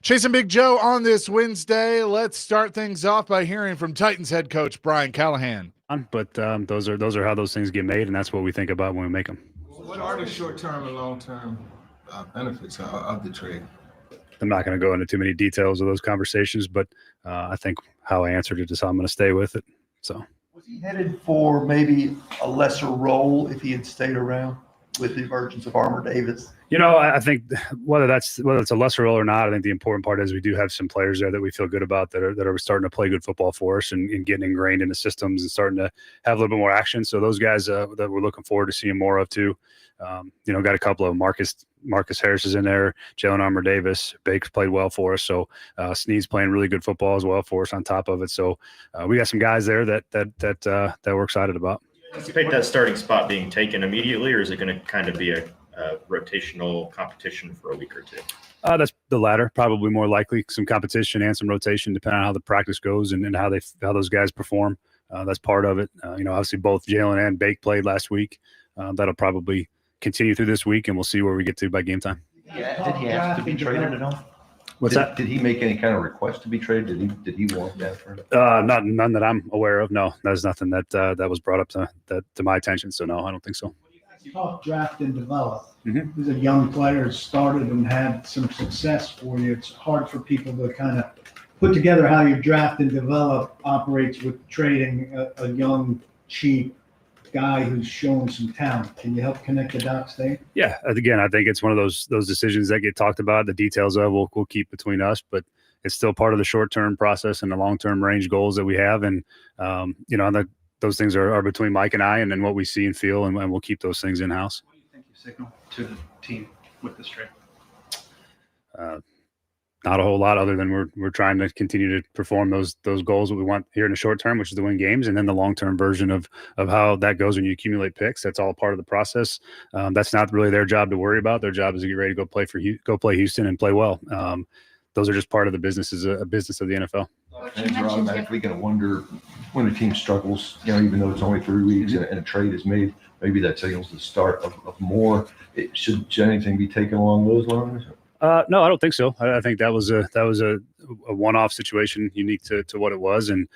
Chasing Big Joe on this Wednesday. Let's start things off by hearing from Titans head coach Brian Callahan. But those are how those things get made, and that's what we think about when we make them. What are the short-term and long-term benefits of the trade? I'm not going to go into too many details of those conversations, but I think how I answered it is how I'm going to stay with it. So, was he headed for maybe a lesser role if he had stayed around with the emergence of Armour Davis? You know, I think whether it's a lesser role or not, I think the important part is we do have some players there that we feel good about that are starting to play good football for us and getting ingrained in the systems and starting to have a little bit more action. So those guys that we're looking forward to seeing more of too. Got a couple of Marcus Harris is in there, Jalen Armour Davis, Bake's played well for us. So Sneed's playing really good football as well for us on top of it. So we got some guys there that we're excited about. Anticipate that starting spot being taken immediately, or is it going to kind of be a rotational competition for a week or two? That's the latter, probably more likely. Some competition and some rotation, depending on how the practice goes and how those guys perform. That's part of it. Obviously both Jalen and Bake played last week. That'll probably continue through this week, and we'll see where we get to by game time. Yeah, did he ask to be traded at all? What's that? Did he make any kind of request to be traded? Did he want that? None that I'm aware of. No, there's nothing that was brought up to my attention. So no, I don't think so. Tough draft and develop. Mm-hmm. As a young player, started and had some success for you. It's hard for people to kind of put together how your draft and develop operates with trading a young, cheap guy who's showing some talent. Can you help connect the dots there? Yeah, again, I think it's one of those decisions that get talked about. The details of we'll keep between us, but it's still part of the short-term process and the long-term range goals that we have. And those things are between Mike and I, and then what we see and feel, and we'll keep those things in house. What do you think you signal to the team with this trade? Not a whole lot, other than we're trying to continue to perform those goals that we want here in the short term, which is to win games, and then the long term version of how that goes when you accumulate picks. That's all part of the process. That's not really their job to worry about. Their job is to get ready to go play Houston and play well. Those are just part of the business, is a business of the NFL. And you're automatically going to wonder when a team struggles, even though it's only 3 weeks and a trade is made, maybe that signals the start of more. Should anything be taken along those lines? No, I don't think so. I think that was a one-off situation unique to what it was. And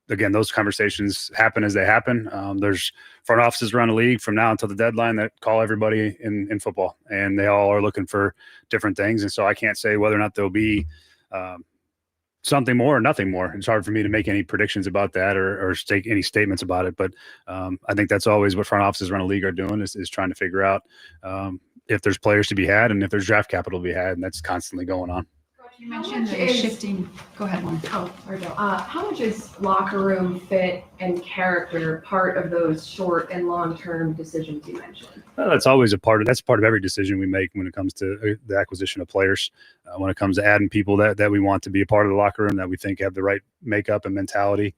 again, those conversations happen as they happen. There's front offices around the league from now until the deadline that call everybody in football, and they all are looking for different things. And so I can't say whether or not there'll be something more or nothing more. It's hard for me to make any predictions about that or take any statements about it. But I think that's always what front offices around the league are doing is trying to figure out if there's players to be had and if there's draft capital to be had, and that's constantly going on. You mentioned the shifting. Go ahead, Lauren. How much is locker room fit and character part of those short and long-term decisions you mentioned? That's always part of every decision we make when it comes to the acquisition of players. When it comes to adding people that we want to be a part of the locker room, that we think have the right makeup and mentality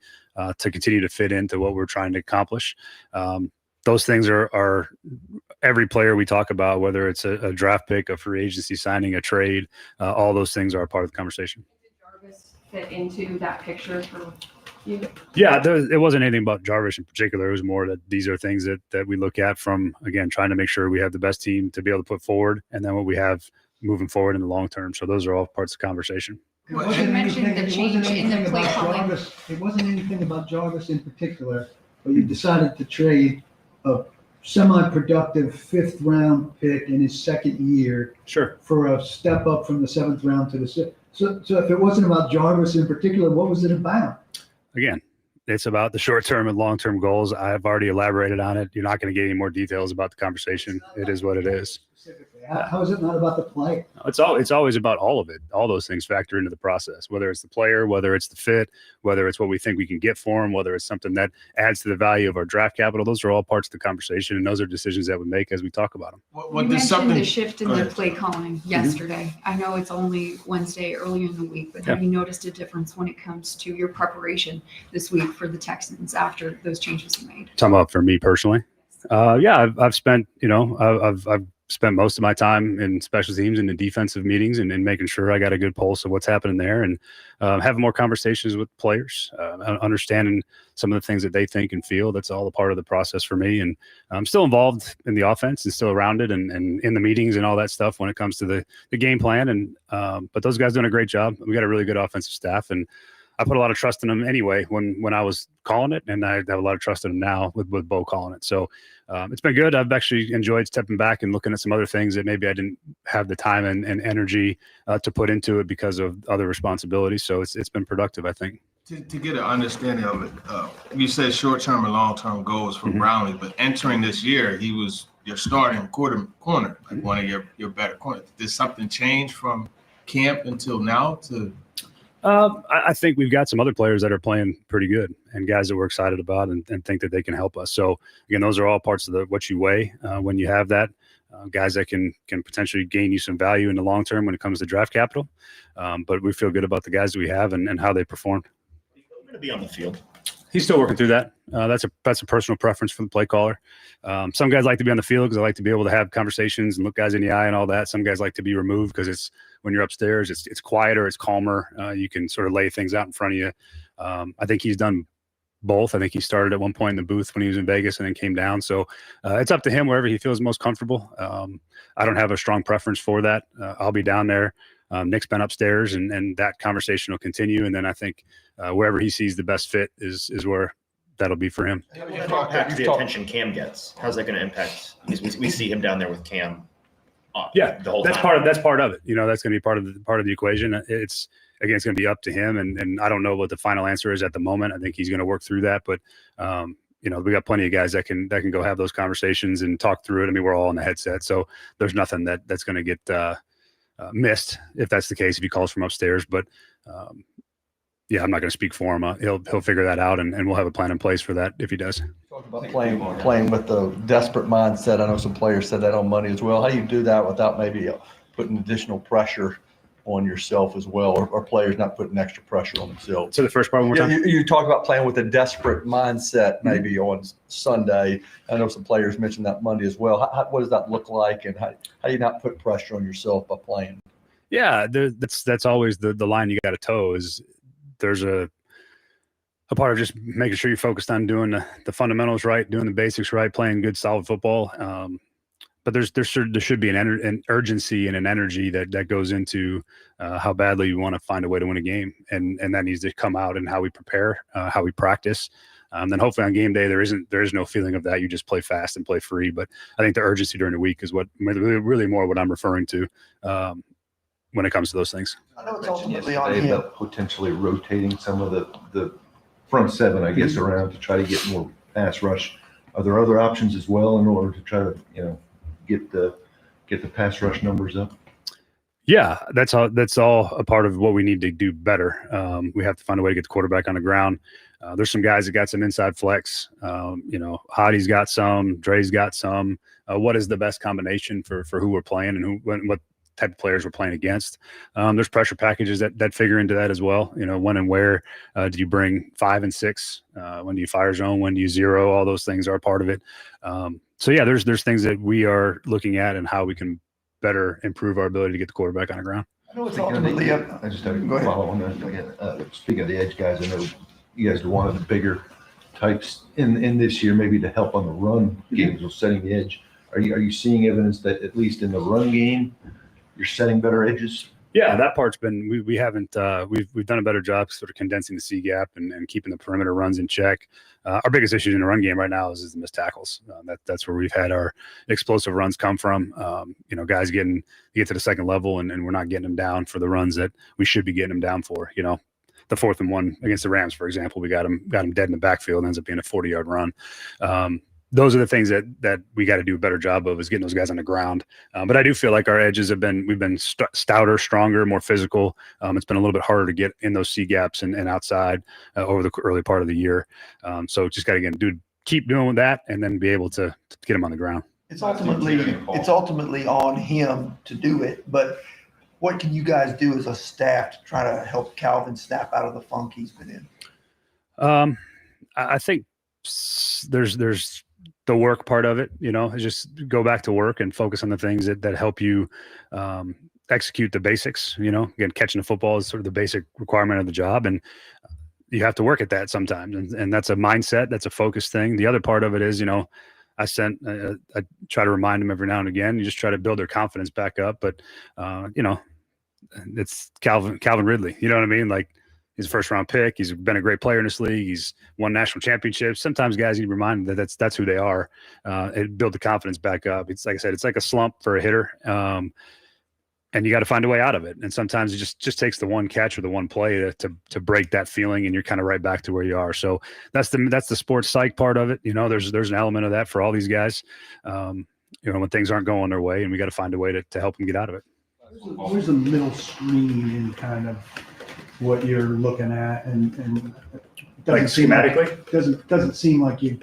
to continue to fit into what we're trying to accomplish. Those things are every player we talk about, whether it's a draft pick, a free agency signing, a trade, all those things are a part of the conversation. Did Jarvis fit into that picture for you? Yeah, it wasn't anything about Jarvis in particular. It was more that these are things that we look at from, again, trying to make sure we have the best team to be able to put forward, and then what we have moving forward in the long term. So those are all parts of the conversation. You mentioned the change in the play calling. It wasn't anything about Jarvis in particular, but you decided to trade a semi-productive 5th round pick in his second year, sure, for a step up from the 7th round to the 6th. So if it wasn't about Jarvis in particular, what was it about? Again, it's about the short-term and long-term goals. I've already elaborated on it. You're not going to get any more details about the conversation. It is what it is. How is it not about the player? It's always about all of it. All those things factor into the process, whether it's the player, whether it's the fit, whether it's what we think we can get for him, whether it's something that adds to the value of our draft capital. Those are all parts of the conversation, and those are decisions that we make as we talk about them. You mentioned the shift in the play calling yesterday. I know it's only Wednesday earlier in the week, but have you noticed a difference when it comes to your preparation this week for the Texans after those changes you made? Talking about for me personally? Yeah, I've spent, I've spent most of my time in special teams and in defensive meetings and making sure I got a good pulse of what's happening there, and having more conversations with players, understanding some of the things that they think and feel. That's all a part of the process for me. And I'm still involved in the offense and still around it and in the meetings and all that stuff when it comes to the game plan. And but those guys doing a great job. We got a really good offensive staff, and I put a lot of trust in them anyway when I was calling it, and I have a lot of trust in them now with Bo calling it. So it's been good. I've actually enjoyed stepping back and looking at some other things that maybe I didn't have the time and energy to put into it because of other responsibilities. So it's been productive, I think. To get an understanding of it, you said short-term and long-term goals for Brownlee, but entering this year, he was your starting corner, like one of your better corners. Did something change from camp until now to? I think we've got some other players that are playing pretty good and guys that we're excited about and think that they can help us. So again, those are all parts of what you weigh when you have that. Guys that can potentially gain you some value in the long term when it comes to draft capital. But we feel good about the guys that we have and how they performed. He's going to be on the field. He's still working through that. That's a personal preference for the play caller. Some guys like to be on the field because I like to be able to have conversations and look guys in the eye and all that. Some guys like to be removed because it's when you're upstairs, it's quieter, it's calmer. You can sort of lay things out in front of you. I think he's done both. I think he started at one point in the booth when he was in Vegas and then came down. So it's up to him wherever he feels most comfortable. I don't have a strong preference for that. I'll be down there. Nick's been upstairs, and that conversation will continue. And then I think wherever he sees the best fit is where that'll be for him. How impact the attention Cam gets? How's that going to impact? Because we see him down there with Cam. Yeah, the whole that's time. part of it. You know, that's going to be part of the equation. It's going to be up to him, and I don't know what the final answer is at the moment. I think he's going to work through that, but we got plenty of guys that can go have those conversations and talk through it. I mean, we're all on the headset, so there's nothing that's going to get missed if that's the case, if he calls from upstairs. But I'm not going to speak for him. He'll figure that out, and we'll have a plan in place for that if he does. Talk about playing with the desperate mindset. I know some players said that on Monday as well. How do you do that without maybe putting additional pressure on yourself as well, or players not putting extra pressure on themselves? So the first part one more time. You talk about playing with a desperate mindset maybe on Sunday. I know some players mentioned that Monday as well. What does that look like, and how do you not put pressure on yourself by playing? Yeah, that's always the line you got to toe. Is there's a part of just making sure you're focused on doing the fundamentals right, doing the basics right, playing good, solid football. But there should be an urgency and an energy that goes into how badly you want to find a way to win a game, and that needs to come out in how we prepare, how we practice. Then hopefully on game day there is no feeling of that. You just play fast and play free. But I think the urgency during the week is what really more what I'm referring to when it comes to those things. I know it's ultimately on him. About potentially rotating some of the front seven, I guess, around to try to get more pass rush. Are there other options as well in order to try to get the pass rush numbers up? Yeah, that's all a part of what we need to do better. We have to find a way to get the quarterback on the ground. There's some guys that got some inside flex. Hottie's got some, Dre's got some. What is the best combination for who we're playing and what type of players we're playing against? There's pressure packages that figure into that as well. When and where do you bring 5 and 6? When do you fire zone? When do you zero? All those things are a part of it. There's things that we are looking at and how we can better improve our ability to get the quarterback on the ground. I know it's ultimately I just have a follow on that. Speaking of the edge guys, I know you guys are one of the bigger types in this year, maybe to help on the run games of setting the edge. Are you seeing evidence that at least in the run game you're setting better edges? Yeah, that part's been we haven't we've done a better job sort of condensing the C gap and keeping the perimeter runs in check. Our biggest issue in the run game right now is the missed tackles. That's where we've had our explosive runs come from. Guys get to the second level and we're not getting them down for the runs that we should be getting them down for. The 4th and 1 against the Rams, for example, we got them dead in the backfield and ends up being a 40-yard run. Those are the things that we got to do a better job of, is getting those guys on the ground. But I do feel like our edges we've been stouter, stronger, more physical. It's been a little bit harder to get in those C gaps and outside over the early part of the year. So just got to keep doing that and then be able to get them on the ground. It's ultimately on him to do it, but what can you guys do as a staff to try to help Calvin snap out of the funk he's been in? I think there's the work part of it, is just go back to work and focus on the things that help you execute the basics. Again, catching the football is sort of the basic requirement of the job, and you have to work at that sometimes. And that's a mindset, that's a focus thing. The other part of it is, I try to remind them every now and again. You just try to build their confidence back up. But, it's Calvin Ridley. You know what I mean? Like, he's a first round pick. He's been a great player in this league. He's won national championships. Sometimes guys need reminded that that's who they are. And build the confidence back up. It's like I said, it's like a slump for a hitter. And you got to find a way out of it. And sometimes it just takes the one catch or the one play to break that feeling, and you're kind of right back to where you are. So that's the sports psych part of it. There's an element of that for all these guys. When things aren't going their way, and we got to find a way to help them get out of it. Where's the middle screen in kind of what you're looking at, and it doesn't seem schematically? Doesn't seem like you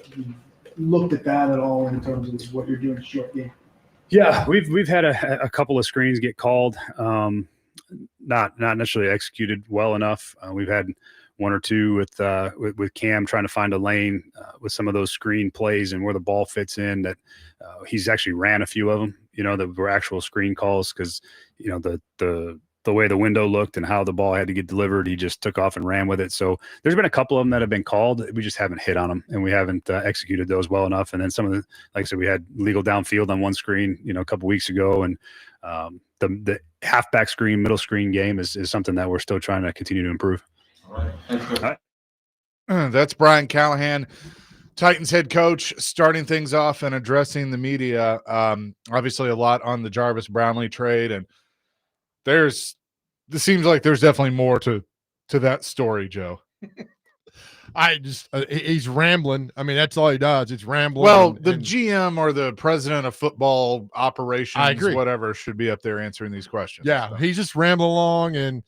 looked at that at all in terms of what you're doing short game. Yeah, we've had a couple of screens get called, not necessarily executed well enough. We've had one or two with Cam trying to find a lane with some of those screen plays and where the ball fits in. That he's actually ran a few of them, that were actual screen calls because the way the window looked and how the ball had to get delivered, he just took off and ran with it. So there's been a couple of them that have been called. We just haven't hit on them, and we haven't executed those well enough. And then some of the, like I said, we had legal downfield on one screen, a couple weeks ago. And the halfback screen, middle screen game is something that we're still trying to continue to improve. All right. Thanks, All right. That's Brian Callahan, Titans head coach, starting things off and addressing the media. Obviously a lot on the Jarvis Brownlee trade, and it seems like there's definitely more to that story, Joe. He's rambling. I mean, that's all he does. It's rambling. Well, the GM or the president of football operations, I agree. whatever, should be up there answering these questions. Yeah, he's just rambling along, and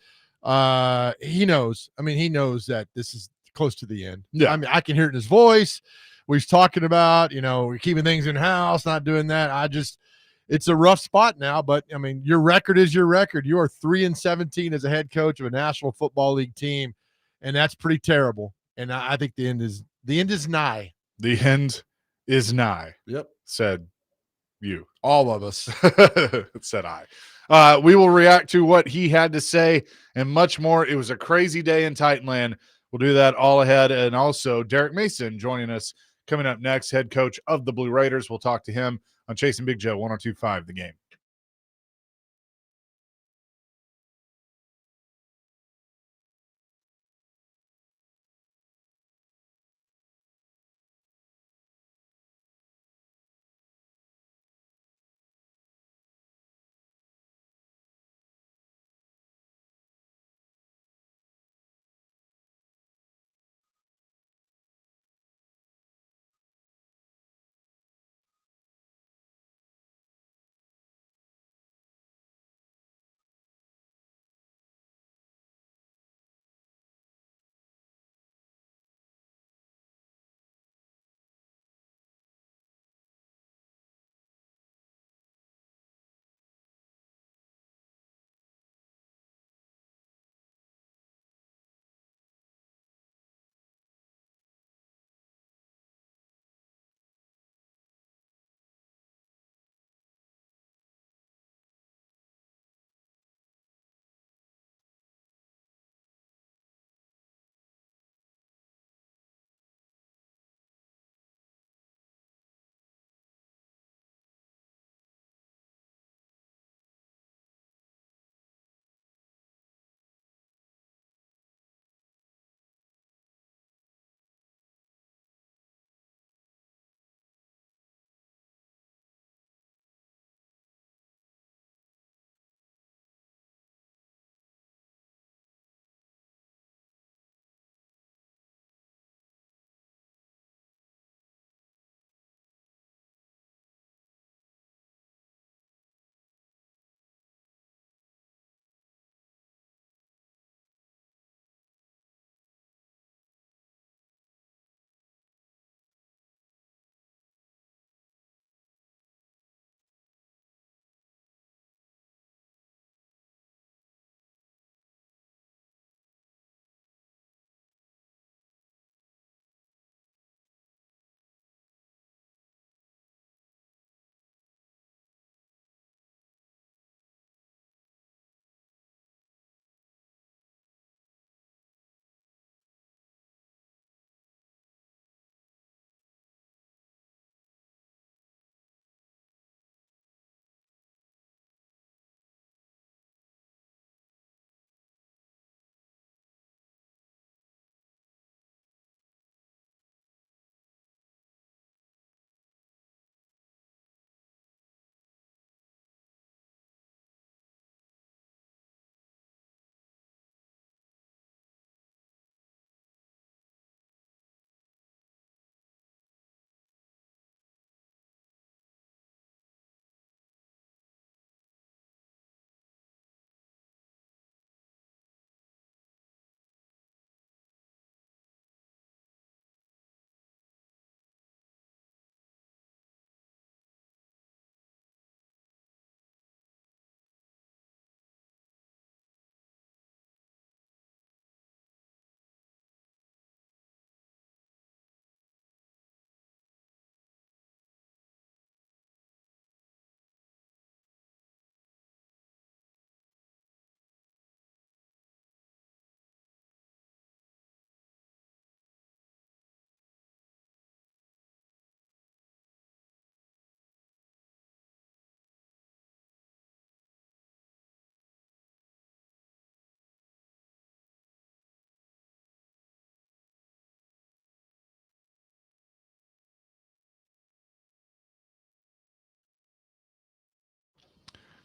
he knows. I mean, he knows that this is close to the end. Yeah. I mean, I can hear it in his voice. What he's talking about, we're keeping things in house, not doing that. It's a rough spot now, but I mean, your record is your record. You are 3-17 as a head coach of a National Football League team, and that's pretty terrible. And I think the end is nigh. The end is nigh. Yep. Said you. All of us. Said I. We will react to what he had to say and much more. It was a crazy day in Titanland. We'll do that all ahead. And also Derek Mason joining us coming up next, head coach of the Blue Raiders. We'll talk to him on Chasing Big Joe, 102.5 The Game.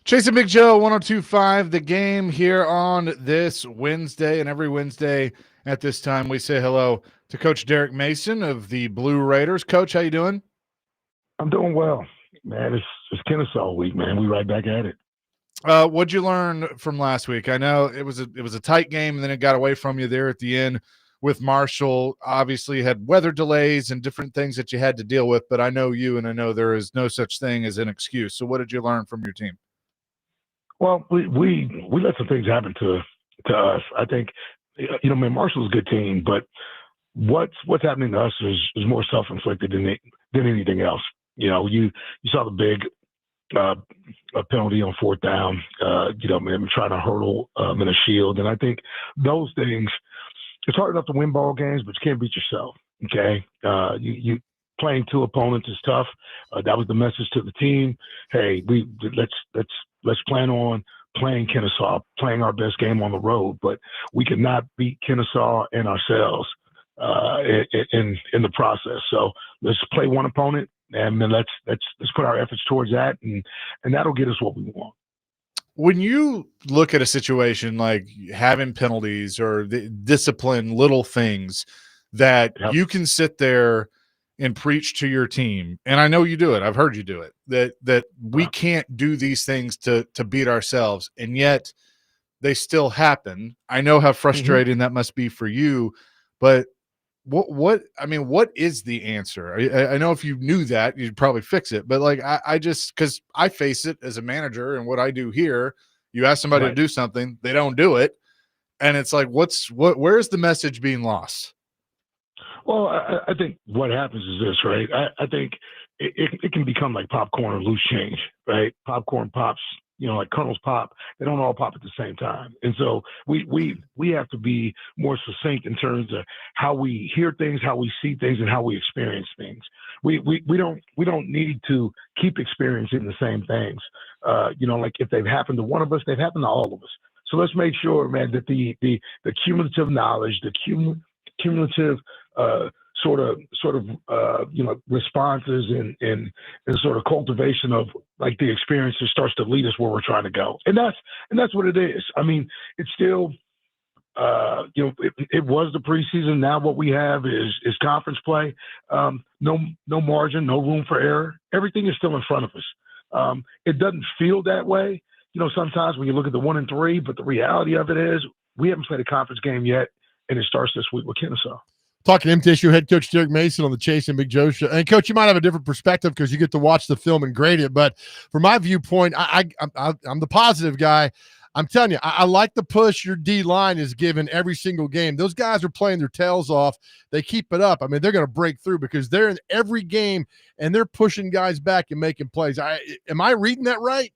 Chasing Big Joe, 102.5 The Game here on this Wednesday. And every Wednesday at this time, we say hello to Coach Derek Mason of the Blue Raiders. Coach, how you doing? I'm doing well, man. It's Kennesaw week, man. We right back at it. What'd you learn from last week? I know it was a tight game, and then it got away from you there at the end with Marshall. Obviously, had weather delays and different things that you had to deal with. But I know you, and I know there is no such thing as an excuse. So, what did you learn from your team? Well, we let some things happen to us. I think, man, Marshall's a good team, but what's happening to us is more self-inflicted than anything else. You saw the big penalty on fourth down. Man, trying to hurdle in a shield, and I think those things. It's hard enough to win ball games, but you can't beat yourself. Okay, you playing two opponents is tough. That was the message to the team. Hey, let's plan on playing Kennesaw, playing our best game on the road, but we could not beat Kennesaw and ourselves in the process. So let's play one opponent, and then let's put our efforts towards that, and that'll get us what we want. When you look at a situation like having penalties or the discipline, little things that you can sit there and preach to your team, and I know you do it. I've heard you do it. That we can't do these things to beat ourselves, and yet they still happen. I know how frustrating that must be for you, but what is the answer? I know if you knew that, you'd probably fix it, but like I just because I face it as a manager, and what I do here, you ask somebody to do something, they don't do it, and it's like where's the message being lost? Well, I think what happens is this, right? I think it can become like popcorn or loose change, right? Popcorn pops, like kernels pop. They don't all pop at the same time. And so we have to be more succinct in terms of how we hear things, how we see things, and how we experience things. We don't need to keep experiencing the same things. Like if they've happened to one of us, they've happened to all of us. So let's make sure, man, that the cumulative knowledge, the cumulative responses and sort of cultivation of like the experiences starts to lead us where we're trying to go. And that's what it is. I mean, it's still, it was the preseason. Now what we have is conference play. No margin, no room for error. Everything is still in front of us. It doesn't feel that way, sometimes when you look at the 1-3, but the reality of it is we haven't played a conference game yet, and it starts this week with Kennesaw. Talking MTSU head coach Derek Mason on the Chasing Big Joe show. And coach, you might have a different perspective because you get to watch the film and grade it. But from my viewpoint, I'm the positive guy. I'm telling you, I like the push your D line is given every single game. Those guys are playing their tails off. They keep it up. I mean, they're going to break through because they're in every game and they're pushing guys back and making plays. Am I reading that right?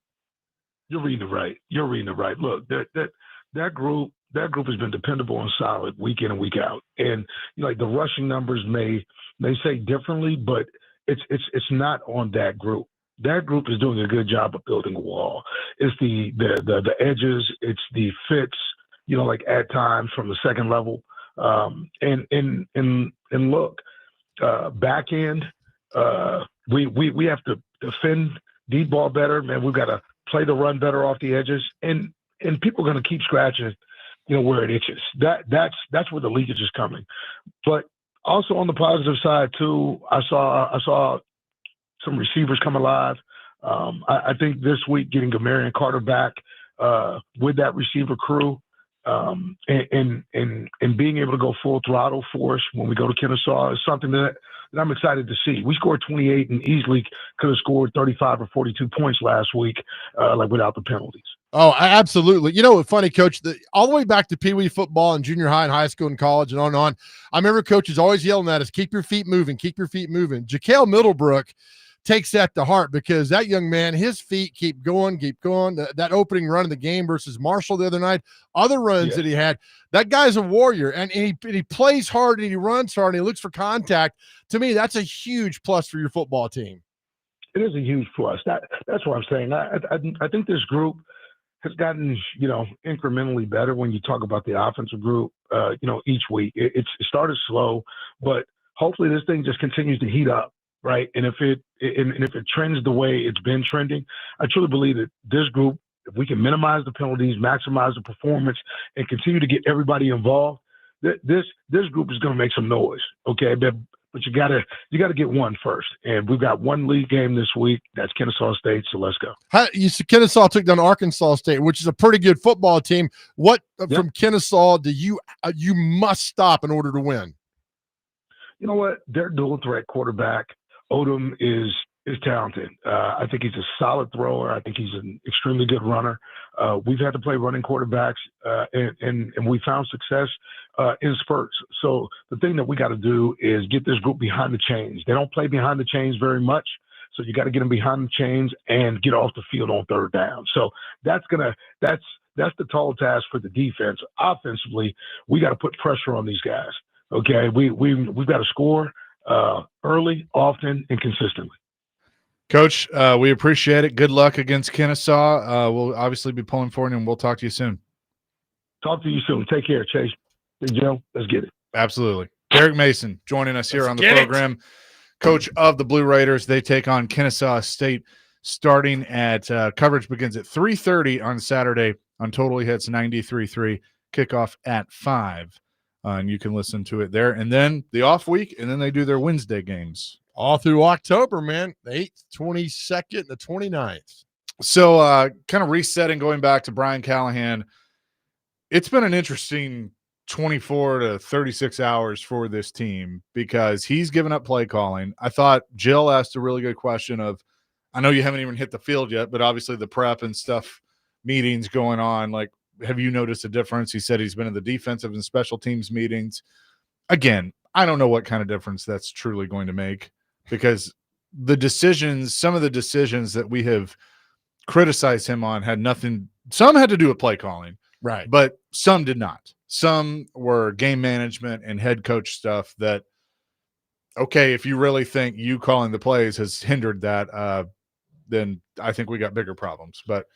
You're reading it right. Look, that group has been dependable and solid week in and week out. And like the rushing numbers may say differently, but it's not on that group. That group is doing a good job of building a wall. It's the edges, it's the fits, like at times from the second level. And look, back end, we have to defend deep ball better, man. We've got to play the run better off the edges, and people are going to keep scratching, where it itches. That's where the leakage is coming. But also on the positive side too, I saw some receivers come alive. I think this week getting Gamarian Carter back with that receiver crew and being able to go full throttle for us when we go to Kennesaw is something that I'm excited to see. We scored 28 and easily could have scored 35 or 42 points last week, without the penalties. Oh, absolutely. Funny, Coach, all the way back to Pee Wee football and junior high and high school and college and on and on. I remember coaches always yelling at us, keep your feet moving, keep your feet moving. Jaquel Middlebrook takes that to heart because that young man, his feet keep going. That opening run of the game versus Marshall the other night, other runs that he had, that guy's a warrior, and he plays hard and he runs hard and he looks for contact. To me, that's a huge plus for your football team. It is a huge plus. That's what I'm saying. I think this group has gotten, incrementally better when you talk about the offensive group, each week. It started slow, but hopefully this thing just continues to heat up. right? And if it trends the way it's been trending, I truly believe that this group, if we can minimize the penalties, maximize the performance, and continue to get everybody involved, this group is going to make some noise. Okay, but you gotta get one first, and we've got one league game this week. That's Kennesaw State, so let's go. Kennesaw took down Arkansas State, which is a pretty good football team. What from Kennesaw do you must stop in order to win? You know what? Their dual threat quarterback, Odom, is talented. I think he's a solid thrower. I think he's an extremely good runner. We've had to play running quarterbacks, and we found success in spurts. So the thing that we got to do is get this group behind the chains. They don't play behind the chains very much, so you got to get them behind the chains and get off the field on third down. So that's the tall task for the defense. Offensively, we got to put pressure on these guys. Okay, we've got to score early, often, and consistently. Coach, we appreciate it. Good luck against Kennesaw. We'll obviously be pulling for you, and we'll talk to you soon. Talk to you soon. Take care, Chase. Big Joe, let's get it. Absolutely. Derek Mason joining us here on the program. Coach of the Blue Raiders. They take on Kennesaw State starting at coverage begins at 3:30 on Saturday on Totally Hits 93.3. Kickoff at 5. And you can listen to it there. And then the off week, and then they do their Wednesday games. All through October, man. The 8th, 22nd, the 29th. So kind of resetting, going back to Brian Callahan, it's been an interesting 24 to 36 hours for this team because he's given up play calling. I thought Jill asked a really good question of, I know you haven't even hit the field yet, but obviously the prep and stuff, meetings going on, like, have you noticed a difference? He said he's been in the defensive and special teams meetings. Again, I don't know what kind of difference that's truly going to make because some of the decisions that we have criticized him on had nothing. Some had to do with play calling, right? But some did not. Some were game management and head coach stuff that, okay, if you really think you calling the plays has hindered that, then I think we got bigger problems. But,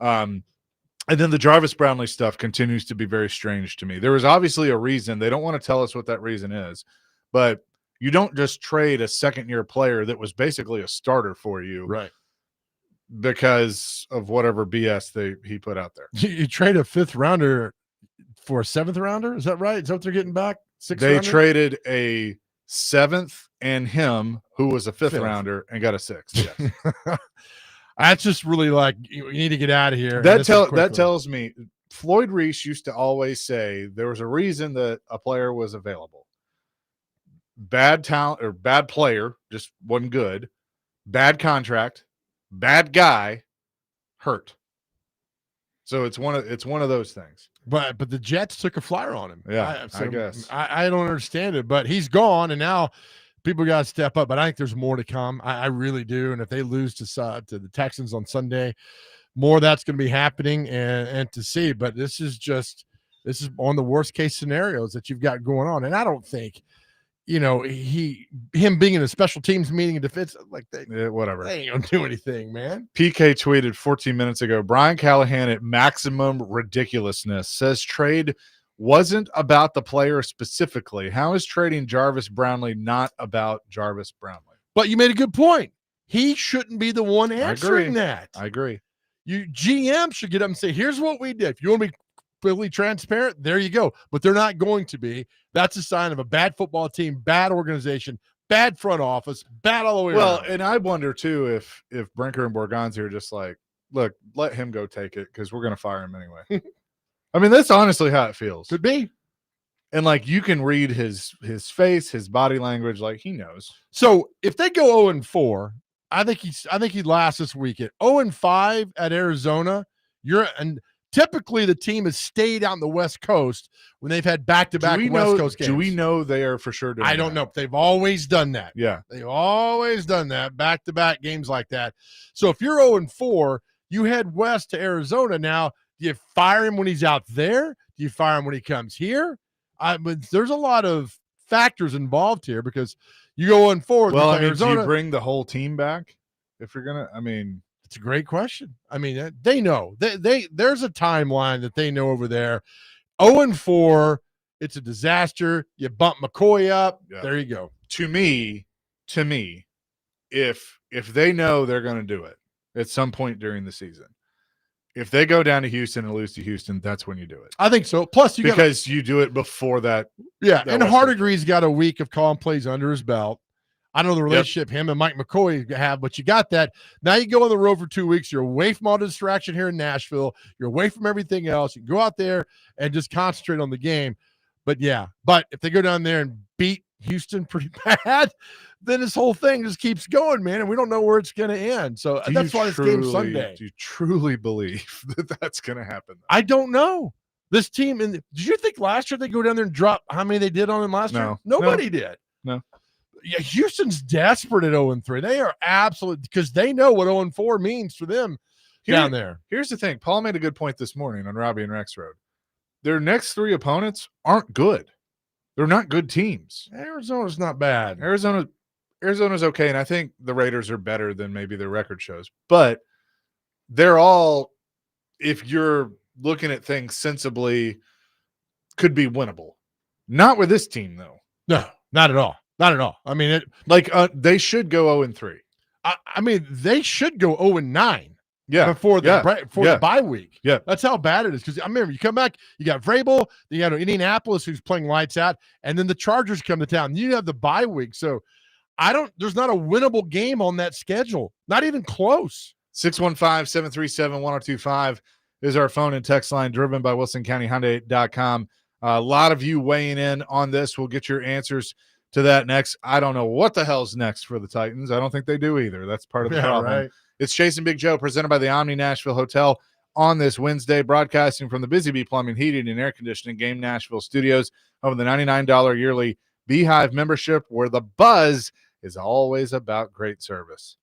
and then the Jarvis Brownlee stuff continues to be very strange to me. There was obviously a reason. They don't want to tell us what that reason is, but you don't just trade a second-year player that was basically a starter for you, right? Because of whatever BS he put out there. You trade a 5th rounder for a 7th rounder? Is that right? Is that what they're getting back? 6th They rounder? traded a 7th and him, who was a 5th rounder, and got a 6th. Yes. That's just really like, you need to get out of here. That tells me Floyd Reese used to always say there was a reason that a player was available. Bad talent or bad player, just wasn't good. Bad contract, bad guy, hurt. So it's one of those things. But the Jets took a flyer on him. Yeah, I guess. I don't understand it, but he's gone, and now people got to step up. But I think there's more to come. I really do. And if they lose to the Texans on Sunday, more of that's going to be happening and to see. But this is one of the worst case scenarios that you've got going on. And I don't think, him being in a special teams meeting in defense, like whatever. They ain't gonna do anything, man. PK tweeted 14 minutes ago, Brian Callahan at maximum ridiculousness says trade wasn't about the player specifically. How is trading Jarvis Brownlee not about Jarvis Brownlee? But you made a good point. He shouldn't be the one answering that. I agree. You GM should get up and say, here's what we did. If you want to be completely transparent, there you go. But they're not going to be. That's a sign of a bad football team, bad organization, bad front office, bad all the way around. Well, and I wonder too if Brinker and Borgonzi are just like, look, let him go take it because we're going to fire him anyway. I mean, that's honestly how it feels. Could be. And like you can read his face, his body language, like he knows. So if they go 0-4, I think he'd last this weekend. 0-5 at Arizona, and typically the team has stayed out on the West Coast when they've had back-to-back West Coast games. Do we know they are for sure doing I don't know. They've always done that. Yeah. They've always done that, back-to-back games like that. So if you're 0-4, you head west to Arizona now. Do you fire him when he's out there? Do you fire him when he comes here? There's a lot of factors involved here because you go 0-4. Well, Arizona. Do you bring the whole team back if you're gonna? I mean, it's a great question. I mean, they know. There's a timeline that they know over there. 0-4, it's a disaster. You bump McCoy up. Yeah. There you go. To me, if they know they're going to do it at some point during the season, if they go down to Houston and lose to Houston, that's when you do it. I think so. Plus, Because you do it before that. Yeah, that and West Coast Hardegree's got a week of calling plays under his belt. I know the relationship him and Mike McCoy have, but you got that. Now you go on the road for 2 weeks. You're away from all the distraction here in Nashville. You're away from everything else. You can go out there and just concentrate on the game. But if they go down there and beat Houston pretty bad, then this whole thing just keeps going, man, and we don't know where it's going to end. So that's why this game's Sunday. Do you truly believe that that's going to happen? I don't know. This team, did you think last year they go down there and drop how many they did on them last year? Nobody did. No. Yeah, Houston's desperate at 0-3. They are absolutely, because they know what 0-4 means for them down there. Here's the thing. Paul made a good point this morning on Robbie and Rex Road. Their next 3 opponents aren't good. They're not good teams. Arizona's not bad. Arizona's okay, and I think the Raiders are better than maybe their record shows. But they're all, if you're looking at things sensibly, could be winnable. Not with this team, though. No, not at all. Not at all. I mean, they should go 0-3. I mean, they should go 0-9. Yeah, before the bye week. Yeah, that's how bad it is. Because I remember you come back, you got Vrabel, you got Indianapolis who's playing lights out, and then the Chargers come to town. You have the bye week, so there's not a winnable game on that schedule, not even close. 615-737-1025 is our phone and text line, driven by WilsonCountyHyundai.com. A lot of you weighing in on this. We'll get your answers to that next. I don't know what the hell's next for the Titans. I don't think they do either. That's part of the problem. Right. It's Chase and Big Joe, presented by the Omni Nashville Hotel on this Wednesday, broadcasting from the Busy Bee Plumbing, Heating, and Air Conditioning Game Nashville studios over the $99 yearly Beehive membership, where the buzz is always about great service.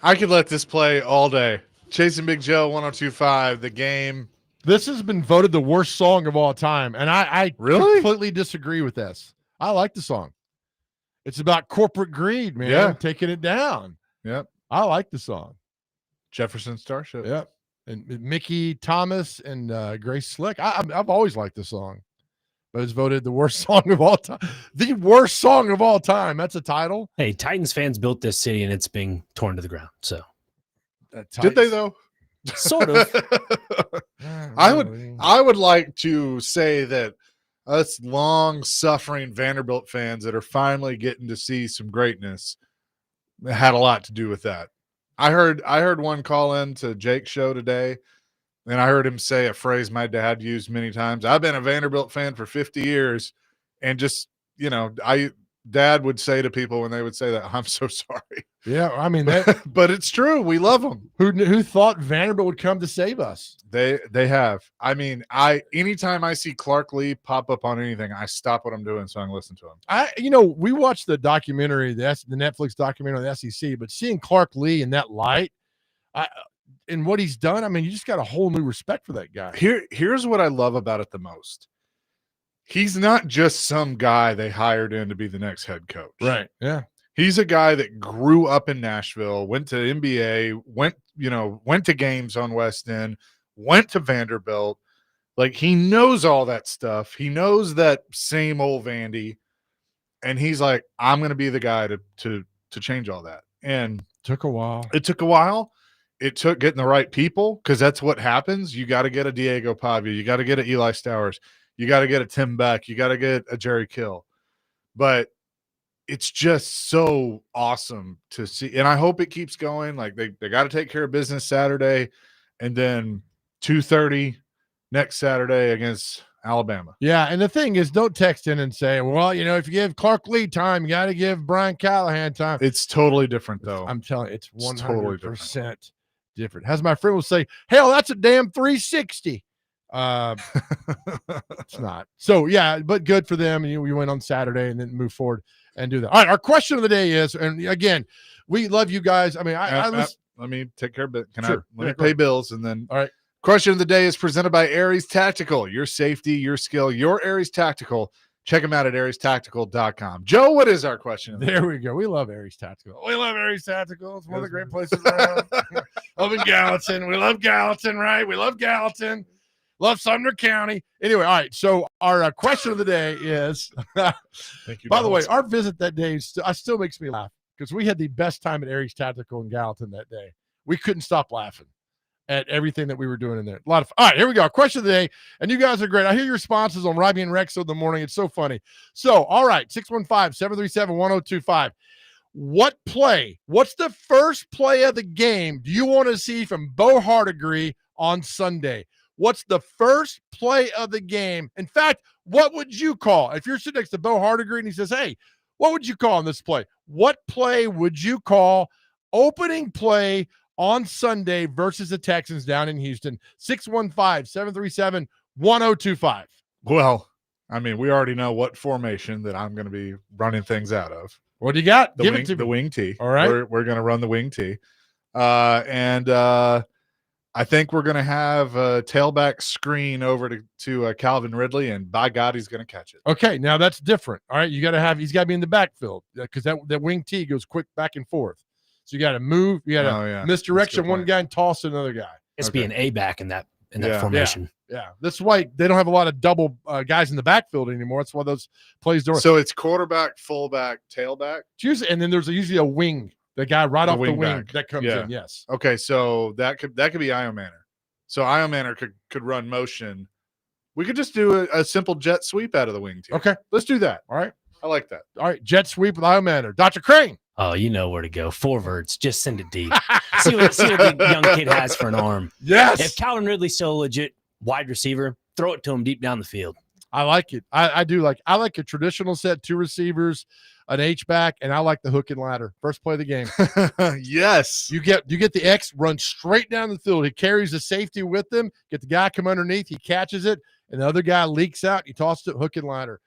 I could let this play all day. Chasing Big Joe, 102.5, The Game. This has been voted the worst song of all time, and I Really? completely disagree with this. I like the song. It's about corporate greed, man. Yeah. Taking it down. Yep. I like the song. Jefferson Starship. Yep. And Mickey Thomas and Grace Slick. I've always liked the song, but it's voted the worst song of all time. The worst song of all time. That's a title. Hey, Titans fans built this city and it's being torn to the ground. So Did they though? sort of. I would like to say that us long-suffering Vanderbilt fans that are finally getting to see some greatness had a lot to do with that. I heard one call in to Jake's show today, and I heard him say a phrase my dad used many times. I've been a Vanderbilt fan for 50 years, and just, Dad would say to people when they would say that, I'm so sorry. Yeah, I mean, but it's true. We love them. Who thought Vanderbilt would come to save us? They have. I mean, anytime I see Clark Lee pop up on anything, I stop what I'm doing so I can listen to him. We watched the documentary, the Netflix documentary on the SEC, but seeing Clark Lee in that light, and what he's done, I mean, you just got a whole new respect for that guy. Here's what I love about it the most. He's not just some guy they hired in to be the next head coach. Right. Yeah. He's a guy that grew up in Nashville, went to NBA, went to games on West End, went to Vanderbilt. Like, he knows all that stuff. He knows that same old Vandy. And he's like, I'm going to be the guy to change all that. And took a while. It took a while. It took getting the right people, because that's what happens. You got to get a Diego Pavia. You got to get a Eli Stowers. You got to get a Tim Beck. You got to get a Jerry Kill. But it's just so awesome to see. And I hope it keeps going. Like, they got to take care of business Saturday, and then 2:30 next Saturday against Alabama. Yeah, and the thing is, don't text in and say, well, if you give Clark Lee time, you got to give Brian Callahan time. It's totally different, though. I'm telling you, it's 100% totally different. As my friend will say, hell, that's a damn 360. It's not. So yeah, but good for them. And we went on Saturday and then move forward and do that. All right, our question of the day is, and again, we love you guys. I mean, let me take care of it. Sure. Let me pay bills, and then all right. Question of the day is presented by Aries Tactical. Your safety, your skill, your Aries Tactical. Check them out at ariestactical.com. Joe, what is our question? There we go. We love Aries Tactical. We love Aries Tactical. It's one of the great places around. Up in Gallatin. We love Gallatin, right? We love Gallatin. Love Sumner County. Anyway, all right. So our question of the day is, Thank you. By the way, our visit that day still makes me laugh, because we had the best time at Aries Tactical in Gallatin that day. We couldn't stop laughing at everything that we were doing in there. A lot of fun. All right, here we go. Question of the day. And you guys are great. I hear your responses on Robbie and Rex in the morning. It's so funny. So, all right, 615-737-1025. What's the first play of the game do you want to see from Bo Hardigree on Sunday? What's the first play of the game? In fact, what would you call? If you're sitting next to Bo Hardigree and he says, hey, what would you call on this play? What play would you call opening play on Sunday versus the Texans down in Houston? 615-737-1025. Well, I mean, we already know what formation that I'm going to be running things out of. What do you got? Give it to me. The wing T. All right. We're going to run the wing T. And I think we're going to have a tailback screen over to Calvin Ridley, and by God, he's going to catch it. Okay, now that's different. All right, he's got to be in the backfield, because that wing T goes quick back and forth. So you got to move, you got to misdirection one guy and toss another guy. It's be an A back in that formation. Yeah, that's why they don't have a lot of double guys in the backfield anymore. That's why those plays don't. So it's quarterback, fullback, tailback. And then there's usually a wing. The guy right off the wing that comes in, yes. Okay, so that could be Io Manor. So Io Manor could run motion. We could just do a simple jet sweep out of the wing team. Okay, let's do that. All right, I like that. All right, jet sweep with Io Manor. Dr. Crane. Oh, you know where to go. Forwards, just send it deep. see what the young kid has for an arm. Yes. If Calvin Ridley's still a legit wide receiver, throw it to him deep down the field. I like it. I do like. I like a traditional set, 2 receivers, an H-back, and I like the hook and ladder. First play of the game. Yes. You get the X, run straight down the field. He carries the safety with him. Get the guy come underneath. He catches it, and the other guy leaks out. He tosses it, hook and ladder.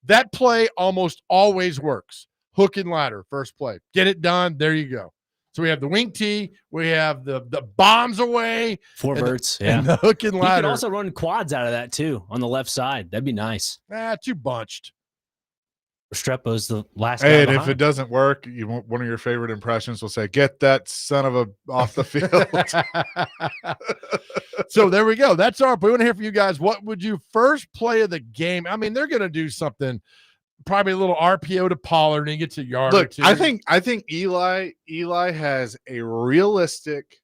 That play almost always works. Hook and ladder, first play. Get it done. There you go. So we have the wing tee, we have the bombs away, Four and verts. and the hook and You ladder. could also run quads out of that too on the left side. That'd be nice. Too bunched. Restrepo's the last guy Hey, and if behind. it doesn't work, you want one of your favorite impressions will say, "Get that son of a off the field." So there we go. That's our. We want to hear from you guys. What would you first play of the game? I mean, they're going to do something, probably a little RPO to Pollard, and he gets a yard or Look, two. I think Eli has a realistic,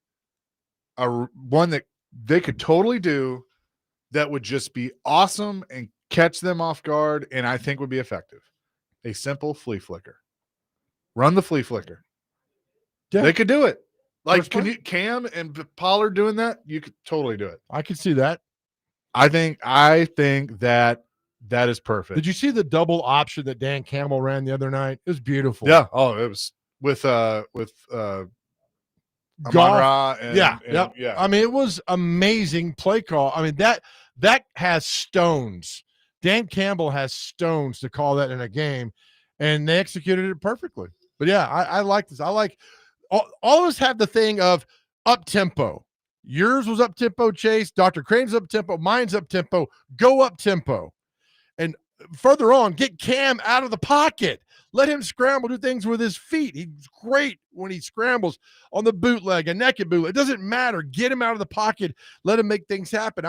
one that they could totally do that would just be awesome and catch them off guard, and I think would be effective. A simple flea flicker. Run the flea flicker. Yeah. They could do it. Like First Cam and Pollard doing that, you could totally do it. I could see that. I think that is perfect. Did you see the double option that Dan Campbell ran the other night? It was beautiful. Yeah. Oh, it was with Amon-Ra and, yeah. I mean, it was amazing play call. I mean, that has stones. Dan Campbell has stones to call that in a game, and they executed it perfectly. But yeah, I like this. I like all of us have the thing of up tempo. Yours was up tempo, Chase. Dr. Crane's up tempo. Mine's up tempo. Go up tempo. And further on, get Cam out of the pocket. Let him scramble, do things with his feet. He's great when he scrambles on the bootleg, a naked bootleg. It doesn't matter. Get him out of the pocket. Let him make things happen.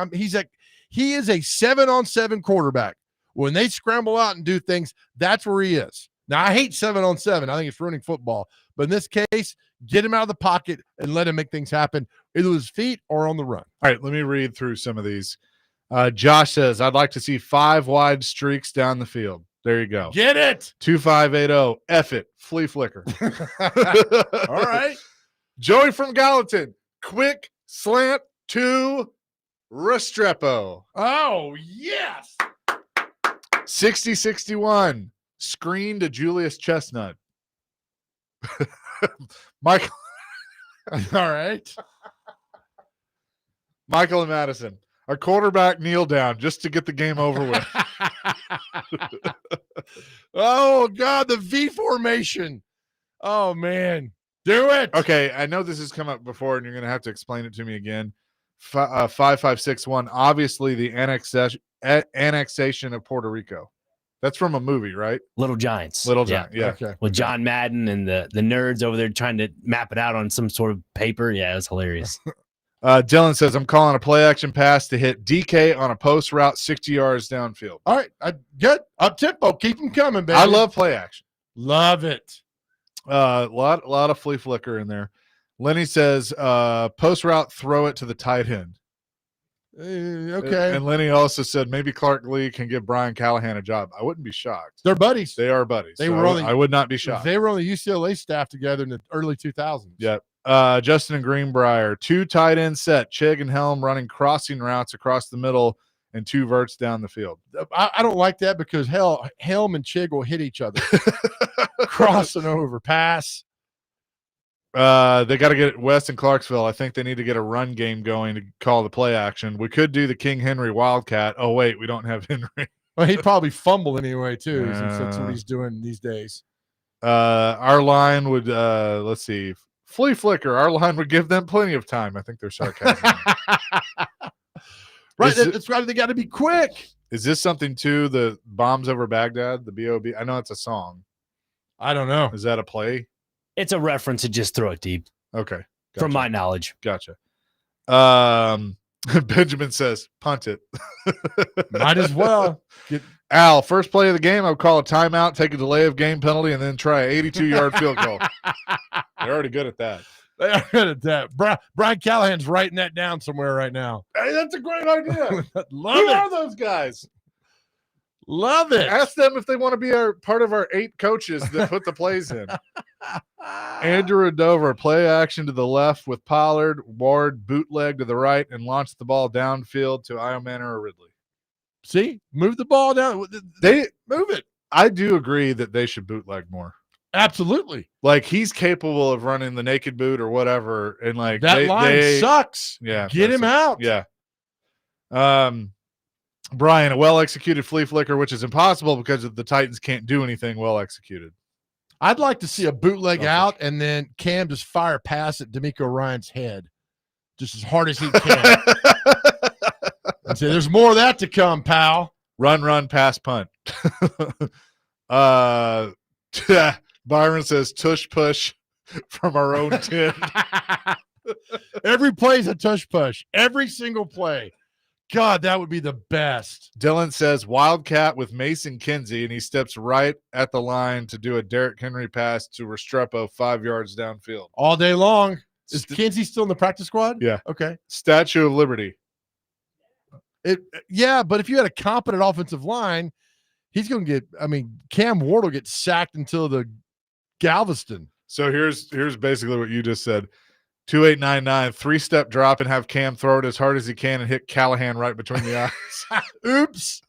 He is a 7-on-7 quarterback. When they scramble out and do things, that's where he is. Now, I hate 7-on-7. I think it's ruining football. But in this case, get him out of the pocket and let him make things happen, either with his feet or on the run. All right, let me read through some of these. Josh says, I'd like to see 5 wide streaks down the field. There you go. Get it. 2580. F it. Flea flicker. All right. Joey from Gallatin. Quick slant to Restrepo. Oh, yes. 60-61. Screen to Julius Chestnut. Michael. All right. Michael and Madison. Our quarterback kneel down just to get the game over with. Oh, God, the V formation. Oh, man. Do it. Okay, I know this has come up before, and you're going to have to explain it to me again. 5561. Obviously, the annexation of Puerto Rico. That's from a movie, right? Little Giants. Little Giant, yeah. Okay. With John Madden and the nerds over there trying to map it out on some sort of paper. Yeah, it was hilarious. Dylan says, I'm calling a play action pass to hit DK on a post route 60 yards downfield. All right. Good. Up tempo. Keep them coming, baby. I love play action. Love it. A lot of flea flicker in there. Lenny says, post route, throw it to the tight end. Okay. And Lenny also said maybe Clark Lee can give Brian Callahan a job. I wouldn't be shocked. They're buddies. They are buddies. They So were I would not be shocked. They were on the UCLA staff together in the early 2000s. Yep. Justin and Greenbrier, 2 tight end set, Chig and Helm running crossing routes across the middle and 2 verts down the field. I don't like that because Helm and Chig will hit each other. Crossing over, pass. They got to get West and Clarksville. I think they need to get a run game going to call the play action. We could do the King Henry Wildcat. Oh, wait, we don't have Henry. Well, he'd probably fumble anyway, too, since that's what he's doing these days. Our line would, let's see, flea flicker. Our line would give them plenty of time. I think they're sarcasm. Right, that's right. They got to be quick. Is this something too? The Bombs Over Baghdad, the B.O.B. I know it's a song. I don't know. Is that a play? It's a reference to just throw it deep. Okay. Gotcha. From my knowledge. Gotcha. Benjamin says, punt it. Might as well. Al, first play of the game, I would call a timeout, take a delay of game penalty, and then try an 82-yard field goal. They're already good at that. They are good at that. Brian Callahan's writing that down somewhere right now. Hey, that's a great idea. Love Who it. are those guys? Love it. Ask them if they want to be part of our 8 coaches that put the plays in. Andrew Dover, play action to the left with Pollard, Ward, bootleg to the right, and launch the ball downfield to Iomanner or Ridley. See? Move the ball down. They move it. I do agree that they should bootleg more. Absolutely. Like, he's capable of running the naked boot or whatever. And, like, that line sucks. Yeah. Get him out. Yeah. Brian, a well-executed flea flicker, which is impossible because the Titans can't do anything well-executed. I'd like to see a bootleg out and then Cam just fire a pass at D'Amico Ryan's head just as hard as he can. And say, there's more of that to come, pal. Run, pass, punt. Byron says tush push from our own tin. Every play is a tush push. Every single play. God, that would be the best. Dylan says Wildcat with Mason Kinsey, and he steps right at the line to do a Derrick Henry pass to Restrepo 5 yards downfield. All day long. Is Kinsey still in the practice squad? Yeah. Okay. Statue of Liberty. Yeah, but if you had a competent offensive line, he's going to get, Cam Ward will get sacked until the Galveston. So here's basically what you just said. 2899, 3-step drop and have Cam throw it as hard as he can and hit Callahan right between the eyes. Oops.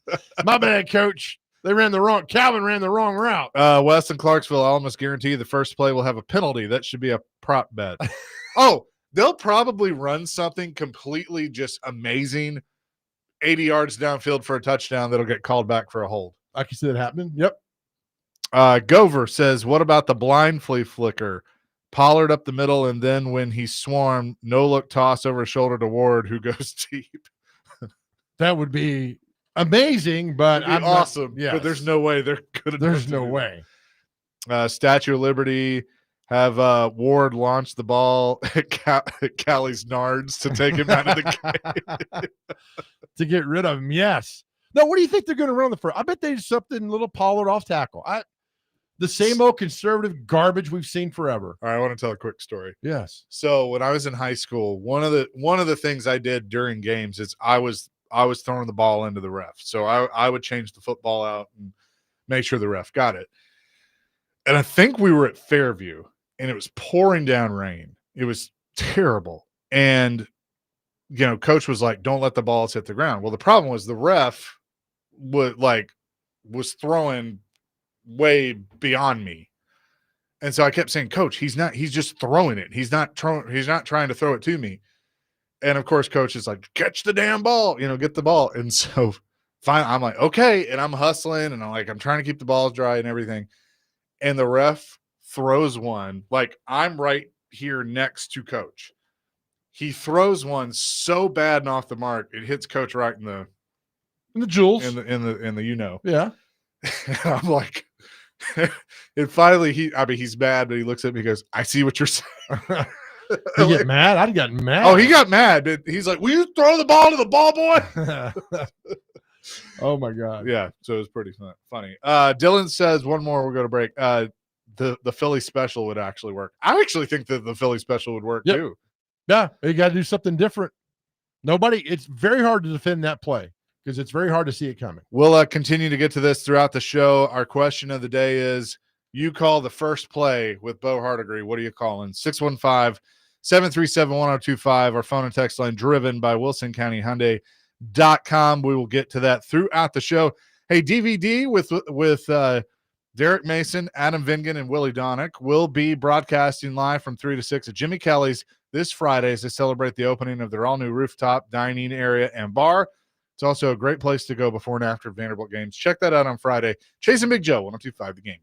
My bad, coach. Calvin ran the wrong route. West and Clarksville, I almost guarantee the first play will have a penalty. That should be a prop bet. Oh, they'll probably run something completely just amazing 80 yards downfield for a touchdown that'll get called back for a hold. I can see that happening. Yep. Gover says, what about the blind flea flicker? Pollard up the middle, and then when he swarmed, no-look toss over his shoulder to Ward, who goes deep. That would be amazing, but I'm awesome. Yeah, But there's no way they're good. There's no way. Statue of Liberty have Ward launch the ball at Callie's Nards to take him out of the game. To get rid of him, yes. No, what do you think they're going to run on the first? I bet they something little Pollard off tackle. The same old conservative garbage we've seen forever. All right, I want to tell a quick story. Yes. So when I was in high school, one of the things I did during games is I was throwing the ball into the ref. So I would change the football out and make sure the ref got it. And I think we were at Fairview, and it was pouring down rain. It was terrible. And coach was like, "Don't let the balls hit the ground." Well, the problem was the ref was throwing way beyond me. And so I kept saying, "Coach, he's just throwing it. He's not trying to throw it to me." And of course, coach is like, "Catch the damn ball, get the ball." And so finally I'm like, "Okay." And I'm hustling and I'm trying to keep the balls dry and everything. And the ref throws one, like I'm right here next to coach. He throws one so bad and off the mark, it hits coach right in the jewels. In the Yeah. And I'm like, and finally he's mad, but he looks at me and goes, "I see what you're saying." He get mad? I'd gotten mad. Oh, he got mad. But he's like, "Will you throw the ball to the ball boy?" Oh my God. Yeah. So it was pretty funny. Dylan says one more, we'll go to break. The Philly special would actually work. I actually think that the Philly special would work too. Yeah. You got to do something different. It's very hard to defend that play because it's very hard to see it coming. We'll continue to get to this throughout the show. Our question of the day is, you call the first play with Bo Hardigree. What are you calling? 615-737-1025. Our phone and text line driven by WilsonCountyHyundai.com. We will get to that throughout the show. Hey, DVD with Derek Mason, Adam Vingan, and Willie Donick will be broadcasting live from 3 to 6 at Jimmy Kelly's this Friday as they celebrate the opening of their all-new rooftop dining area and bar. It's also a great place to go before and after Vanderbilt games. Check that out on Friday. Chasing Big Joe, 102.5 The Game.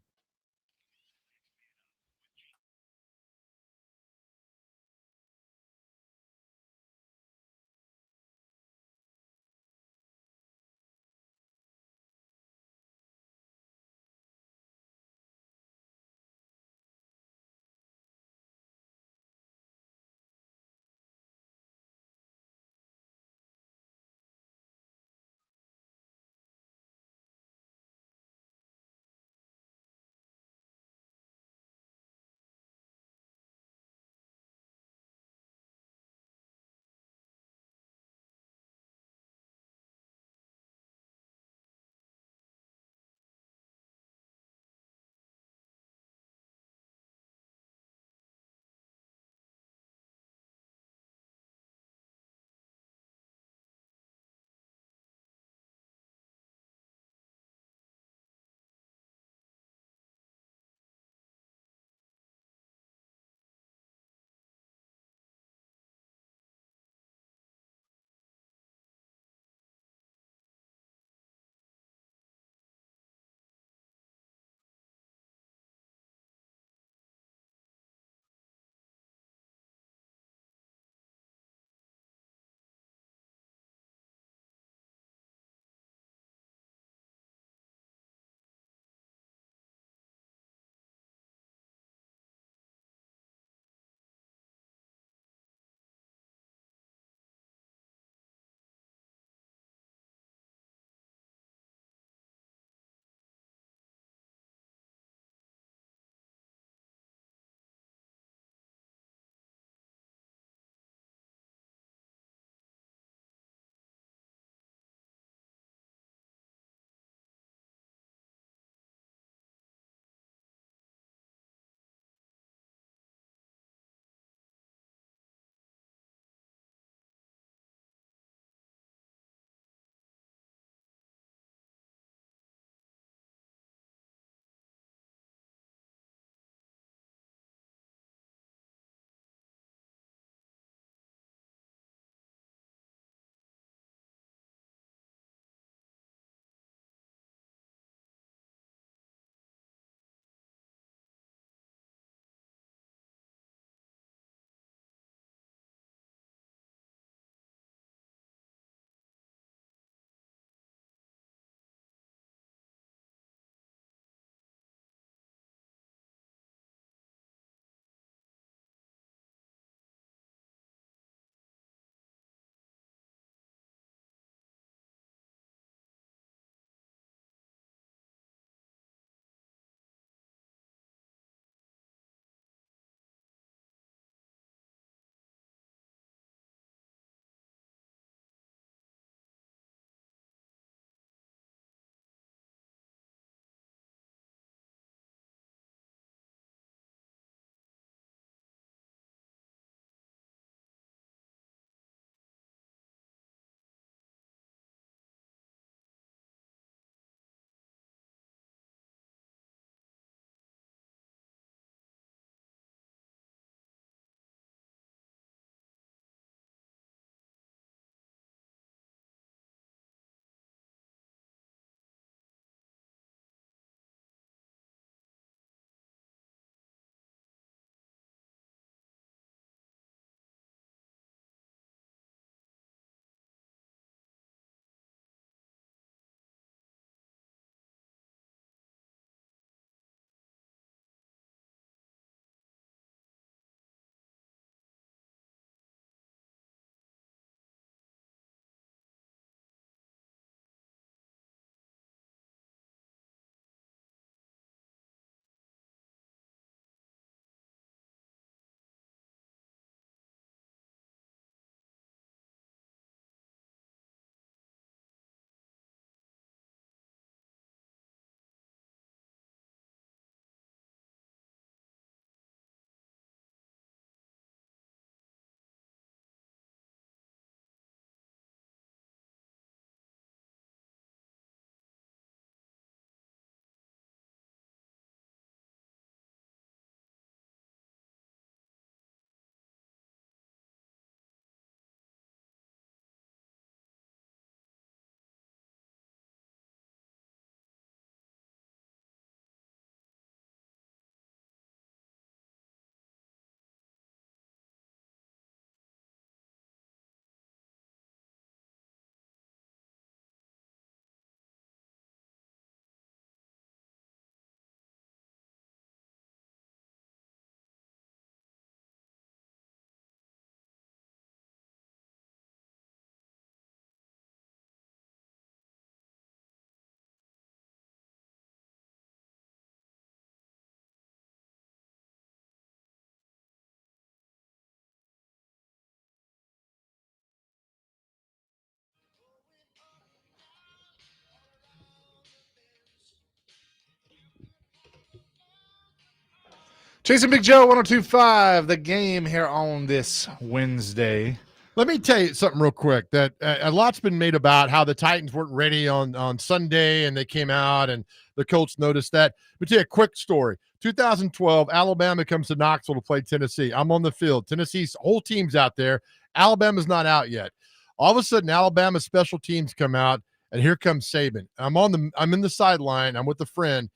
Chasing Big Joe, 102.5, the game here on this Wednesday. Let me tell you something real quick that a lot's been made about how the Titans weren't ready on Sunday and they came out and the coach noticed that. But tell you a quick story. 2012, Alabama comes to Knoxville to play Tennessee. I'm on the field. Tennessee's whole team's out there. Alabama's not out yet. All of a sudden, Alabama's special teams come out, and here comes Saban. I'm in the sideline. I'm with a friend,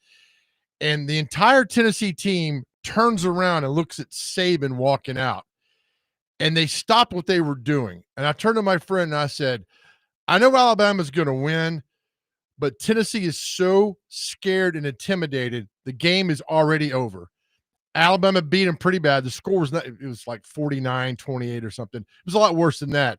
and the entire Tennessee team turns around and looks at Saban walking out. And they stopped what they were doing. And I turned to my friend and I said, I know Alabama's going to win, but Tennessee is so scared and intimidated. The game is already over. Alabama beat them pretty bad. The score was not, it was like 49-28 or something. It was a lot worse than that.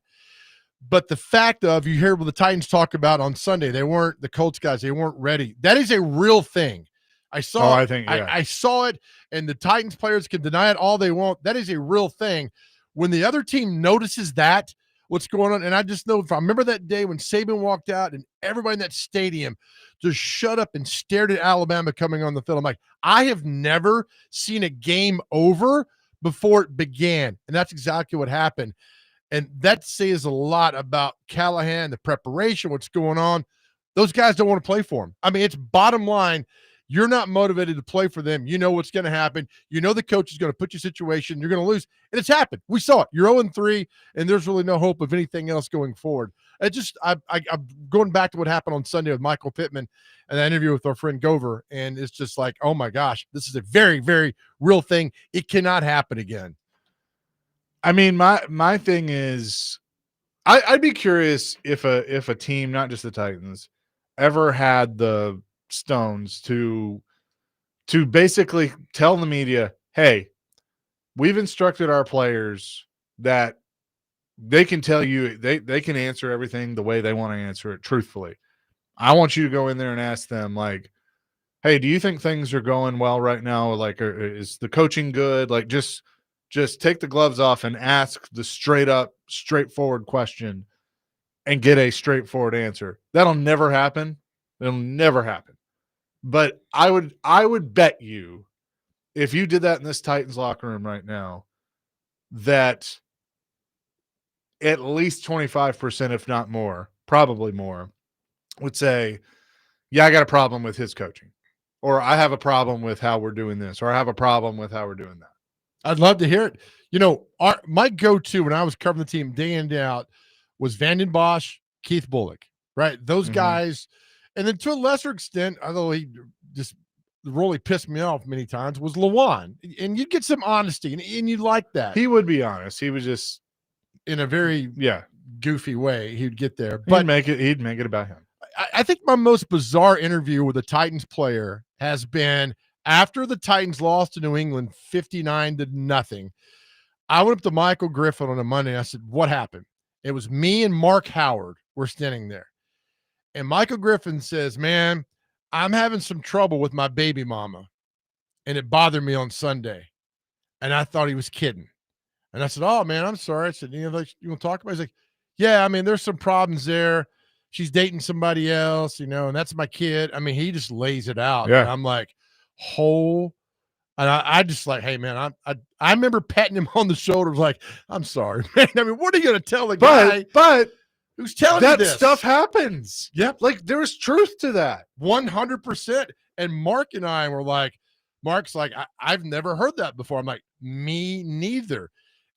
But the fact of, you hear what the Titans talk about on Sunday, the Colts guys, they weren't ready. That is a real thing. I saw I saw it, and the Titans players can deny it all they want. That is a real thing. When the other team notices that, what's going on, and I just know, if I remember that day when Saban walked out and everybody in that stadium just shut up and stared at Alabama coming on the field. I'm like, I have never seen a game over before it began, and that's exactly what happened. And that says a lot about Callahan, the preparation, what's going on. Those guys don't want to play for him. I mean, it's bottom line. You're not motivated to play for them. You know what's going to happen. You know the coach is going to put you in a situation. You're going to lose. And it's happened. We saw it. You're 0-3, and there's really no hope of anything else going forward. I'm going back to what happened on Sunday with Michael Pittman and that interview with our friend Gover, and it's just like, oh, my gosh, this is a very, very real thing. It cannot happen again. I mean, my thing is, I'd be curious if a team, not just the Titans, ever had the stones to basically tell the media, hey, we've instructed our players that they can tell you, they can answer everything the way they want to answer it truthfully. I want you to go in there and ask them, like, hey, do you think things are going well right now? Like, is the coaching good? Like, just take the gloves off and ask the straightforward question and get a straightforward answer. That'll never happen. It'll never happen. But I would bet you, if you did that in this Titans locker room right now, that at least 25%, if not more, probably more, would say, yeah, I got a problem with his coaching, or I have a problem with how we're doing this, or I have a problem with how we're doing that. I'd love to hear it. You know, my go-to when I was covering the team day in and day out was Vanden Bosch, Keith Bullock, right? Those guys. And then to a lesser extent, although he just really pissed me off many times, was Lawan. And you'd get some honesty, and you'd like that. He would be honest. He was just in a very goofy way. He'd get there. But he'd make it about him. I think my most bizarre interview with a Titans player has been after the Titans lost to New England 59-0. I went up to Michael Griffin on a Monday, and I said, what happened? It was me and Mark Howard were standing there. And Michael Griffin says, man, I'm having some trouble with my baby mama, and it bothered me on Sunday. And I thought he was kidding. And I said, oh, man, I'm sorry. I said, you want to talk about it? He's like, yeah, I mean, there's some problems there. She's dating somebody else, and that's my kid. I mean, he just lays it out. Yeah. And I'm like, and I just like, hey, man, I remember patting him on the shoulder, like, I'm sorry, man. I mean, what are you going to tell the guy? But who's telling that you this? stuff happens. Yep. Like, there's truth to that. 100%. And Mark and I were like, Mark's like, I've never heard that before. I'm like, me neither.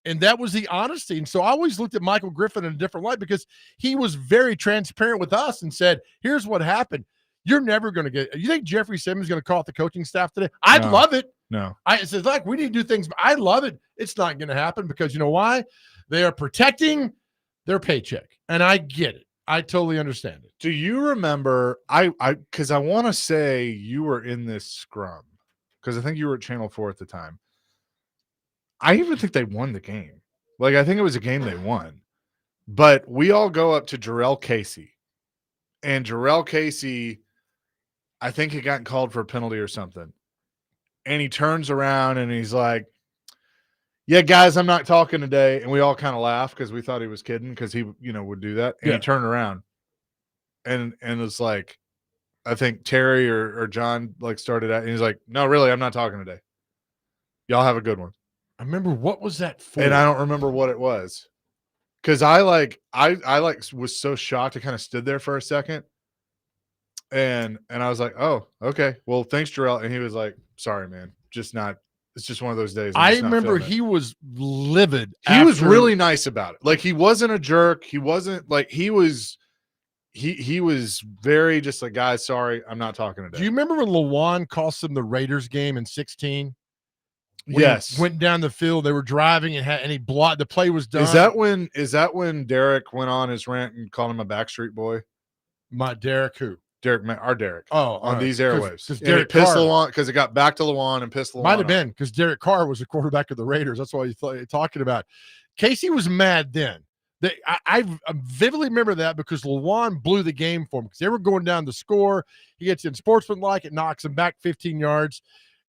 And that was the honesty. And so I always looked at Michael Griffin in a different light because he was very transparent with us and said, here's what happened. You're never going to get, you think Jeffrey Simmons is going to call out the coaching staff today? I'd love it. No. It says, like, we need to do things, but I love it. It's not going to happen because you know why? They are protecting their paycheck. And I get it. I totally understand it. Do you remember, because I want to say you were in this scrum, because I think you were at Channel 4 at the time. I even think they won the game. Like, I think it was a game they won. But we all go up to Jarrell Casey. And Jarrell Casey, I think he got called for a penalty or something. And he turns around and he's like, yeah, guys, I'm not talking today. And we all kind of laughed because we thought he was kidding because he, would do that. And he turned around. And it's like, I think Terry or John, like, started out. And he's like, no, really, I'm not talking today. Y'all have a good one. I remember what was that for? And I don't remember what it was. Cause I was so shocked. I kind of stood there for a second. And I was like, oh, okay. Well, thanks, Jarrell. And he was like, sorry, man. It's just one of those days. I remember he was livid. He was really nice about it. Like, he wasn't a jerk. He wasn't like, he was very just like, guys, sorry, I'm not talking today. Do you remember when Lawan cost them the Raiders game in 16? Yes. He went down the field. They were driving and he blocked. The play was done. Is that when Derek went on his rant and called him a Backstreet Boy? My Derek who? Our Derek. Oh, on these airwaves. Because Derek pissed Carr, Lawan, because it got back to Lawan and pissed Lawan. Might have been because Derek Carr was the quarterback of the Raiders. That's why you're talking about. Casey was mad then. I vividly remember that because Lawan blew the game for him because they were going down the score. He gets in sportsmanlike, it knocks him back 15 yards.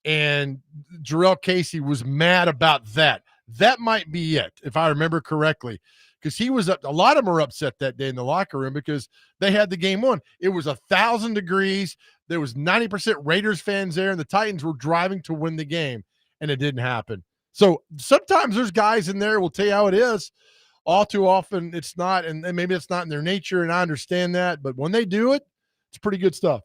And Jarrell Casey was mad about that. That might be it, if I remember correctly, because he was up. A lot of them were upset that day in the locker room because they had the game won. It was 1,000 degrees. There was 90% Raiders fans there, and the Titans were driving to win the game, and it didn't happen. So sometimes there's guys in there will tell you how it is. All too often it's not, and maybe it's not in their nature, and I understand that. But when they do it, it's pretty good stuff.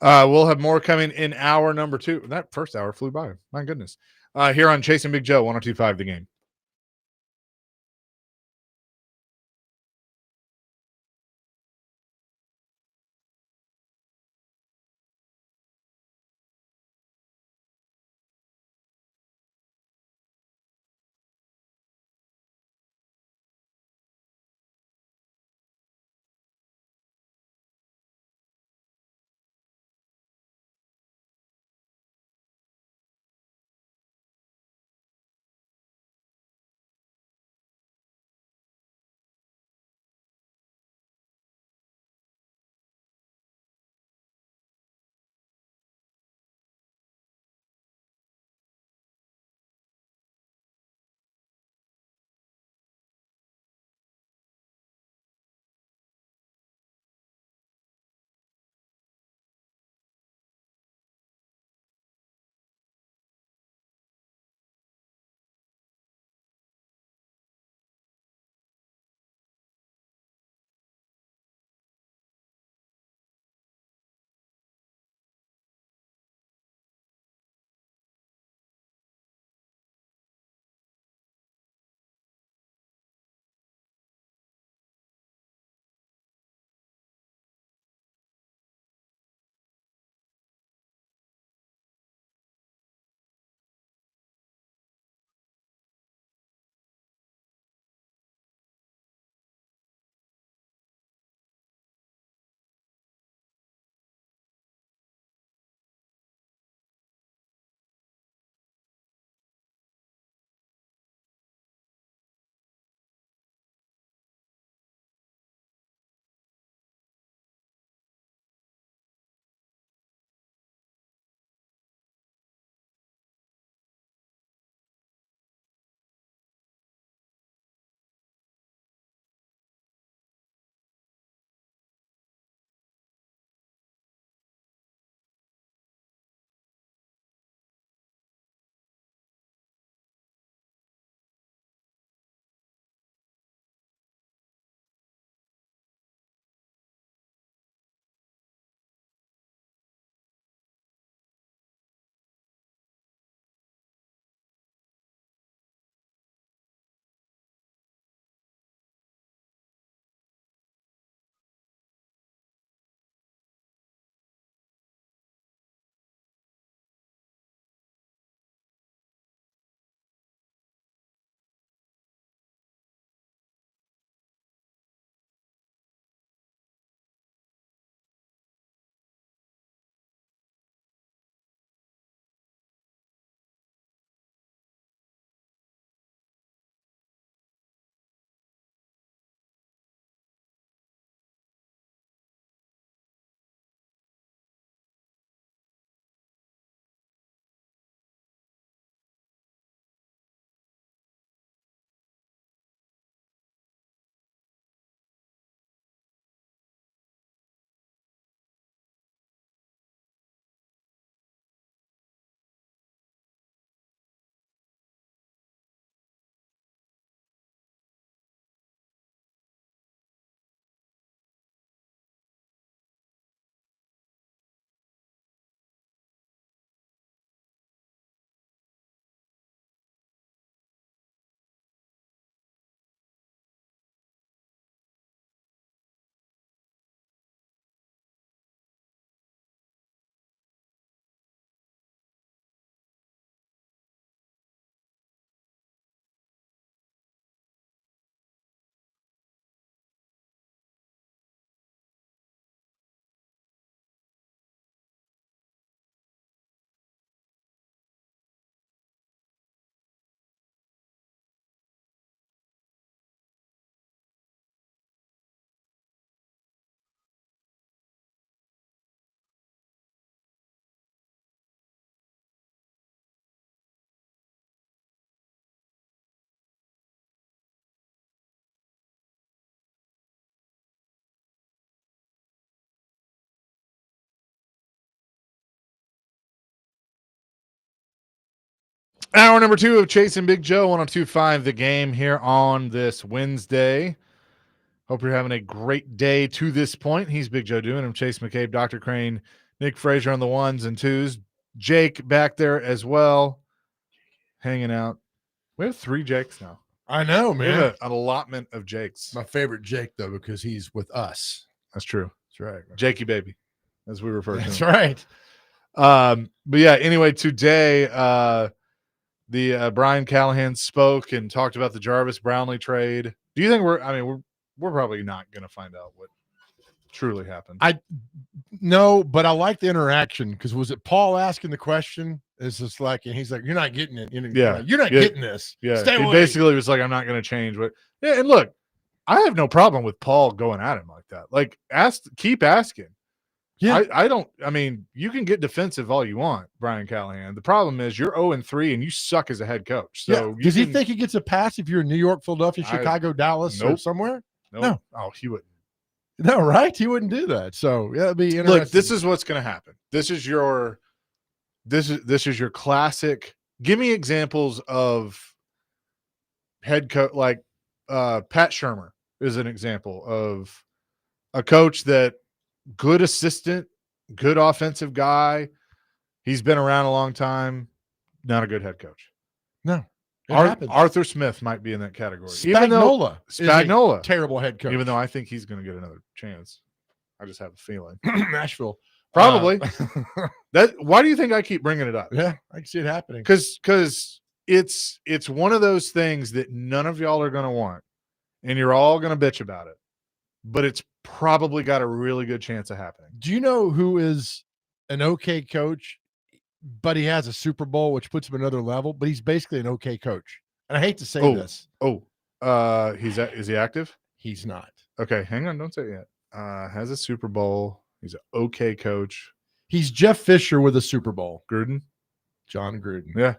We'll have more coming in hour number 2. That first hour flew by. My goodness. Here on Chasing Big Joe, 102.5 The Game. Hour number 2 of Chasing Big Joe 102.5 The Game here on this Wednesday. Hope you're having a great day to this point. He's Big Joe Doing. I'm Chase McCabe, Dr. Crane, Nick Frazier on the 1s and 2s. Jake back there as well, hanging out. We have 3 Jakes now. I know, We man. have an allotment of Jakes. My favorite Jake, though, because he's with us. That's true. That's right. Jakey baby, as we refer to him. That's right. But yeah, anyway, today the Brian Callahan spoke and talked about the Jarvis Brownlee trade. Do you think we're probably not going to find out what truly happened? No, but I like the interaction because was it Paul asking the question? It's just like, and he's like, "You're not getting it. You're not getting this. Yeah, Stay he away." basically was like, "I'm not going to change." But yeah, and look, I have no problem with Paul going at him like that. Like, keep asking. Yeah, I don't. I mean, you can get defensive all you want, Brian Callahan. The problem is you're 0-3 and you suck as a head coach. So does he think he gets a pass if you're in New York, Philadelphia, Chicago, Dallas, or Nope. somewhere? Nope. No. Oh, he wouldn't. No, right? He wouldn't do that. So yeah, it'd be interesting. Look, this is what's going to happen. This is your classic. Give me examples of head coach like Pat Shurmur is an example of a coach that good assistant, good offensive guy. He's been around a long time. Not a good head coach. No. It happens. Arthur Smith might be in that category. Spagnuolo is a Spagnuolo, terrible head coach. even though I think he's going to get another chance. I just have a feeling. Nashville. Probably. Why do you think I keep bringing it up? Yeah, I can see it happening. Because it's one of those things that none of y'all are going to want, and you're all going to bitch about it. But it's probably got a really good chance of happening. Do you know who is an okay coach, but he has a Super Bowl, which puts him another level, but he's basically an okay coach? And I hate to say this. Is he active? He's not. Okay, hang on. Don't say it yet. Has a Super Bowl. He's an okay coach. He's Jeff Fisher with a Super Bowl. Gruden? John Gruden. Yeah.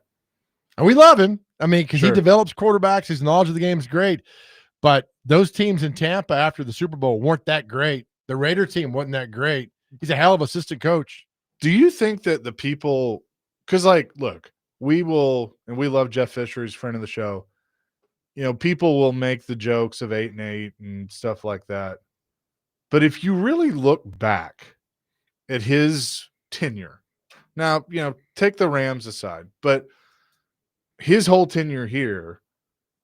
And we love him. I mean, because Sure. he develops quarterbacks. His knowledge of the game is great. But those teams in Tampa after the Super Bowl weren't that great. The Raider team wasn't that great. He's a hell of an assistant coach. Do you think that the people – because, like, look, we love Jeff Fisher. He's a friend of the show. You know, people will make the jokes of 8-8 and stuff like that. But if you really look back at his tenure, now, you know, take the Rams aside, but his whole tenure here,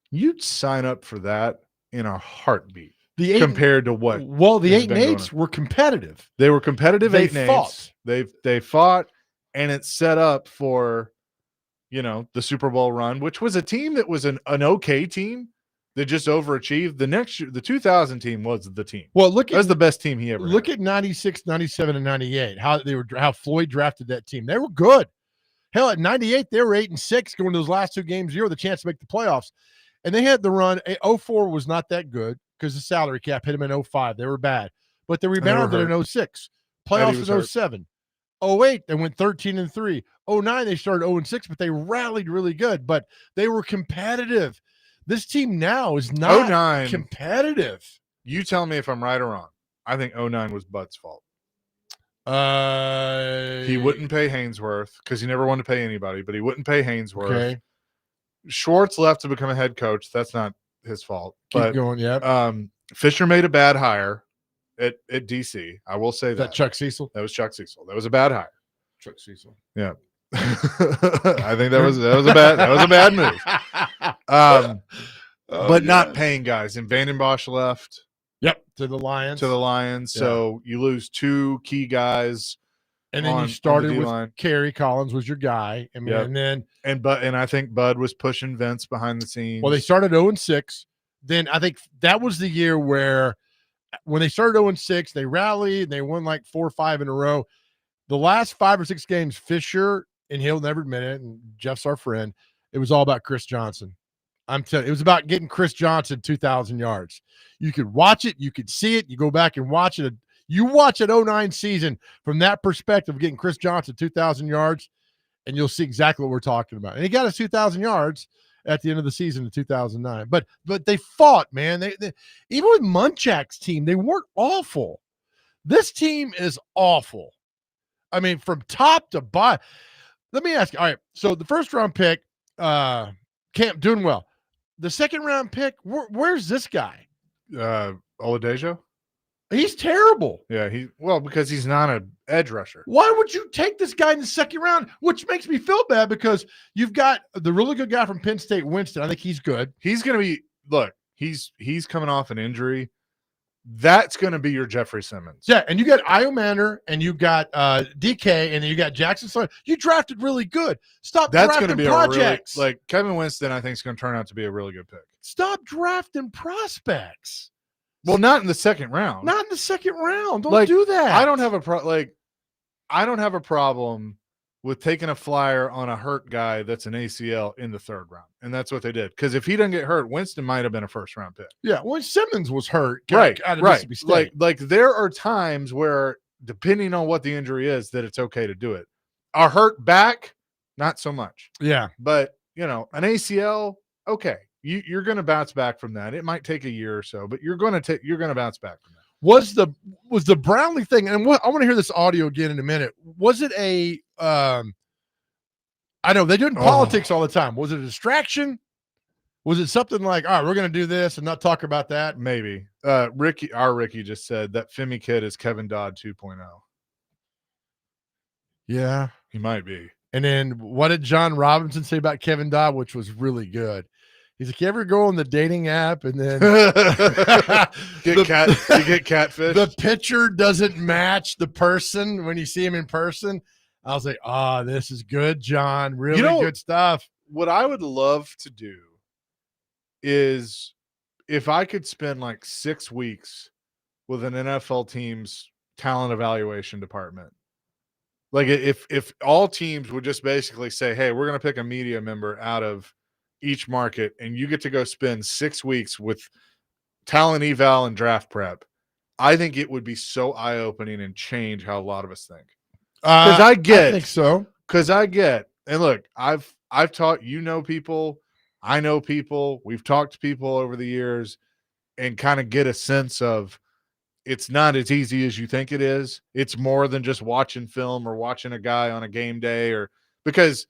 you'd sign up for that in a heartbeat compared to what. Well, the has 8 been and going 8s on. were competitive. They were competitive. They 8 and 8s. fought. They fought, and it set up for, you know, the Super Bowl run, which was a team that was an okay team that just overachieved. The next year, the 2000 team was the team. Well, That was the best team he ever Look had. at 96, 97, and 98. How Floyd drafted that team. They were good. Hell, at 98, they were 8-6 going to those last 2 games a year with a chance to make the playoffs. And they had the run. 04 was not that good because the salary cap hit them in 05. They were bad. But they rebounded in 06. Playoffs in 07. 08, they went 13-3. 09, they started 0-6, but they rallied really good. But they were competitive. This team now is not 09 competitive. You tell me if I'm right or wrong. I think 09 was Bud's fault. He wouldn't pay Hainsworth because he never wanted to pay anybody, but he wouldn't pay Hainsworth. Okay. Schwartz left to become a head coach. That's not his fault. Keep But going, yeah. Fisher made a bad hire at DC. I will say Is that. that Chuck Cecil? That was Chuck Cecil. That was a bad hire. Chuck Cecil. Yeah. I think that was a bad move. But not paying guys. And Vandenbosch left. Yep, to the Lions. Yeah. So you lose 2 key guys. And then on you started the with D-line. Kerry Collins was your guy. I mean, Yep. and then And I think Bud was pushing Vince behind the scenes. well, they started 0-6. Then I think that was the year where when they started 0-6, they rallied, they won like 4 or 5 in a row. The last 5 or 6 games, Fisher, and he'll never admit it, and Jeff's our friend, it was all about Chris Johnson. I'm telling you, it was about getting Chris Johnson 2,000 yards. You could watch it, you could see it, you go back and watch it. You watch an 09 season from that perspective of getting Chris Johnson 2,000 yards, and you'll see exactly what we're talking about. And he got his 2,000 yards at the end of the season in 2009. But they fought, man. They even with Munchak's team, they weren't awful. This team is awful. I mean, from top to bottom. Let me ask you. All right, so the first round pick, camp doing well. The second round pick, where's this guy? Oladejo? He's terrible. Yeah, because he's not an edge rusher. Why would you take this guy in the second round? Which makes me feel bad because you've got the really good guy from Penn State, Winston. I think he's good. He's going to be he's coming off an injury. That's going to be your Jeffrey Simmons. Yeah, and you got Io Manor, and you got DK, and then you got Jackson Sloan. You drafted really good. Stop That's drafting going to be projects. a really, Kevin Winston, I think is going to turn out to be a really good pick. Stop drafting prospects. Well, not in the second round. Not in the second round. Don't do that. I don't have a problem with taking a flyer on a hurt guy that's an ACL in the third round. And that's what they did. Because if he doesn't get hurt, Winston might have been a first round pick. Yeah, well, Simmons was hurt. Right. Out of Mississippi State. Like there are times where, depending on what the injury is, that it's okay to do it. A hurt back, not so much. Yeah. But, an ACL, okay. You're going to bounce back from that. It might take a year or so, but you're going to bounce back from that. Was the Brownlee thing, and I want to hear this audio again in a minute. Was it a I know they do it in politics all the time. Was it a distraction? Was it something like, all right, we're going to do this and not talk about that? Maybe. Ricky just said that Femi kid is Kevin Dodd 2.0. Yeah. He might be. And then what did John Robinson say about Kevin Dodd, which was really good? He's like, you ever go on the dating app and then you get catfish? The picture doesn't match the person when you see him in person. I was like, this is good, John. Really good stuff. What I would love to do is if I could spend like 6 weeks with an NFL team's talent evaluation department. Like if all teams would just basically say, hey, we're going to pick a media member out of each market, and you get to go spend 6 weeks with talent eval and draft prep, I think it would be so eye-opening and change how a lot of us think. Because I think so. And look, I've taught, people, I know people, we've talked to people over the years and kind of get a sense of it's not as easy as you think it is. It's more than just watching film or watching a guy on a game day, or because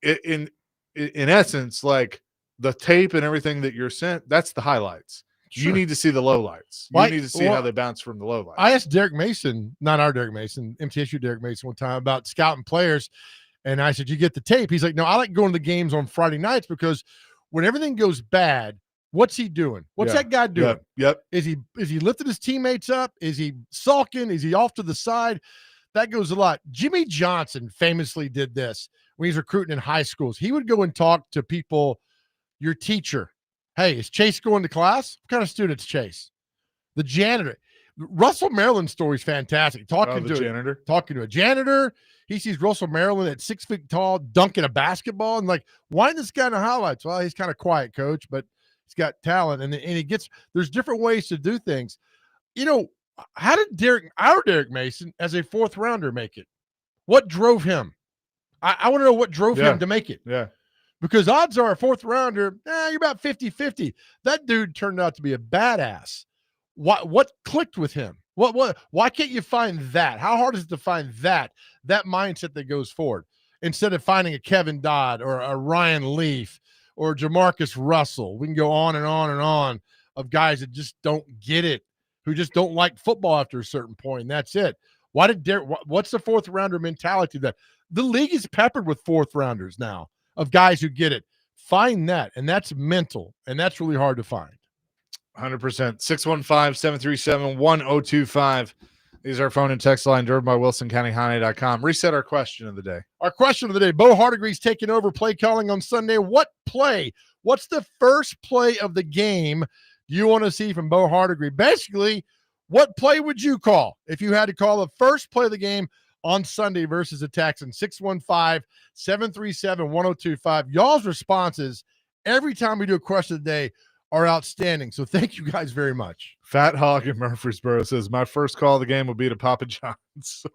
in essence, like the tape and everything that you're sent, that's the highlights. Sure. You need to see the lowlights. You need to see how they bounce from the lowlights. I asked Derek Mason, not our Derek Mason, MTSU Derek Mason, one time about scouting players. And I said, you get the tape? He's like, no, I like going to the games on Friday nights because when everything goes bad, what's he doing? What's that guy doing? Yep. Is he lifting his teammates up? Is he sulking? Is he off to the side? That goes a lot. Jimmy Johnson famously did this when he's recruiting in high schools. He would go and talk to people, your teacher. Hey, is Chase going to class? What kind of student's Chase? The janitor. Russell Maryland's story is fantastic. Talking to a janitor. He sees Russell Maryland at 6 feet tall, dunking a basketball, and like, why this guy in the highlights? Well, he's kind of quiet, coach, but he's got talent, and he gets. There's different ways to do things. How did our Derek Mason, as a fourth rounder, make it? What drove him? I want to know what drove him to make it. Yeah. Because odds are a fourth rounder, you're about 50-50. That dude turned out to be a badass. What clicked with him? Why can't you find that? How hard is it to find that mindset that goes forward instead of finding a Kevin Dodd or a Ryan Leaf or Jamarcus Russell? We can go on and on and on of guys that just don't get it, who just don't like football after a certain point. And that's it. What's the fourth rounder mentality that the league is peppered with fourth rounders now of guys who get it? Find that. And that's mental. And that's really hard to find. 100%. 615-737-1025 is our phone and text line, driven by WilsonCountyHigh.com. Reset our question of the day. Our question of the day, Bo Hardegree's taking over play calling on Sunday. What's the first play of the game you want to see from Bo Hardegree? Basically, what play would you call if you had to call the first play of the game on Sunday versus the Texans? 615-737-1025. Y'all's responses every time we do a question of the day are outstanding. So thank you guys very much. Fat Hog in Murfreesboro says, my first call of the game will be to Papa John's.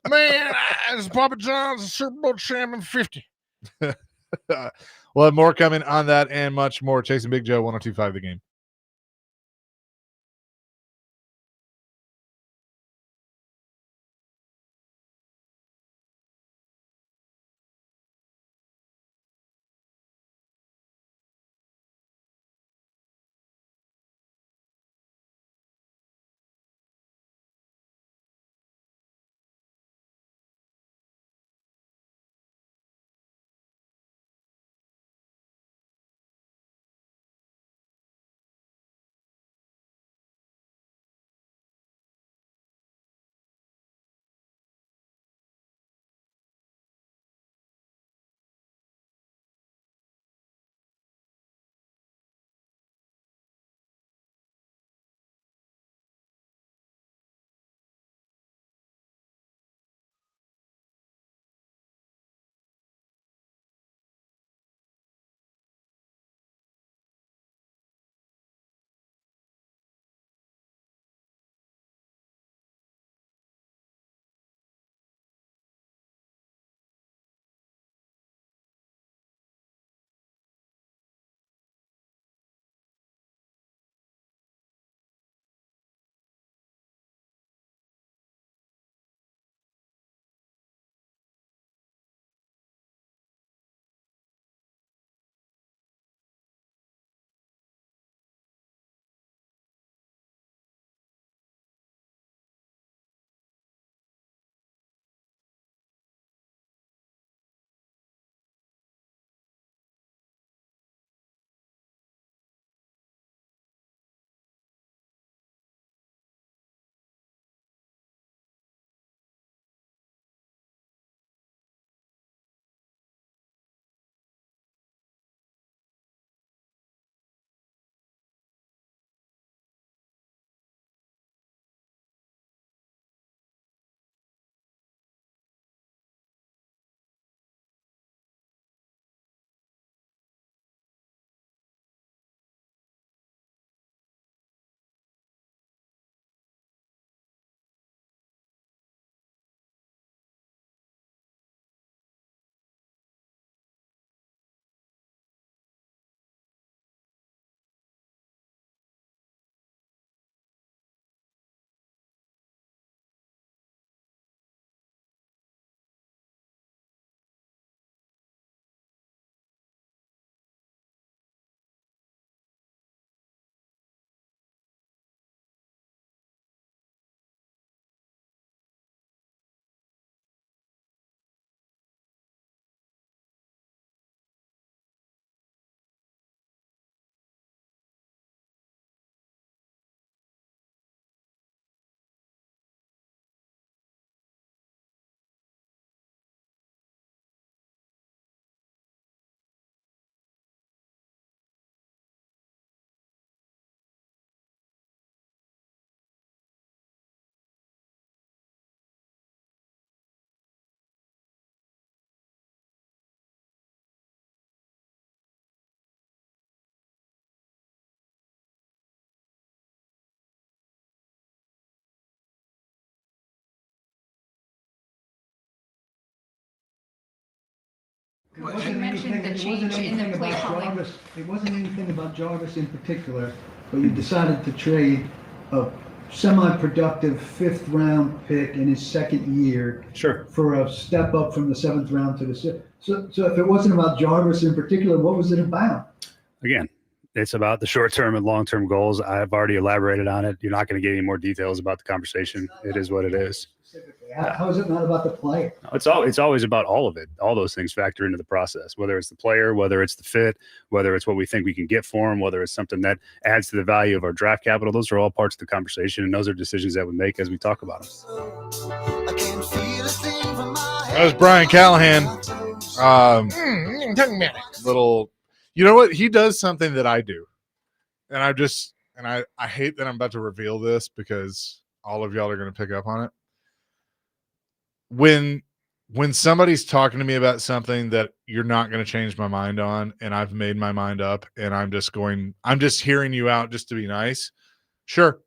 Man, it's Papa John's, Super Bowl champion 50. We'll have more coming on that and much more. Chasing Big Joe, 102.5 The Game. It You wasn't mentioned anything- the it wasn't change in the anything play about calling. Jarvis. It wasn't anything about Jarvis in particular, but you decided to trade a semi-productive 5th-round pick in his second year Sure. for a step up from the 7th round to the 6th. So if it wasn't about Jarvis in particular, what was it about? Again, it's about the short-term and long-term goals. I've already elaborated on it. You're not going to get any more details about the conversation. It is what it is. Specifically, how is it not about the player? It's always about all of it. All those things factor into the process, whether it's the player, whether it's the fit, whether it's what we think we can get for him, whether it's something that adds to the value of our draft capital. Those are all parts of the conversation, and those are decisions that we make as we talk about them. That was Brian Callahan. Little, you know what? He does something that I do, and I hate that I'm about to reveal this because all of y'all are going to pick up on it. When somebody's talking to me about something that you're not going to change my mind on, and I've made my mind up, and I'm just hearing you out just to be nice. Sure.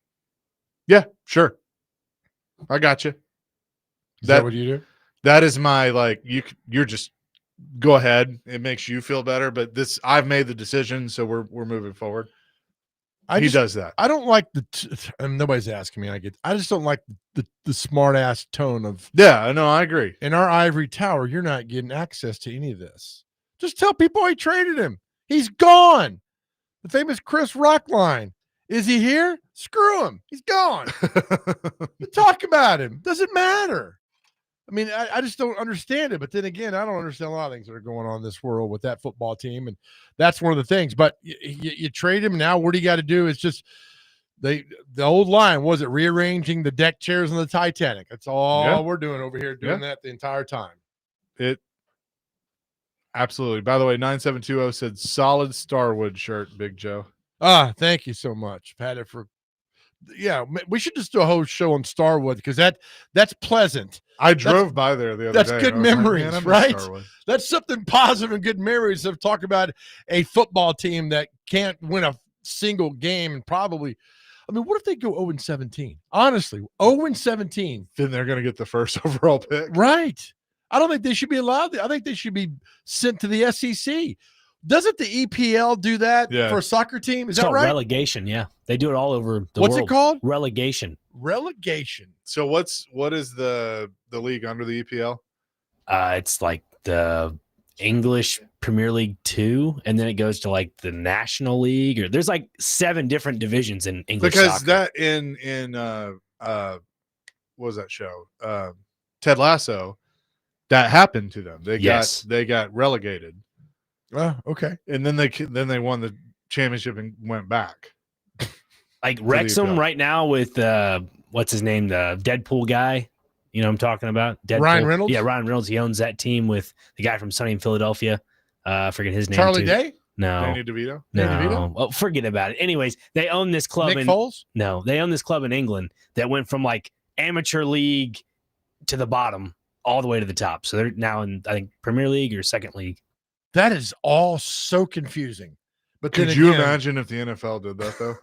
Yeah, sure. I got you. Is that what you do? That is my, like, you're just go ahead. It makes you feel better, but I've made the decision, so we're moving forward. He does that. I don't like and nobody's asking me. I just don't like the smart ass tone of. Yeah, no, I agree. In our ivory tower, you're not getting access to any of this. Just tell people I traded him. He's gone. The famous Chris Rock line. Is he here? Screw him. He's gone. Talk about him. Doesn't matter. I mean, I just don't understand it. But then again, I don't understand a lot of things that are going on in this world with that football team. And that's one of the things. But you trade him now. What do you got to do? It's just the old line. Was it rearranging the deck chairs on the Titanic? That's all we're doing over here, doing that the entire time. Absolutely. By the way, 9720 said solid Starwood shirt, Big Joe. Thank you so much. I've had it for. Yeah, we should just do a whole show on Starwood because that's pleasant. I drove by there the other day. That's good memories, right? That's something positive and good memories of talk about a football team that can't win a single game and probably. I mean, what if they go 0-17? Honestly, 0-17. Then they're going to get the first overall pick. Right. I don't think they should be allowed. I think they should be sent to the SEC. Doesn't the EPL do that for a soccer team? Is that right? Relegation, yeah. They do it all over the world. What's it called? Relegation. Relegation. So what is the league under the EPL? It's like the English Premier League 2, and then it goes to like the National League, or there's like 7 different divisions in English because soccer. That in what was that show? Ted Lasso, that happened to them. They got relegated. Oh, okay. And then they won the championship and went back. Like Wrexham right now with what's his name, the Deadpool guy. You know what I'm talking about? Deadpool. Ryan Reynolds? Yeah, Ryan Reynolds. He owns that team with the guy from Sunny in Philadelphia. I forget his name. Charlie too. Day? No. Danny DeVito? No. Danny DeVito? Oh, forget about it. Anyways, they own this club Nick Foles? No, they own this club in England that went from like amateur league to the bottom all the way to the top. So they're now in, I think, Premier League or second league. That is all so confusing. But could you imagine if the NFL did that though?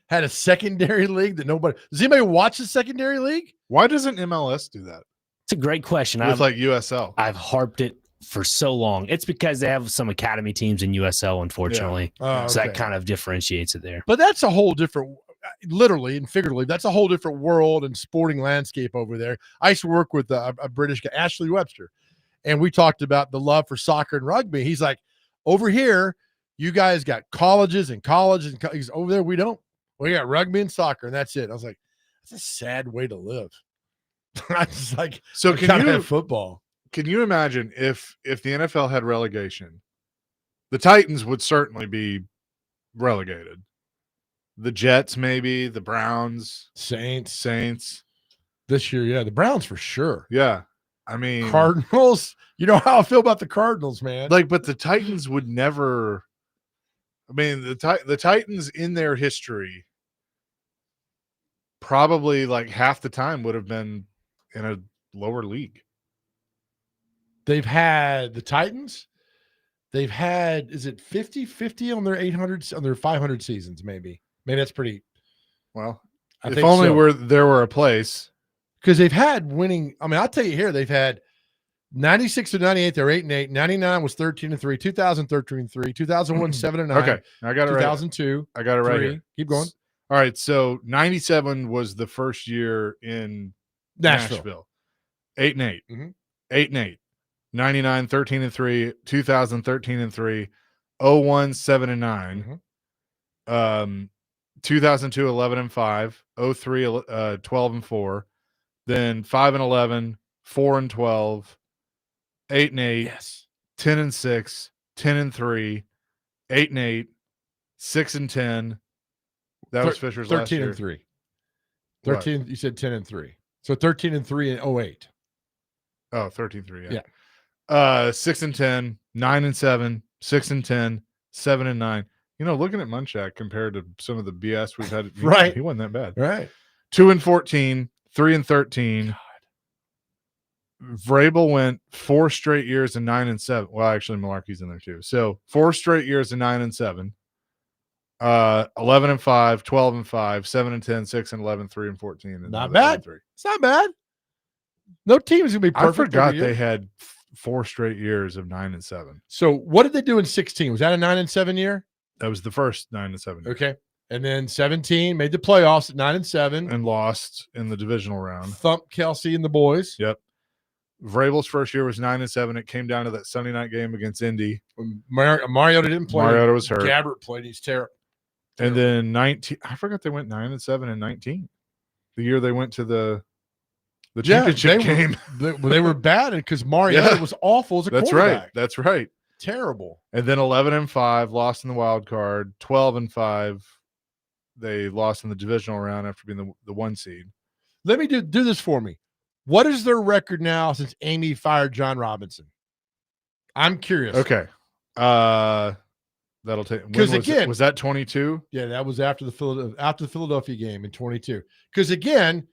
Had a secondary league that nobody does anybody watch the secondary league? Why doesn't MLS do that? It's a great question. With like USL. I've harped it for so long. It's because they have some academy teams in USL, unfortunately. Yeah. So that kind of differentiates it there. But that's a whole different, literally and figuratively, that's a whole different world and sporting landscape over there. I used to work with a British guy, Ashley Webster, and we talked about the love for soccer and rugby. He's like, over here, you guys got colleges and colleges. And he's over there, we don't. We got rugby and soccer, and that's it. I was like, that's a sad way to live. I just like, so can you have football? Can you imagine if the NFL had relegation? The Titans would certainly be relegated. The Jets, maybe the Browns, Saints. This year, yeah, the Browns for sure. Yeah, I mean Cardinals. You know how I feel about the Cardinals, man. Like, but the Titans would never. I mean, the Titans in their history, probably like half the time would have been in a lower league. They've had the Titans. They've had, is it 50-50 on their 800, on their 500 seasons? Maybe that's pretty. Well, I if think only so. there were a place. Because they've had winning. I mean, I'll tell you here, they've had 96 to 98, they're 8-8. 99 was 13-3. 2000, 13-3. 2001, 7-9. Okay, I got it right. 2002, I got it right 3. here. Keep going. All right, so 97 was the first year in Nashville. 8-8. Mhm. 8-8. 99, 13-3. 2000, 13-3. 01, 7-9. 2002, 11-5. 03, 12-4. Then 5-11, 4-12. 8-8. Yes. 10-6. 10-3. 8-8. 6-10. That was Fisher's last year. 13-3. What? 13. You said 10-3. So 13-3 in 08. Oh, 13-3. Yeah. 6-10, 9-7, 6-10, 7-9. You know, looking at Munchak compared to some of the BS we've had, Right. He wasn't that bad. Right. 2-14, 3-13. Vrabel went 4 straight years and 9-7. Well, actually, Malarkey's in there too. So 4 straight years and 9-7. 11-5, 12-5, 7-10, 6-11, 3-14. And Not bad. 3. It's not bad. No team is going to be I perfect. forgot every year. they had 4 straight years of 9-7. So what did they do in 16? Was that a 9-7 year? That was the first 9-7 year. Okay. And then 17 made the playoffs at 9-7 and lost in the divisional round. Thumped Kelsey and the boys. Yep. Vrabel's first year was 9-7. It came down to that Sunday night game against Indy. Mariota didn't play. Mariota was hurt. Gabbert played. He's terrible. And then 19. I forgot they went 9-7 in 19. The year they went to the championship game. They were bad because Mariota was awful as a quarterback. Right. That's right. Terrible. And then 11-5, lost in the wild card. 12-5, they lost in the divisional round after being the 1 seed. Let me do this for me. What is their record now since Amy fired John Robinson? I'm curious. Okay. That'll take, because again, was that 22? Yeah, that was after the Philadelphia game in 22. Because again,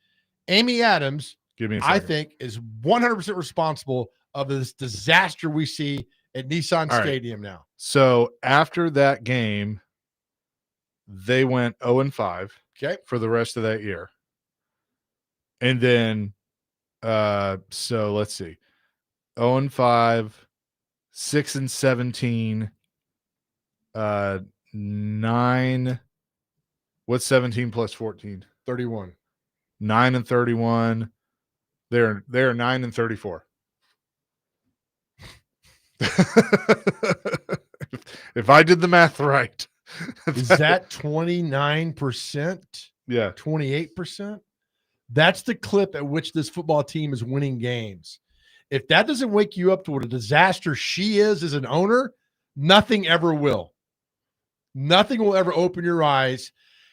Amy Adams, I think, is 100% responsible of this disaster we see at Nissan Stadium now. So after that game, they went 0-5 for the rest of that year. And then, so let's see, 0-5, 6-17, 9. What's 17 plus 14? 31. 9-31. They're 9-34. If I did the math right. Is that 29%? Yeah. 28%? That's the clip at which this football team is winning games. If that doesn't wake you up to what a disaster she is as an owner, nothing ever will. Nothing will ever open your eyes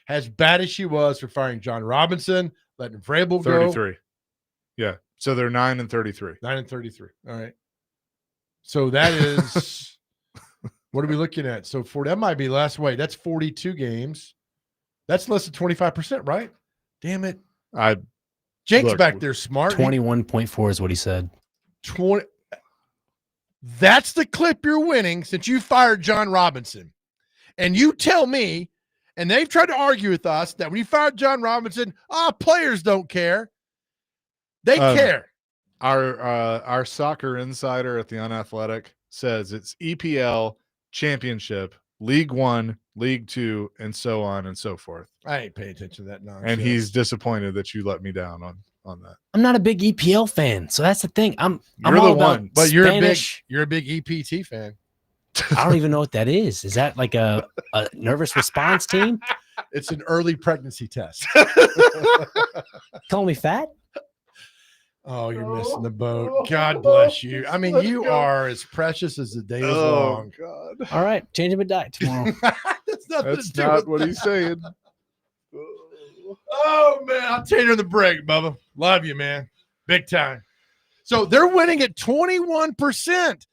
as bad as she was for firing John Robinson, letting Vrabel go. 33. Yeah. So they're 9-33. 9-33. All right. So that is what are we looking at? So that might be last way. That's 42 games. That's less than 25%, right? Damn it. Jake's back there smart. 21.4 is what he said. 20. That's the clip you're winning since you fired John Robinson. And you tell me, and they've tried to argue with us that when you fired John Robinson, players don't care. They care. Our soccer insider at the Unathletic says it's EPL, Championship, League One, League Two, and so on and so forth. I ain't paying attention to that nonsense. And he's disappointed that you let me down on that. I'm not a big EPL fan, so that's the thing. I'm all the one, but you're a big EPT fan. I don't even know what that is. Is that like a nervous response team? It's an early pregnancy test. Calling me fat? Oh, you're missing the boat. God bless you. I mean, you are as precious as the day is long. God. All right, changing my diet tomorrow. That's not what he's saying. Oh, man. I'll tell you in the break, Bubba. Love you, man. Big time. So they're winning at 21%.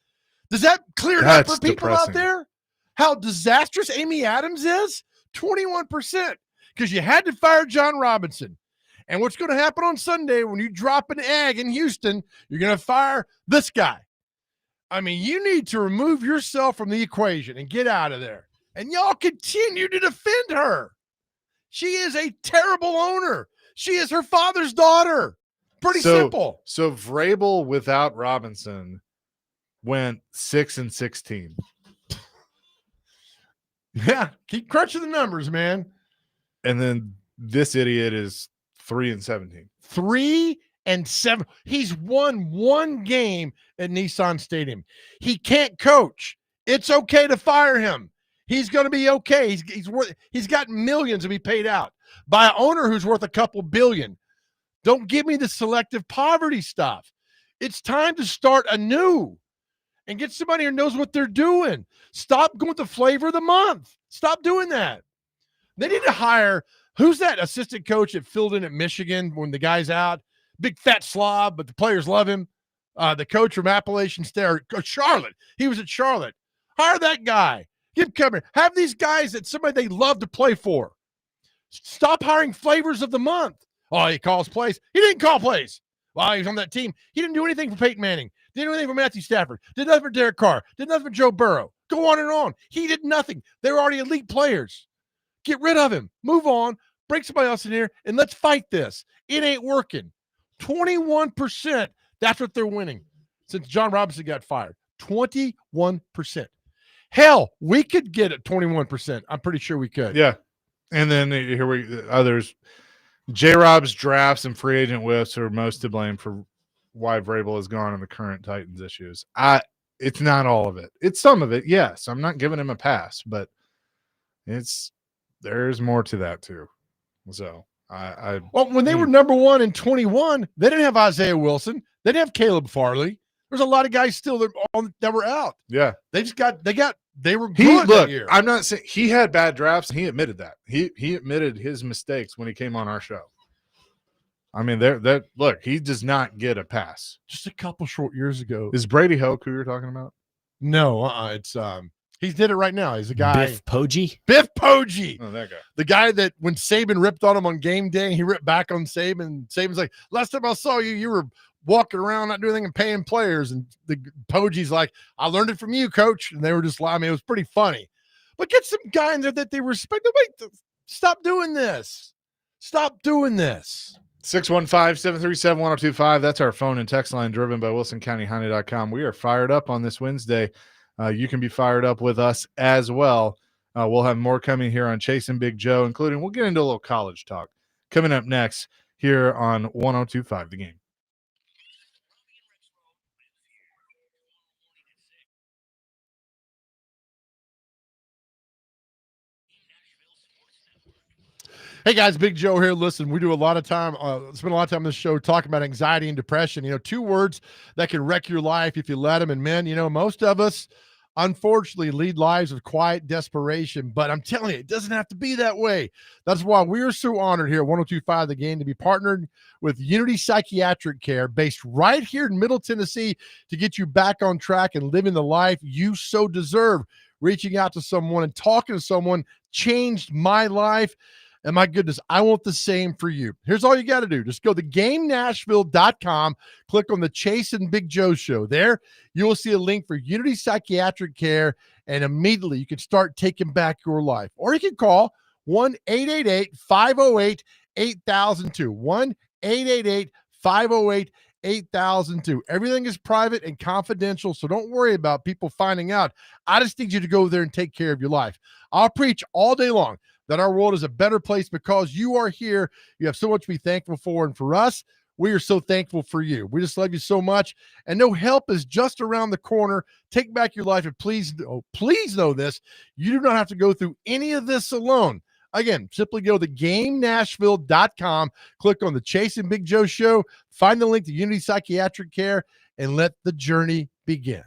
Does that clear it up for people out there? How disastrous Amy Adams is? 21%. Because you had to fire John Robinson. And what's going to happen on Sunday when you drop an egg in Houston, you're going to fire this guy. I mean, you need to remove yourself from the equation and get out of there. And y'all continue to defend her. She is a terrible owner. She is her father's daughter. Pretty So- simple. So Vrabel without Robinson went 6-16. Yeah, keep crunching the numbers, man. And then this idiot is 3-17. 3-7. He's won one game at Nissan Stadium. He can't coach. It's okay to fire him. He's going to be okay. He's got millions to be paid out by an owner who's worth a couple billion. Don't give me the selective poverty stuff. It's time to start anew and get somebody who knows what they're doing. Stop going with the flavor of the month. Stop doing that. They need to hire, who's that assistant coach that filled in at Michigan when the guy's out? Big fat slob, but the players love him. The coach from Appalachian State, or Charlotte. He was at Charlotte. Hire that guy. Give coming. Have these guys that somebody they love to play for. Stop hiring flavors of the month. Oh, he calls plays. He didn't call plays. While he was on that team, he didn't do anything for Peyton Manning. Didn't do anything for Matthew Stafford. Did nothing for Derek Carr. Did nothing for Joe Burrow. Go on and on. He did nothing. They were already elite players. Get rid of him. Move on. Bring somebody else in here, and let's fight this. It ain't working. 21%. That's what they're winning since John Robinson got fired. 21%. Hell, we could get it 21%. I'm pretty sure we could. Yeah. And then here others. J-Rob's drafts and free agent whiffs are most to blame for why Vrabel has gone in the current Titans issues. It's not all of it. It's some of it, yes. I'm not giving him a pass, but there's more to that too. So well, when they were number one in 21, they didn't have Isaiah Wilson. They didn't have Caleb Farley. There's a lot of guys still that were out. Yeah. They were good that year. I'm not saying he had bad drafts, and he admitted that. He admitted his mistakes when he came on our show. I mean, look, he does not get a pass. Just a couple short years ago. Is Brady Hoke who you're talking about? No, it's he did it right now. He's a guy. Biff Poggi. Biff Poggi. Oh, that guy. The guy that when Saban ripped on him on game day, he ripped back on Saban. Saban's like, last time I saw you, you were walking around, not doing anything and paying players. And the Poggi's like, I learned it from you, coach. And they were just lying. It was pretty funny. But get some guy in there that they respect. Wait, stop doing this. Stop doing this. 615-737-1025. That's our phone and text line driven by WilsonCountyHoney.com. We are fired up on this Wednesday. You can be fired up with us as well. We'll have more coming here on Chasing Big Joe, including we'll get into a little college talk coming up next here on 102.5 The Game. Hey guys, Big Joe here. Listen, we do a lot of time, spend a lot of time on this show talking about anxiety and depression. You know, two words that can wreck your life if you let them. And men, you know, most of us, unfortunately, lead lives of quiet desperation. But I'm telling you, it doesn't have to be that way. That's why we are so honored here at 102.5 The Game to be partnered with Unity Psychiatric Care, based right here in Middle Tennessee, to get you back on track and living the life you so deserve. Reaching out to someone and talking to someone changed my life. And my goodness, I want the same for you. Here's all you got to do. Just go to GameNashville.com, click on the Chase and Big Joe show. There, you will see a link for Unity Psychiatric Care, and immediately you can start taking back your life. Or you can call 1-888-508-8002. 1-888-508-8002. Everything is private and confidential, so don't worry about people finding out. I just need you to go there and take care of your life. I'll preach all day long that our world is a better place because you are here. You have so much to be thankful for. And for us, we are so thankful for you. We just love you so much. And no, help is just around the corner. Take back your life. And please know this. You do not have to go through any of this alone. Again, simply go to GameNashville.com, click on the Chase and Big Joe show, find the link to Unity Psychiatric Care, and let the journey begin.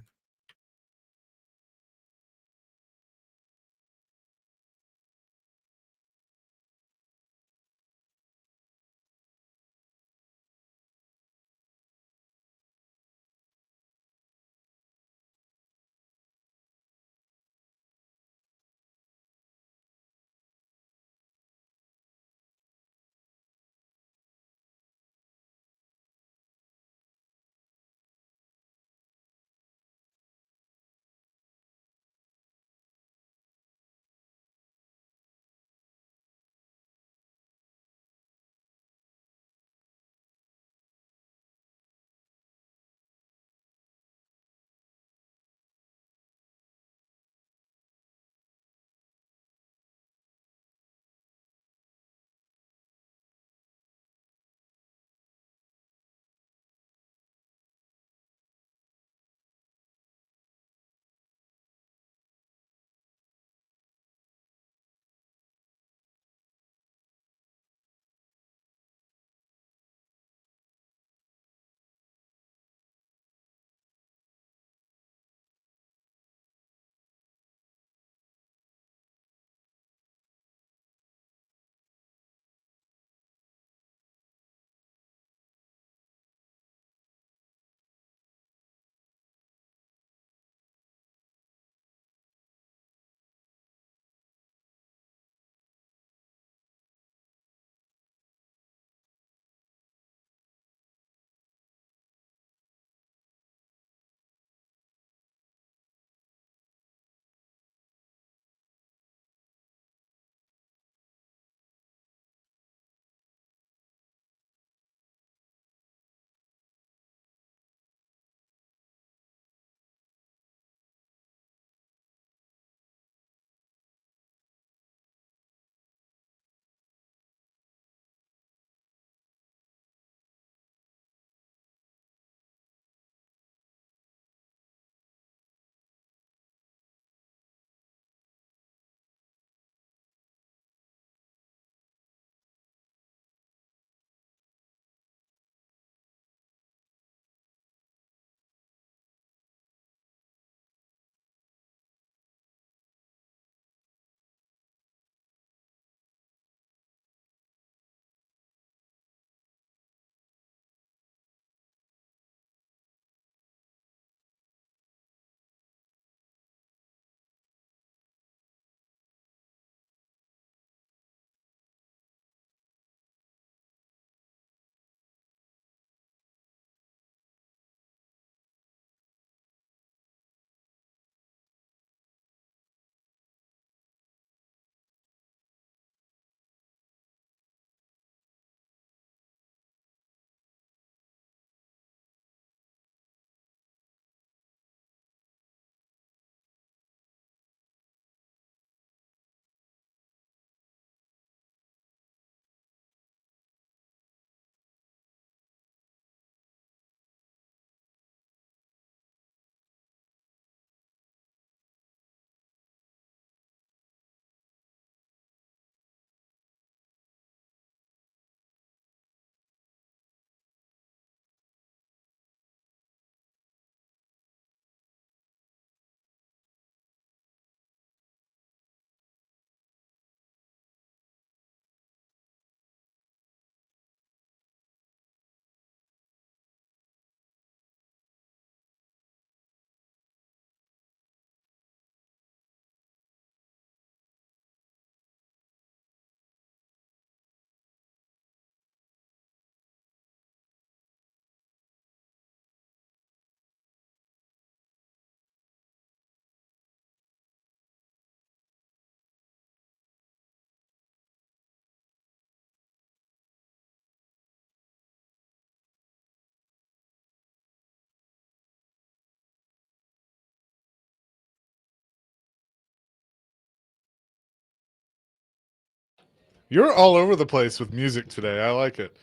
You're all over the place with music today. I like it.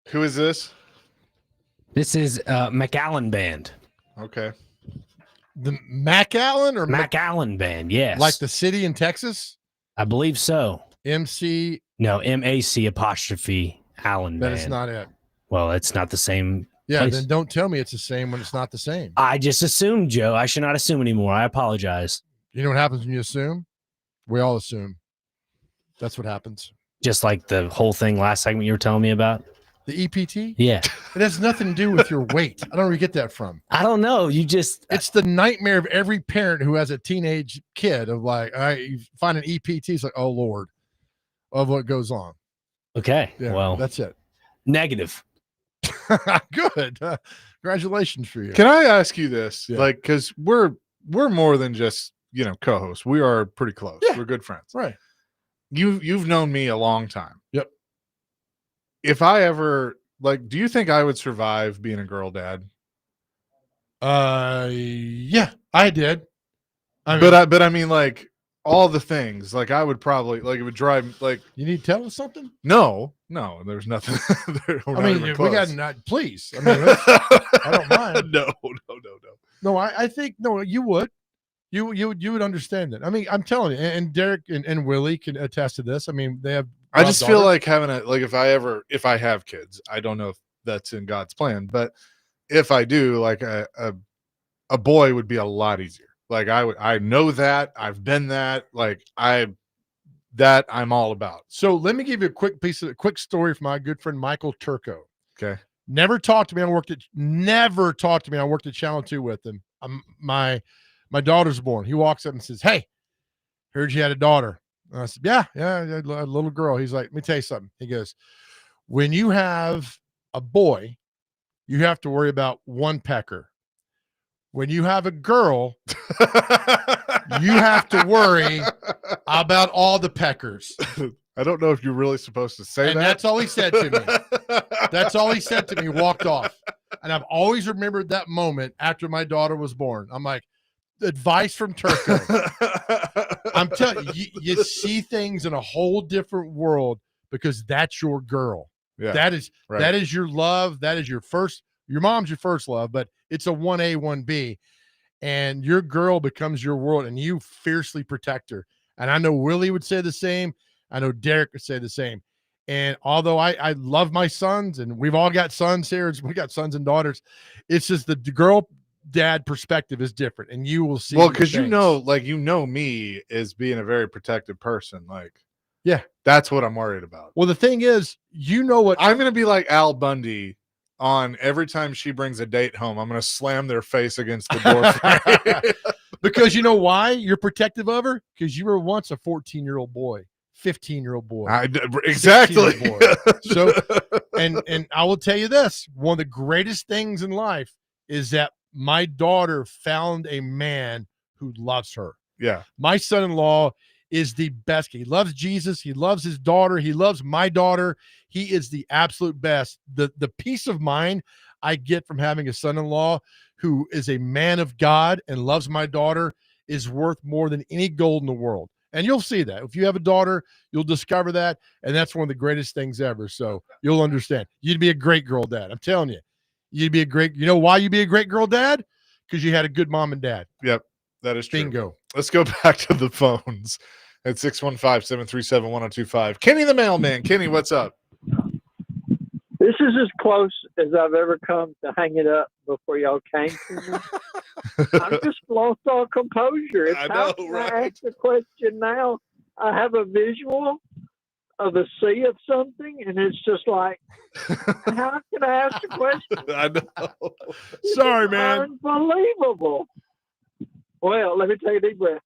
Who is this? This is McAllen Band. Okay. The McAllen or McAllen Band, yes. like the city in Texas? I believe so. MC. No, MAC apostrophe Allen That Band. is not it. Well, it's not the same. Yeah, place. then don't tell me it's the same when it's not the same. I just assumed, Joe. I should not assume anymore. I apologize. You know what happens when you assume? We all assume. That's what happens. Just like the whole thing last segment you were telling me about. The EPT? Yeah. It has nothing to do with your weight. I don't know where you get that from. I don't know. You just it's the nightmare of every parent who has a teenage kid of like, you find an EPT, it's like, oh Lord, of what goes on. Okay. Yeah, well, that's it. Negative. Good. Congratulations for you. Can I ask you this? Yeah. Like, because we're more than just co-hosts. We are pretty close. Yeah. We're good friends. Right. You've known me a long time. Yep. If I ever do you think I would survive being a girl dad? Yeah, I did. But I mean, like all the things, like I would probably it would drive like. You need to tell us something? No, there's nothing. We got not. Please, I mean, I don't mind. No. No, I think no, you would. You would understand it. I mean, I'm telling you, and Derek and Willie can attest to this. I mean, they have. I just feel like having if I have kids, I don't know if that's in God's plan, but if I do, like a boy would be a lot easier. Like I know that I've been that. Like I'm all about. So let me give you a quick story from my good friend Michael Turco. Okay. Never talked to me. I worked at Channel 2 with him. My daughter's born. He walks up and says, "Hey, heard you had a daughter." And I said, yeah, a little girl. He's like, "Let me tell you something." He goes, "When you have a boy, you have to worry about one pecker. When you have a girl, you have to worry about all the peckers." I don't know if you're really supposed to say and that. That's all he said to me. That's all he said to me. Walked off. And I've always remembered that moment after my daughter was born. I'm like, advice from Turco. I'm telling you, you see things in a whole different world because that's your girl. Yeah, that is right. That is your love. That is your mom's your first love, but it's a 1A, 1B. And your girl becomes your world and you fiercely protect her. And I know Willie would say the same. I know Derek would say the same. And although I love my sons and we've all got sons here, we got sons and daughters, it's just the girl dad perspective is different. And you will see. Well, because you know me as being a very protective person. Like, yeah, that's what I'm worried about. Well, the thing is, you know what? I'm going to be like Al Bundy on every time she brings a date home. I'm going to slam their face against the door frame. Because you know why you're protective of her? Because you were once a 14-year-old boy. 15-year-old boy. Exactly. Boy. So, and I will tell you this: one of the greatest things in life is that my daughter found a man who loves her. Yeah. My son-in-law is the best. He loves Jesus. He loves his daughter. He loves my daughter. He is the absolute best. The peace of mind I get from having a son-in-law who is a man of God and loves my daughter is worth more than any gold in the world. And you'll see that. If you have a daughter, you'll discover that. And that's one of the greatest things ever. So you'll understand. You'd be a great girl dad. I'm telling you. You know why you'd be a great girl dad? Because you had a good mom and dad. Yep. That is true. Bingo. Let's go back to the phones at 615-737-1025. Kenny the mailman. Kenny, what's up? This is as close as I've ever come to hang it up before y'all came to me. I've just lost all composure. I know, right? I ask the question now. I have a visual of a sea of something, and it's just like, how can I ask the question? I know. Sorry, man. Unbelievable. Well, let me take a deep breath.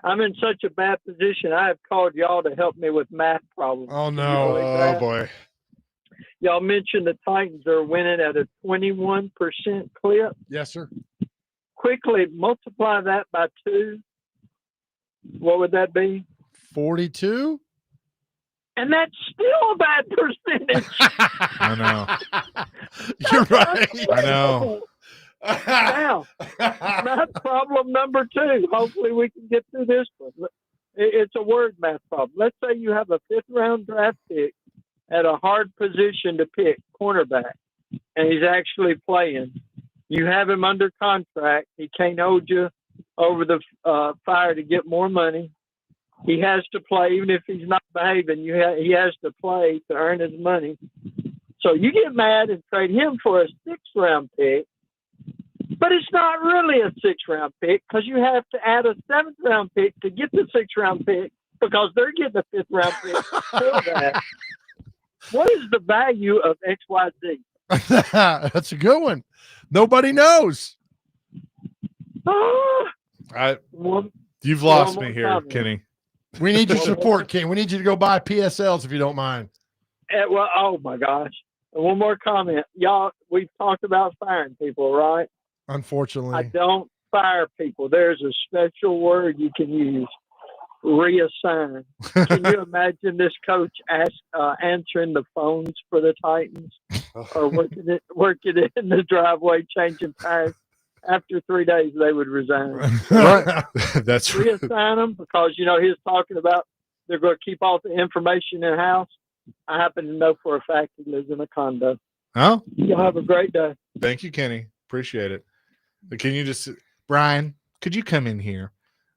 I'm in such a bad position. I have called y'all to help me with math problems. Oh, no. Oh, boy. Y'all mentioned the Titans are winning at a 21% clip. Yes, sir. Quickly multiply that by 2. What would that be? 42. And that's still a bad percentage. I know. You're right. I know. Now, math problem number 2. Hopefully we can get through this one. It's a word math problem. Let's say you have a 5th-round draft pick at a hard position to pick, cornerback, and he's actually playing. You have him under contract. He can't hold you over the fire to get more money. He has to play, even if he's not behaving. He has to play to earn his money. So you get mad and trade him for a 6th-round pick, but it's not really a 6th-round pick because you have to add a 7th-round pick to get the 6th-round pick because they're getting a 5th-round pick for that. What is the value of XYZ? That's a good one. Nobody knows. You've lost me here, Kenny. We need your support, King. We need you to go buy PSLs if you don't mind. Well, oh my gosh. One more comment. Y'all, we've talked about firing people, right? Unfortunately. I don't fire people. There's a special word you can use. Reassign. Can you imagine this coach answering the phones for the Titans or working it in the driveway, changing tires? After 3 days, they would resign. Right. That's right. Reassign them because, he was talking about they're going to keep all the information in house. I happen to know for a fact he lives in a condo. Oh, y'all have a great day. Thank you, Kenny. Appreciate it. But can you just, Brian, could you come in here?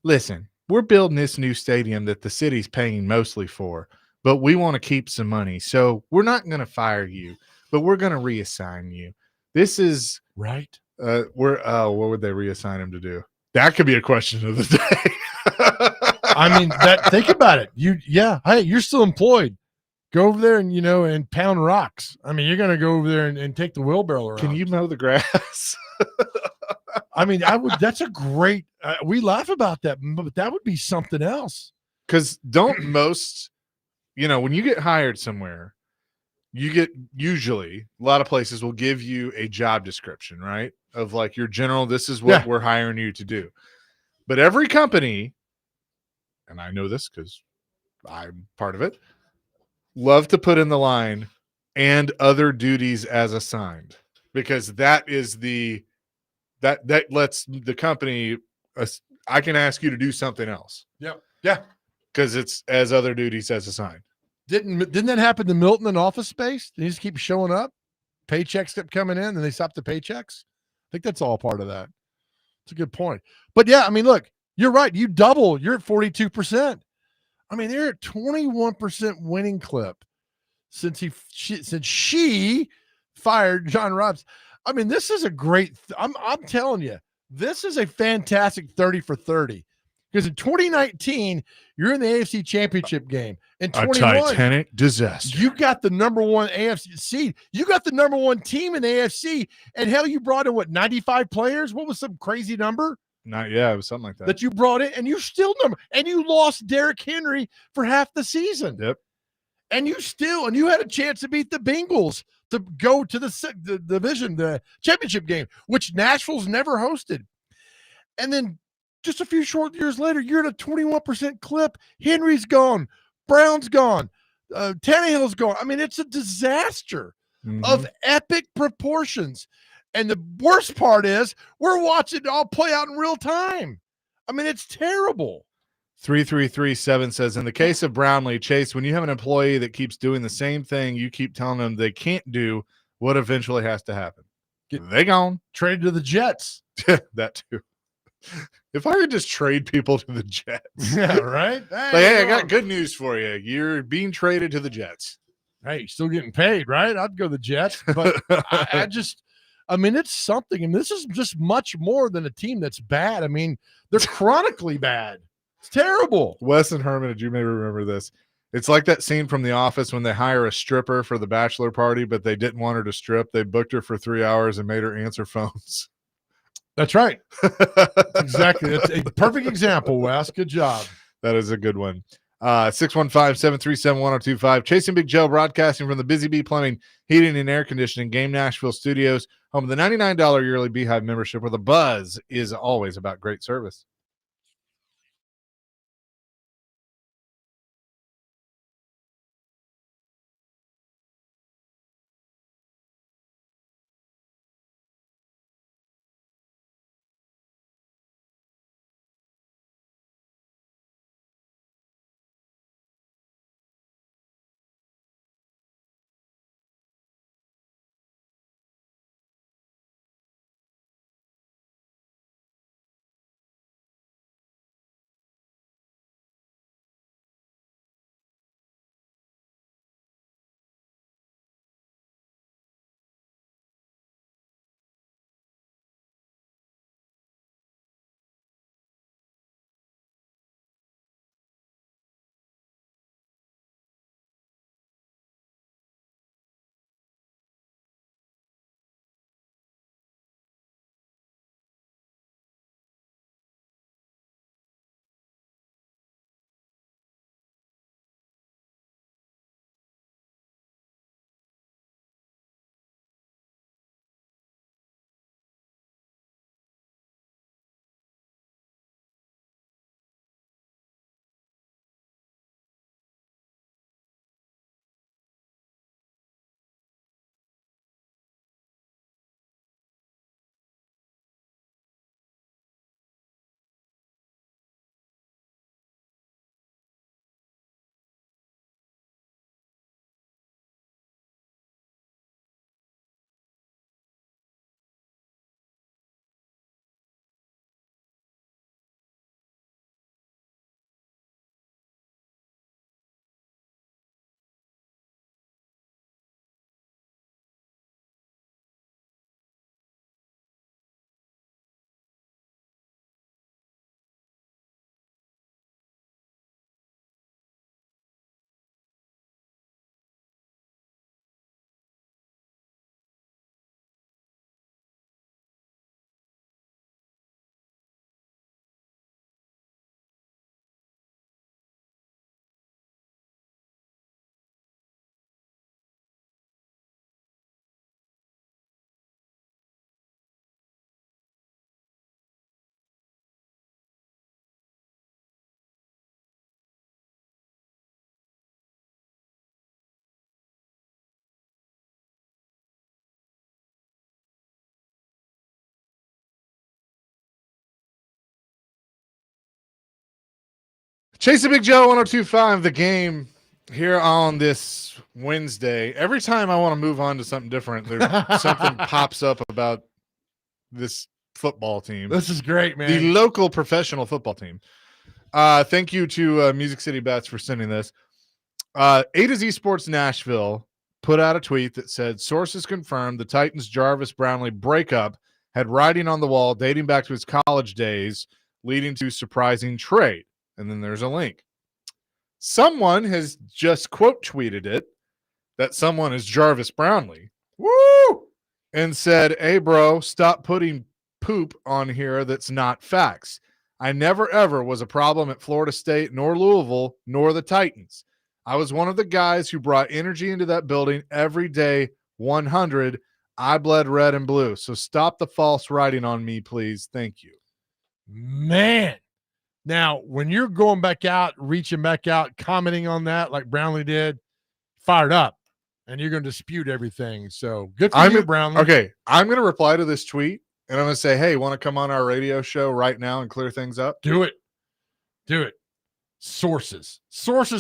Listen, we're building this new stadium that the city's paying mostly for, but we want to keep some money. So we're not going to fire you, but we're going to reassign you. This is right. What would they reassign him to do? That could be a question of the day. I mean, think about it. Hey, you're still employed. Go over there and pound rocks. I mean, you're going to go over there and take the wheelbarrow around. Can you mow the grass? I mean, that's a great, we laugh about that, but that would be something else. Because don't most, when you get hired somewhere, usually a lot of places will give you a job description, right? Of like your general, this is what we're hiring you to do. But every company, and I know this because I'm part of it, love to put in the line and other duties as assigned, because that is that lets the company, I can ask you to do something else. Yep. Yeah. Because it's as other duties as assigned. Didn't that happen to Milton in Office Space? They just keep showing up. Paychecks kept coming in and they stopped the paychecks. I think that's all part of that. It's a good point. But yeah, I mean, look, you're right. You double, you're at 42%. I mean, they're at 21% winning clip since she fired John Robs. I mean, this is a great, I'm telling you, this is a fantastic 30 for 30. Because in 2019, you're in the AFC Championship game. In 21, a Titanic disaster. You got the number one AFC seed. You got the number one team in the AFC. And hell, you brought in 95 players? What was some crazy number? It was something like that. That you brought in, and you still and you lost Derrick Henry for half the season. Yep. And you had a chance to beat the Bengals to go to the division, the championship game, which Nashville's never hosted. And then just a few short years later, you're at a 21% clip. Henry's gone. Brown's gone. Tannehill's gone. I mean, it's a disaster of epic proportions. And the worst part is we're watching it all play out in real time. I mean, it's terrible. 3337 says, in the case of Brownlee, Chase, when you have an employee that keeps doing the same thing you keep telling them they can't do, what eventually has to happen? They gone. Traded to the Jets. That too. If I could just trade people to the Jets. Yeah, right? Hey, I got good news for you. You're being traded to the Jets. Hey, you're still getting paid, right? I'd go to the Jets. But I mean, it's something. And this is just much more than a team that's bad. I mean, they're chronically bad. It's terrible. Wes and Herman, did you maybe remember this? It's like that scene from The Office when they hire a stripper for the bachelor party, but they didn't want her to strip. They booked her for 3 hours and made her answer phones. That's right. Exactly. That's a perfect example, Wes. Good job. That is a good one. 615-737-1025. Chasing Big Joe, broadcasting from the Busy Bee Plumbing, Heating, and Air Conditioning Game Nashville Studios, home of the $99 yearly Beehive membership, where the buzz is always about great service. Chasing Big Joe 102.5, the game here on this Wednesday. Every time I want to move on to something different, there's something pops up about this football team. This is great, man. The local professional football team. Thank you to Music City Bets for sending this. A to Z Sports Nashville put out a tweet that said, sources confirmed the Titans' Jarvis Brownlee breakup had writing on the wall dating back to his college days, leading to surprising trade. And then there's a link. Someone has just quote tweeted it. That someone is Jarvis Brownlee. Woo! And said, hey, bro, stop putting poop on here that's not facts. I never, ever was a problem at Florida State, nor Louisville, nor the Titans. I was one of the guys who brought energy into that building every day, 100. I bled red and blue. So stop the false writing on me, please. Thank you. Man. Now, when you're going back out, reaching back out, commenting on that like Brownlee did, fired up, and you're going to dispute everything. So good for you, Brownlee. Okay, I'm going to reply to this tweet, and I'm going to say, hey, want to come on our radio show right now and clear things up? Do it. Do it. Sources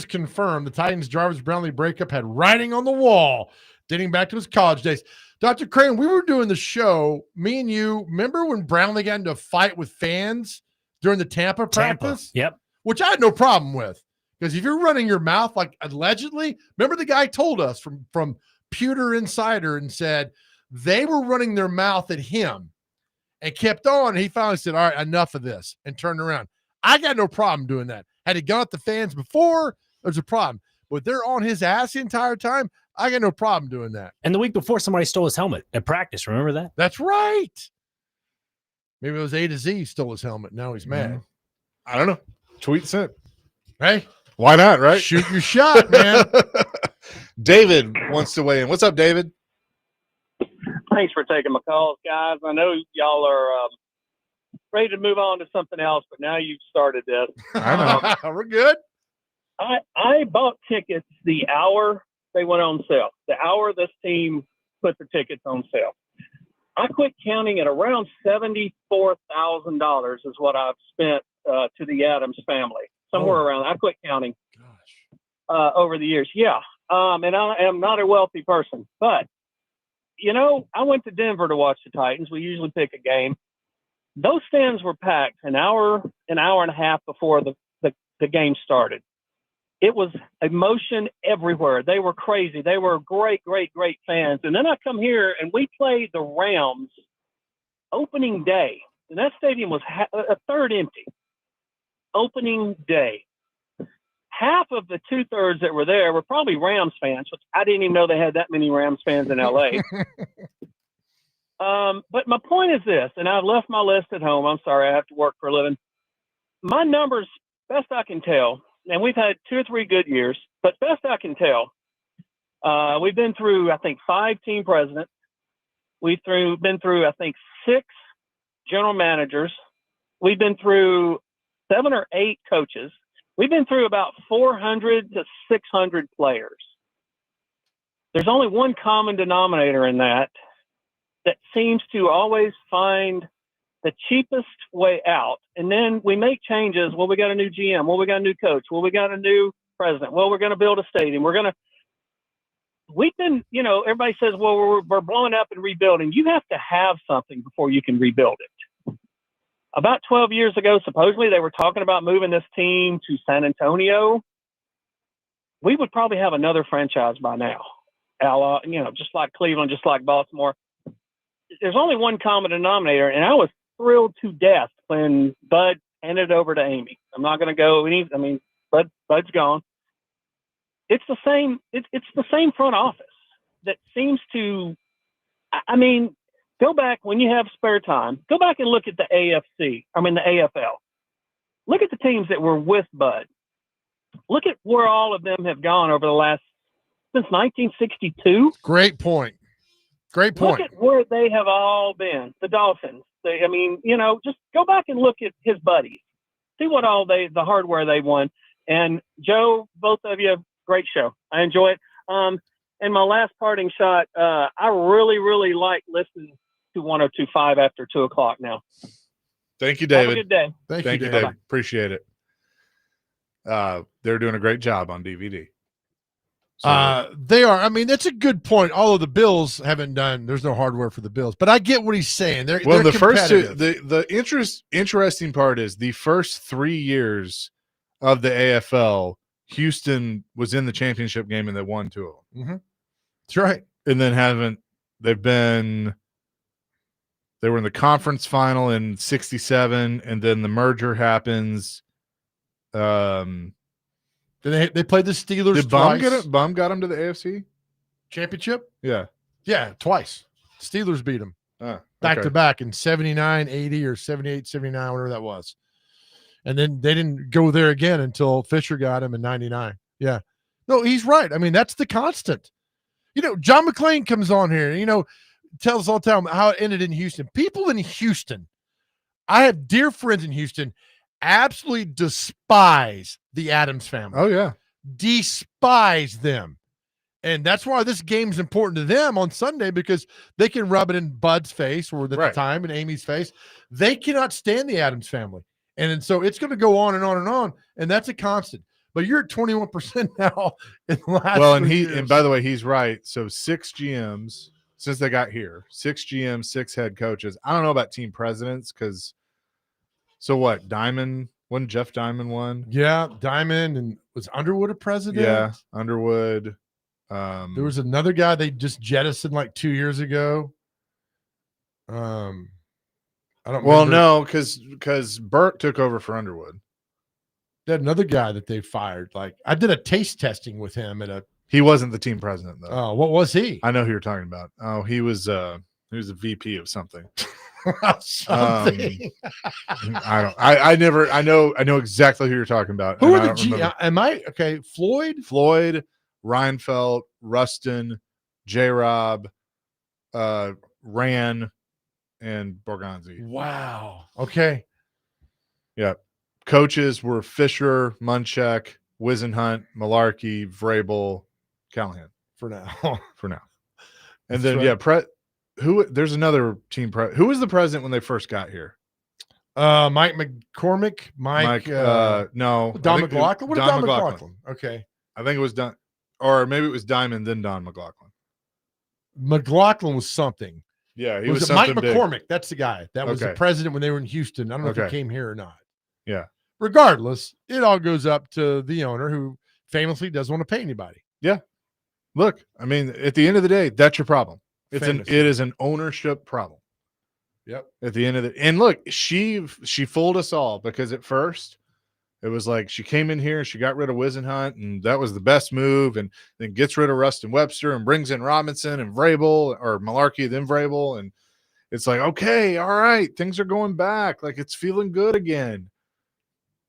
confirm the Titans' Jarvis Brownlee breakup had writing on the wall dating back to his college days. Dr. Crane, we were doing the show, me and you. Remember when Brownlee got into a fight with fans during the Tampa practice? Yep. Which I had no problem with. Because if you're running your mouth like allegedly, remember the guy told us from Pewter Insider and said they were running their mouth at him and kept on. And he finally said, all right, enough of this, and turned around. I got no problem doing that. Had he gone at the fans before, there's a problem. But they're on his ass the entire time. I got no problem doing that. And the week before, somebody stole his helmet at practice. Remember that? That's right. Maybe it was A to Z stole his helmet. Now he's mad. I don't know. Tweet sent. Hey, why not, right? Shoot your shot, man. David wants to weigh in. What's up, David? Thanks for taking my calls, guys. I know y'all are ready to move on to something else, but now you've started this. I know. We're good. I bought tickets the hour they went on sale. The hour this team put the tickets on sale. I quit counting at around $74,000 is what I've spent to the Adams family. Somewhere around. I quit counting over the years. Yeah. And I am not a wealthy person, but you know, I went to Denver to watch the Titans. We usually pick a game. Those stands were packed an hour and a half before the game started. It was emotion everywhere. They were crazy. They were great fans. And then I come here and we played the Rams opening day. And that stadium was a third empty. Opening day. Half of the 2/3 that were there were probably Rams fans, which I didn't even know they had that many Rams fans in LA. But my point is this, and I've left my list at home. I'm sorry, I have to work for a living. My numbers, best I can tell, and we've had 2 or 3 good years, but best I can tell, we've been through, I think, 5 team presidents. We've been through, I think, 6 general managers. We've been through 7 or 8 coaches. We've been through about 400 to 600 players. There's only one common denominator in that seems to always find the cheapest way out. And then we make changes. Well, we got a new GM. Well, we got a new coach. Well, we got a new president. Well, we're going to build a stadium. We've been, you know, everybody says, well, we're blowing up and rebuilding. You have to have something before you can rebuild it. About 12 years ago, supposedly they were talking about moving this team to San Antonio. We would probably have another franchise by now. You know, just like Cleveland, just like Baltimore. There's only one common denominator, and I was thrilled to death when Bud handed it over to Amy. I'm not going to go Bud's gone. It's the same. It's the same front office that seems to. I mean, go back when you have spare time. Go back and look at the the AFL. Look at the teams that were with Bud. Look at where all of them have gone over the last since 1962. Great point. Look at where they have all been. The Dolphins. Just go back and look at his buddies. See what the hardware they won. And Joe, both of you, great show. I enjoy it. And my last parting shot, I really, really like listening to 102.5 after 2:00 now. Thank you, David. Have a good day. Thank you, David. Appreciate it. They're doing a great job on DVD. So, They are. I mean, that's a good point. Although the Bills haven't done, there's no hardware for the Bills, but I get what he's saying. They're the first two, competitive. the interesting part is the first 3 years of the AFL, Houston was in the championship game and they won 2 of them. Mm-hmm. That's right. And then they were in the conference final in 67, and then the merger happens. They played the Steelers Did Bum got them to the AFC championship? Yeah. Yeah, twice. Steelers beat them back okay. to back in 79, 80, or 78, 79, whatever that was. And then they didn't go there again until Fisher got him in 99. Yeah. No, he's right. I mean, that's the constant. John McClain comes on here, tells all the time how it ended in Houston. People in Houston, I have dear friends in Houston, absolutely despise the Adams family. Oh, yeah. Despise them. And that's why this game's important to them on Sunday, because they can rub it in Bud's face, or at the time in Amy's face. They cannot stand the Adams family. And so it's going to go on and on and on. And that's a constant. But you're at 21% now in the last and by the way, he's right. So 6 GMs since they got here, 6 GMs, 6 head coaches. I don't know about team presidents so what? Diamond, wasn't Jeff Diamond one? Yeah, Diamond, and was Underwood a president? Yeah, Underwood. There was another guy they just jettisoned like 2 years ago. I don't. Well, no, because Burke took over for Underwood. They had another guy that they fired. Like, I did a taste testing with him He wasn't the team president though. Oh, what was he? I know who you're talking about. Oh, he was a VP of something. Something. I know exactly who you're talking about. Who are the GM? Am I okay? Floyd, Reinfeldt, Rustin, J-Rob, Ran, and Borgonzi. Wow. Okay. Yeah. Coaches were Fisher, Munchak, Wisenhunt, Malarkey, Vrabel, Callahan. For now. And That's then right. there's another team who was the president when they first got here? Mike McCormick, no. Don McLaughlin. What Don Don McLaughlin? Okay. I think it was Don, or maybe it was Diamond, then Don McLaughlin. McLaughlin was something. Yeah, he was something Mike big. McCormick. That's the guy. That was the president when they were in Houston. I don't know if he came here or not. Yeah. Regardless, it all goes up to the owner, who famously doesn't want to pay anybody. Yeah. Look, I mean, at the end of the day, that's your problem. It is an ownership problem. Yep. At the end of and look, she fooled us all, because at first it was like she came in here and she got rid of Wisenhunt, and that was the best move, and then gets rid of Rustin Webster and brings in Robinson and Vrabel, or Malarkey, then Vrabel, and it's like, okay, all right, things are going back, like it's feeling good again.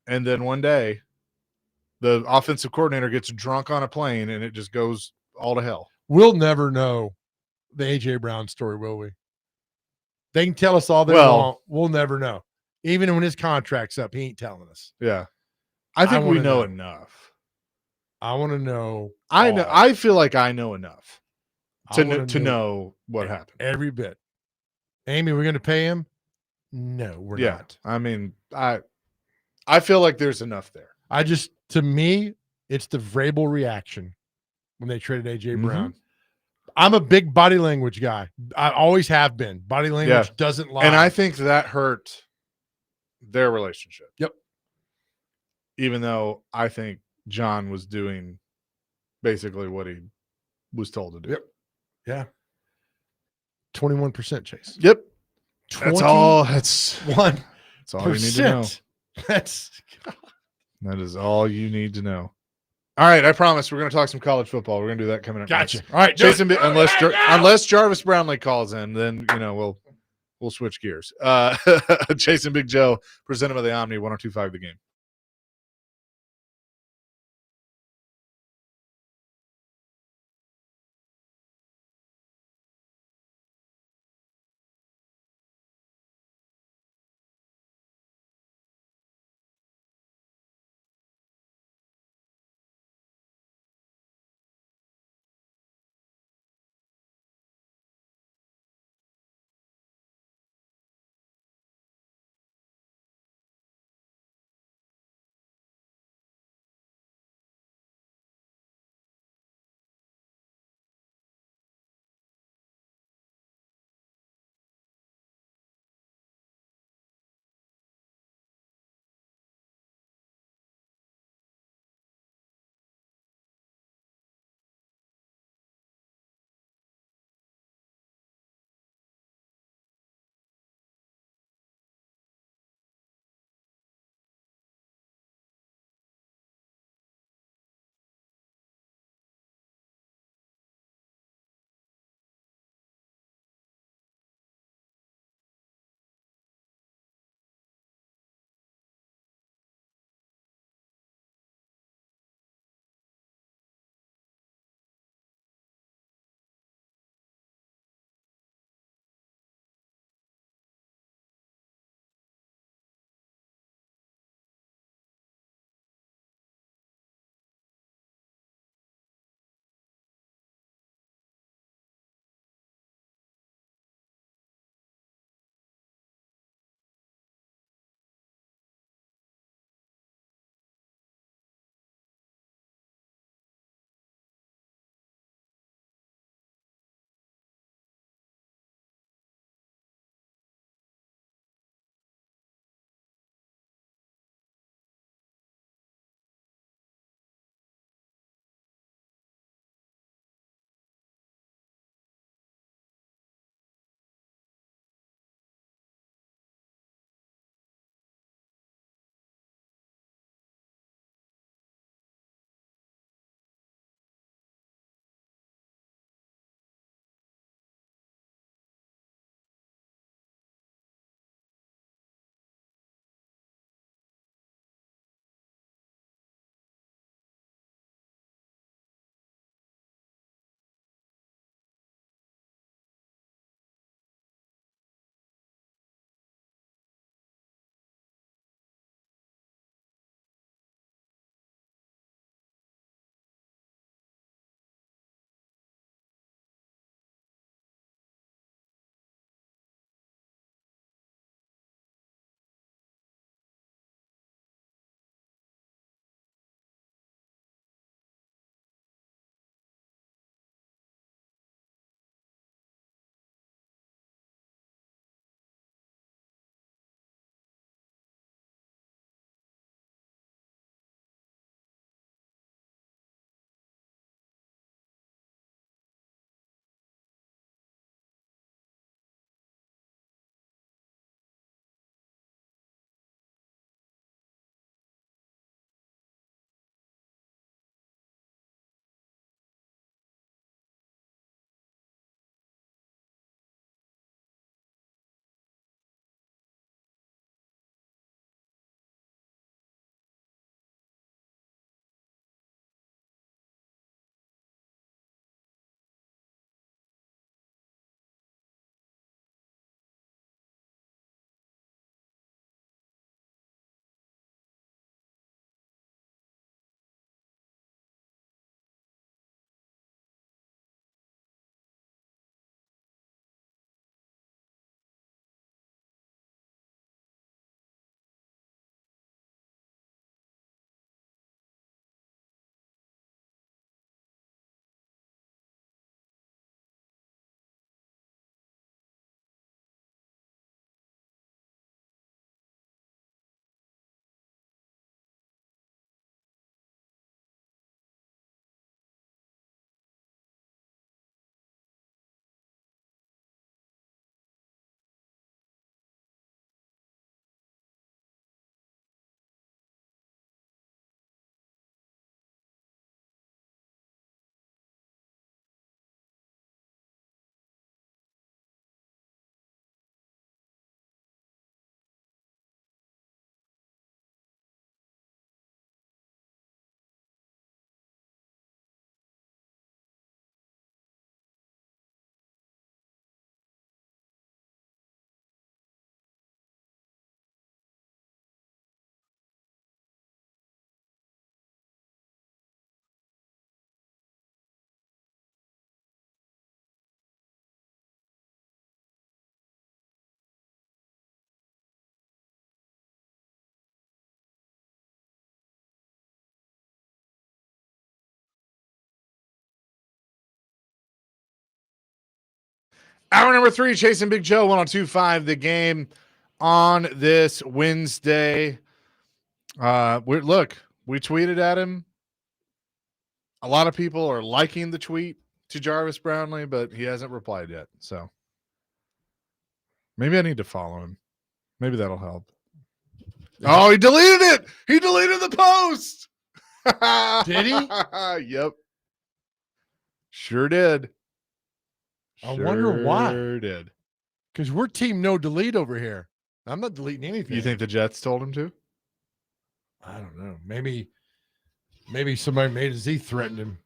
And then one day, the offensive coordinator gets drunk on a plane, and it just goes all to hell. We'll never know the AJ Brown story, will we? They can tell us all they want. We'll never know. Even when his contract's up, he ain't telling us. Yeah. I think we know enough. I want to know. I know. I feel like I know enough to know what happened. Every bit. Amy, we're going to pay him? No, we're not. I mean, I feel like there's enough there. To me, it's the Vrabel reaction when they traded AJ Brown. I'm a big body language guy. I always have been. Body language doesn't lie. And I think that hurt their relationship. Yep. Even though I think John was doing basically what he was told to do. Yep. Yeah. 21%, Chase. Yep. That's all. That's all you need to know. That is all you need to know. All right, I promise we're going to talk some college football. We're going to do that coming up. Gotcha. Next. All right, Jason, unless Jarvis Brownlee calls in, then we'll switch gears. Jason Big Joe, presented by the Omni 102.5 The Game. Hour number 3, Chasing Big Joe, 102.5 The Game on this Wednesday. We tweeted at him. A lot of people are liking the tweet to Jarvis Brownlee, but he hasn't replied yet. So maybe I need to follow him. Maybe that'll help. Oh, he deleted it. He deleted the post. Did he? Yep. Sure did. I wonder why. Sure did. Because we're team no delete over here. I'm not deleting anything. You think the Jets told him to? I don't know. Maybe somebody made his he threatened him.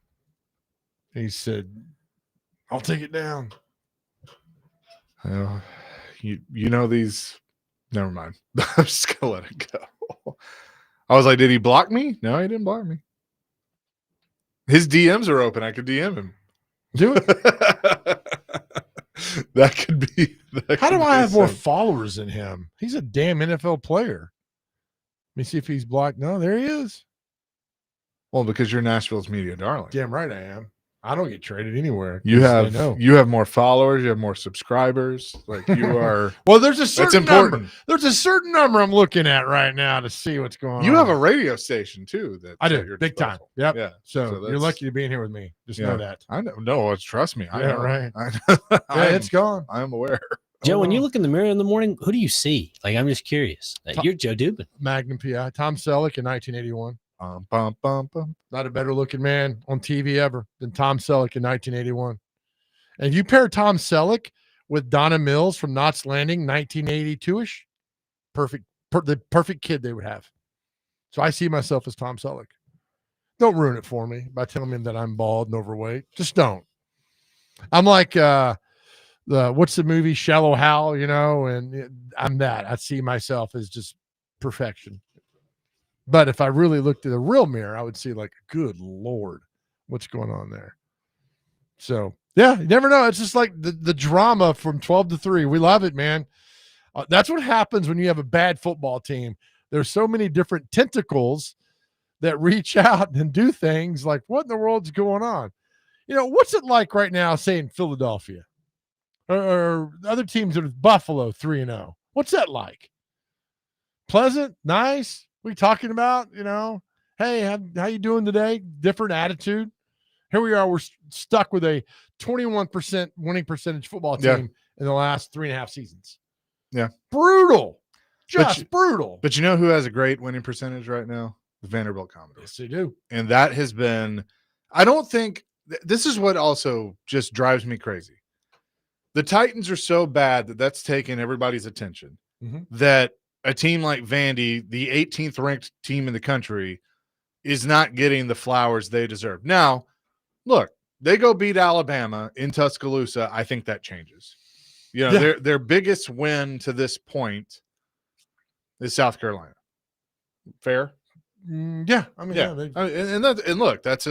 He said, I'll take it down. You know these. Never mind. I'm just gonna let it go. I was like, did he block me? No, he didn't block me. His DMs are open. I could DM him. Do it. That could be. How do I have more followers than him? He's a damn NFL player. Let me see if he's blocked. No, there he is. Well, because you're Nashville's media darling. Damn right I am. I don't get traded anywhere. You have more followers. You have more subscribers. Like you are. Well, there's a certain that's important. number. There's a certain number I'm looking at right now to see what's going on. You have a radio station too. That I do. Big time. Yep. Yeah. So you're lucky to be in here with me. Just know that. I know. No, trust me. I know. Right. It's gone. I am aware. Joe, when you look in the mirror in the morning, who do you see? Like, I'm just curious. You're Joe Dubin. Magnum PI. Tom Selleck in 1981. Not a better looking man on TV ever than Tom Selleck in 1981. And if you pair Tom Selleck with Donna Mills from Knots Landing, 1982-ish, the perfect kid they would have. So I see myself as Tom Selleck. Don't ruin it for me by telling me that I'm bald and overweight. Just don't. I'm like what's the movie Shallow Hal, and I'm that. I see myself as just perfection. But if I really looked at the real mirror, I would see like, good Lord, what's going on there? So, yeah, you never know. It's just like the drama from 12 to 3. We love it, man. That's what happens when you have a bad football team. There's so many different tentacles that reach out and do things like, what in the world's going on? What's it like right now, say in Philadelphia or other teams that are Buffalo 3-0? What's that like? Pleasant? Nice? We talking about, hey, how you doing today? Different attitude. Here we are. We're stuck with a 21% winning percentage football team in the last 3.5 seasons. Yeah. Brutal. Just brutal. But you know who has a great winning percentage right now? The Vanderbilt Commodores. Yes, they do. And that has been, I don't think, this is what also just drives me crazy. The Titans are so bad that's taken everybody's attention that a team like Vandy, the 18th ranked team in the country, is not getting the flowers they deserve. Now, look, they go beat Alabama in Tuscaloosa. I think that changes. Their biggest win to this point is South Carolina. Fair? Yeah. I mean, and look, that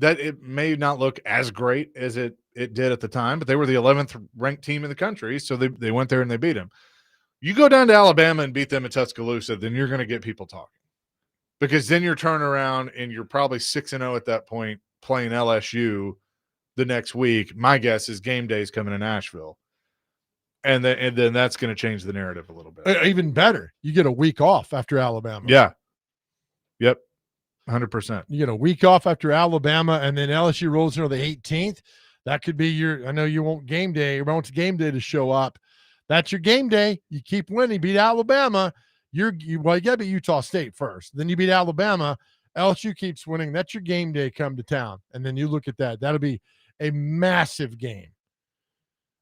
it may not look as great as it did at the time, but they were the 11th ranked team in the country, so they went there and they beat them. You go down to Alabama and beat them at Tuscaloosa, then you're going to get people talking. Because then you're turning around and you're probably 6-0 at that point playing LSU the next week. My guess is game day is coming to Nashville. And then that's going to change the narrative a little bit. Even better. You get a week off after Alabama. Yeah. Yep. 100%. You get a week off after Alabama, and then LSU rolls into the 18th. That could be I know you want game day. You want game day to show up. That's your game day. You keep winning, beat Alabama. You got to beat Utah State first. Then you beat Alabama. LSU keeps winning. That's your game day come to town. And then you look at that. That'll be a massive game.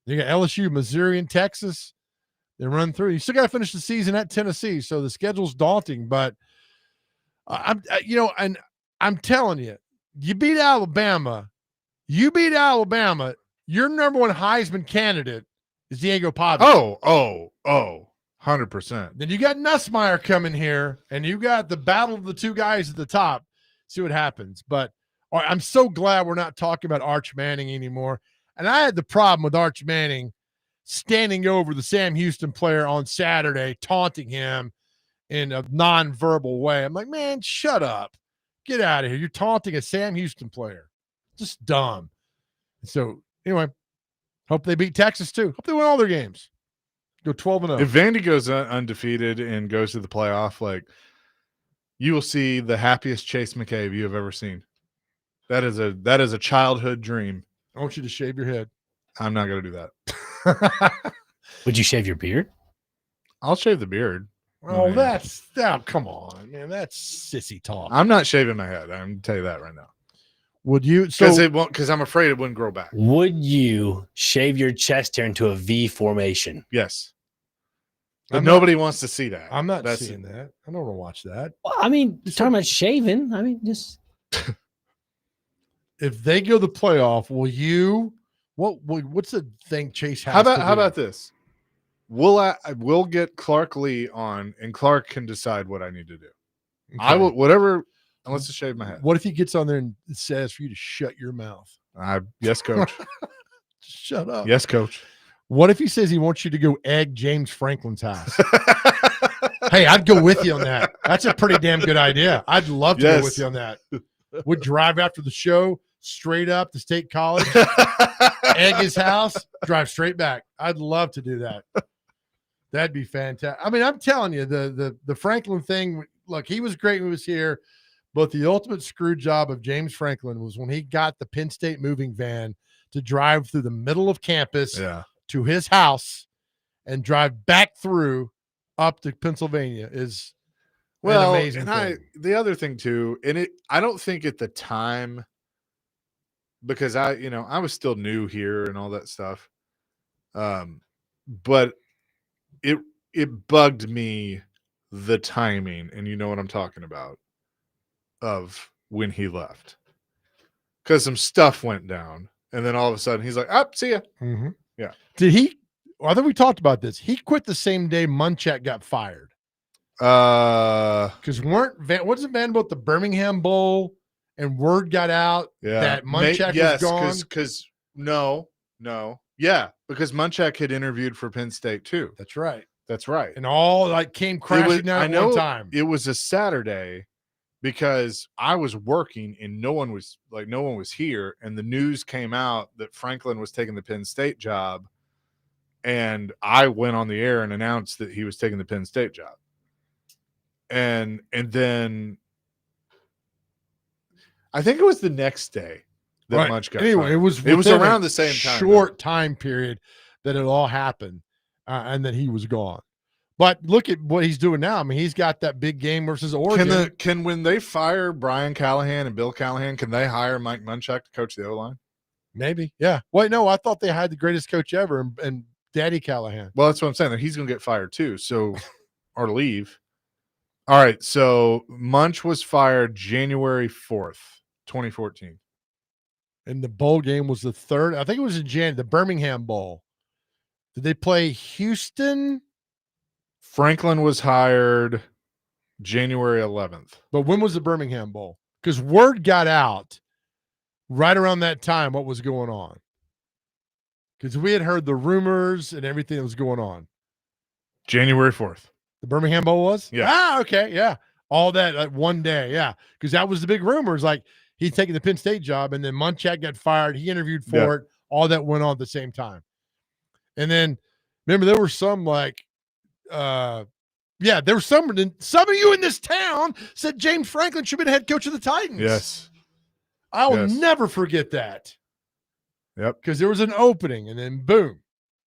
You got LSU, Missouri, and Texas. They run through. You still got to finish the season at Tennessee. So the schedule's daunting. But I'm telling you, you beat Alabama. Your number one Heisman candidate is Diego Pavia. 100%. Then you got Nussmeier coming here, and you got the battle of the two guys at the top. See what happens. But I'm so glad we're not talking about Arch Manning anymore. And I had the problem with Arch Manning standing over the Sam Houston player on Saturday, taunting him in a nonverbal way. I'm like, man, shut up. Get out of here. You're taunting a Sam Houston player. Just dumb. So, anyway, Hope they beat Texas too. Hope they win all their games. Go 12-0. If Vandy goes undefeated and goes to the playoff, like, you will see the happiest Chase McCabe you have ever seen. That is a childhood dream. I want you to shave your head. I'm not going to do that. Would you shave your beard? I'll shave the beard. Oh, come on, man. That's sissy talk. I'm not shaving my head. I'm going to tell you that right now. Would you? Because I'm afraid it wouldn't grow back. Would you shave your chest hair into a V formation? Yes. But nobody wants to see that. I'm not seeing that. I don't want to watch that. Well, I mean, you're talking about shaving. I mean, just if they go to the playoff, will you? What's the thing Chase has? How about this? We'll get Clark Lee on, and Clark can decide what I need to do. Okay. I will whatever. Unless to shave my head. What if he gets on there and says for you to shut your mouth? Yes, coach. Shut up. Yes, coach. What if he says he wants you to go egg James Franklin's house? Hey, I'd go with you on that. That's a pretty damn good idea. I'd love to go with you on that. We'd drive after the show straight up to State College, egg his house, drive straight back. I'd love to do that. That'd be fantastic. I mean, I'm telling you, the Franklin thing, look, he was great when he was here, but the ultimate screw job of James Franklin was when he got the Penn State moving van to drive through the middle of campus to his house and drive back through up to Pennsylvania is an amazing thing. The other thing too, and I don't think at the time, because I was still new here and all that stuff, but it bugged me, the timing, and you know what I'm talking about, of when he left, because some stuff went down, and then all of a sudden he's like, see ya. Mm-hmm. Yeah. Did he? I think we talked about this. He quit the same day Munchak got fired. Because wasn't Vanderbilt the Birmingham Bowl, and word got out that Munchak was gone? Because because Munchak had interviewed for Penn State too. That's right. And all came crashing down at one time. It was a Saturday because I was working and no one was here, and the news came out that Franklin was taking the Penn State job, and I went on the air and announced that he was taking the Penn State job. And then I think it was the next day that Munch got fired. It was around the same time. Short time period that it all happened, and that he was gone. But look at what he's doing now. I mean, he's got that big game versus Oregon. Can when they fire Brian Callahan and Bill Callahan, can they hire Mike Munchak to coach the O-line? Maybe, yeah. Wait, no, I thought they had the greatest coach ever, and Daddy Callahan. Well, that's what I'm saying. That he's going to get fired too, or leave. All right, so Munch was fired January 4th, 2014. And the bowl game was the 3rd. I think it was in the Birmingham Bowl. Did they play Houston? Franklin was hired January 11th. But when was the Birmingham Bowl? Because word got out right around that time what was going on. Because we had heard the rumors and everything that was going on. January 4th. The Birmingham Bowl was? Yeah. Okay, yeah. All that one day, yeah. Because that was the big rumors, like he's taking the Penn State job, and then Munchak got fired. He interviewed for it. All that went on at the same time. And then, remember, there were some there were some of you in this town said James Franklin should be the head coach of the Titans. Yes. I will never forget that. Yep. Because there was an opening, and then boom.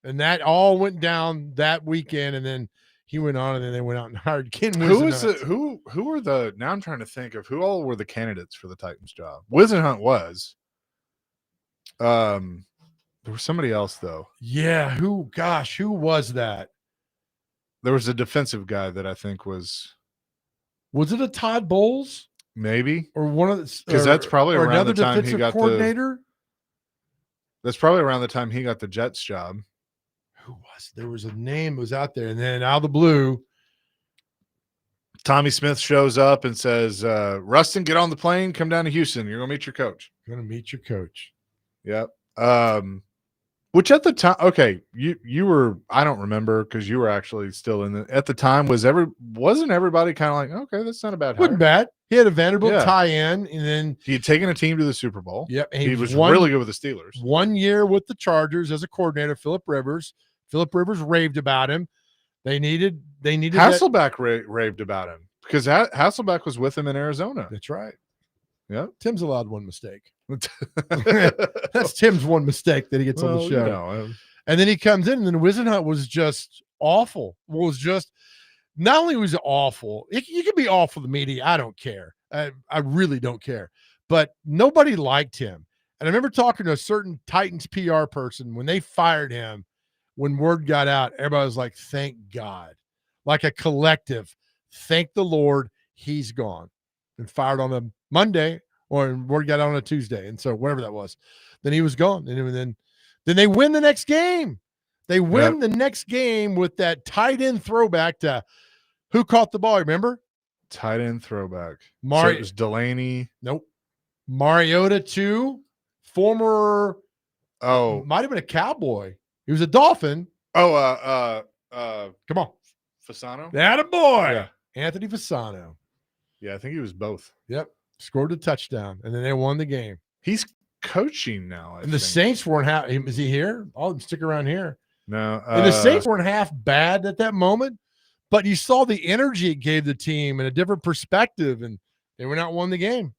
And that all went down that weekend, and then he went on, and then they went out and hired Ken Wisenhunt. Who were the, now I'm trying to think of who all were the candidates for the Titans job. Wisenhunt was. There was somebody else though. Yeah, who was that? There was a defensive guy that I think was it a Todd Bowles? Maybe. Or one of the, because that's probably around the time he got coordinator. That's probably around the time he got the Jets job. Who was? There was a name that was out there, and then out of the blue, Tommy Smith shows up and says, Rustin, get on the plane, come down to Houston. You're gonna meet your coach. Gonna meet your coach. Yep. Which at the time, okay, you were, I don't remember because you were actually still in at the time. Wasn't everybody kind of like, okay, that's not a bad hire? Wasn't bad. He had a Vanderbilt Yeah. tie-in, and then He had taken a team to the Super Bowl. Yep, and he was really good with the Steelers. 1 year with the Chargers as a coordinator. Philip Rivers raved about him. They needed Hasselbeck raved about him because Hasselbeck was with him in Arizona. That's right. Yeah, Tim's allowed one mistake. That's Tim's one mistake that he gets on the show. And then he comes in, and then Wisenhunt was just awful. Not only was it awful, you can be awful to the media. I don't care. I really don't care. But nobody liked him. And I remember talking to a certain Titans PR person when they fired him. When word got out, everybody was like, "Thank God!" Like a collective, thank the Lord, he's gone. And fired on a Monday, or word got out on a Tuesday, and so whatever that was, then he was gone. And then they win the next game. They win the next game with that tight end throwback to who caught the ball. Remember? Tight end throwback. So it was Delaney. Nope. Mariota too. Former. Oh, might have been a Cowboy. He was a Dolphin. Oh, come on, Fasano. Attaboy. Yeah. Anthony Fasano. Yeah, I think he was both. Yep. Scored a touchdown, and then they won the game. He's coaching now. And the Saints weren't half. Is he here? I'll stick around here. No. And the Saints weren't half bad at that moment, but you saw the energy it gave the team and a different perspective, and they went out and won the game.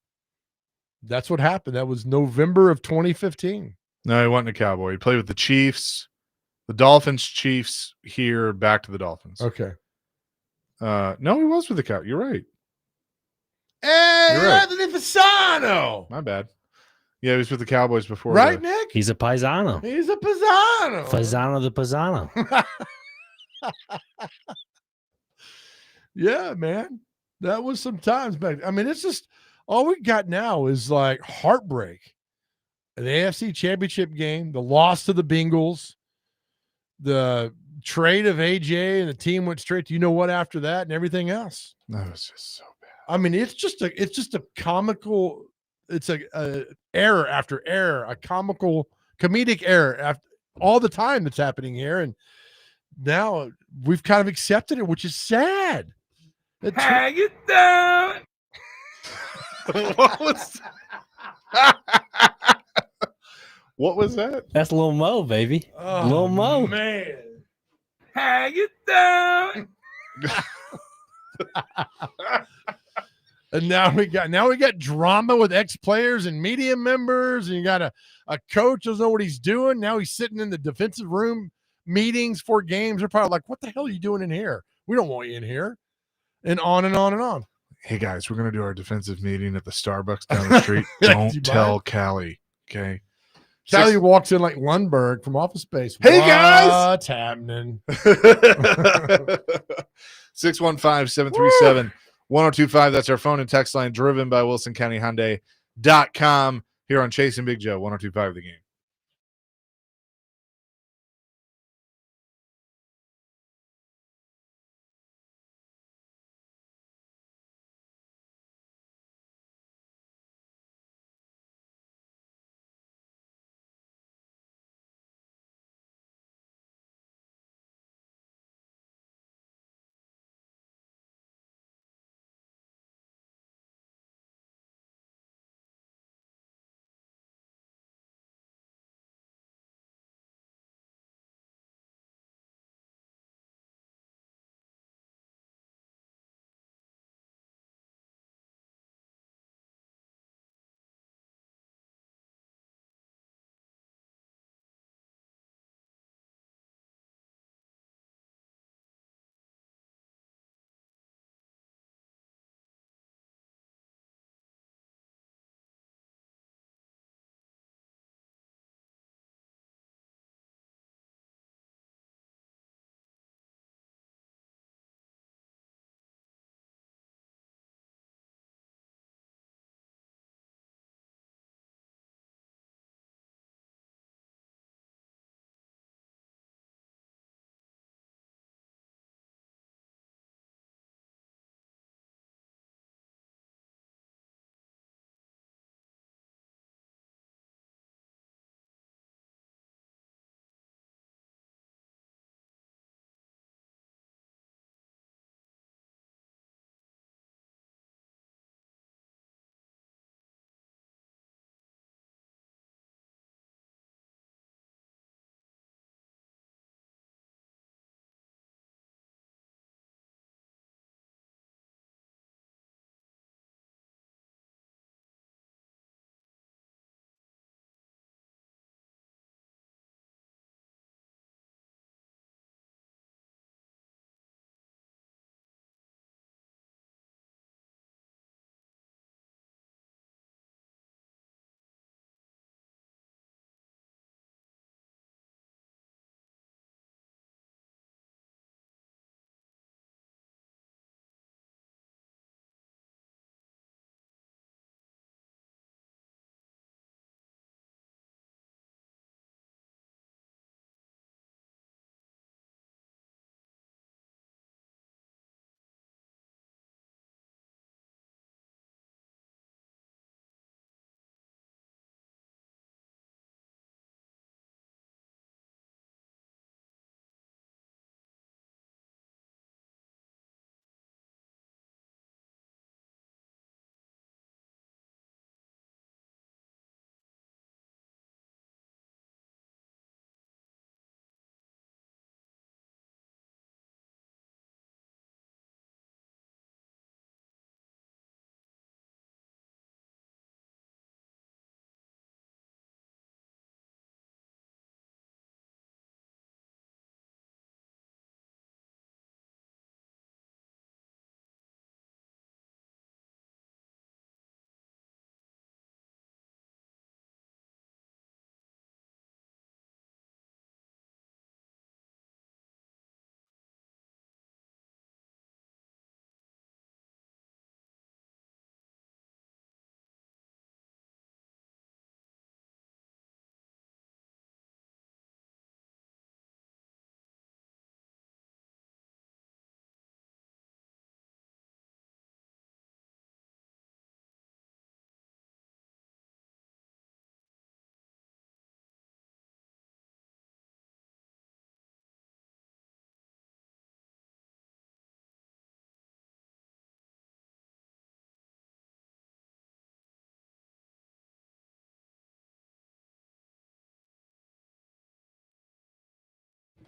That's what happened. That was November of 2015. No, he wasn't a Cowboy. He played with the Chiefs, the Dolphins, Chiefs, here, back to the Dolphins. Okay. No, he was with the Cowboys. You're right. Hey, You're right. Anthony Fasano. My bad. Yeah, he was with the Cowboys before. Right, Nick? He's a paisano. He's a Pisano. Fasano the Pisano. Yeah, man. That was some times back. I mean, it's just all we got now is like heartbreak. The AFC Championship game, the loss to the Bengals, the trade of AJ, and the team went straight to what after that, and everything else. That was just so bad. I mean, it's just a comical. It's a error after error, a comedic error after all the time that's happening here, and now we've kind of accepted it, which is sad. Hang it down. What was? What was that? That's Lil Mo, baby. Oh, Lil Mo. Man. Hang it down. And now we got drama with ex-players and media members, and you got a coach doesn't know what he's doing. Now he's sitting in the defensive room meetings for games. They're probably like, "What the hell are you doing in here? We don't want you in here." And on and on and on. Hey guys, we're gonna do our defensive meeting at the Starbucks down the street. Don't tell Callie, okay? Callie walks in like Lundberg from Office Space. Hey guys, what's happening? 615-737-1025. That's our phone and text line, driven by WilsonCountyHyundai.com here on Chasing Big Joe, 102.5 The Game.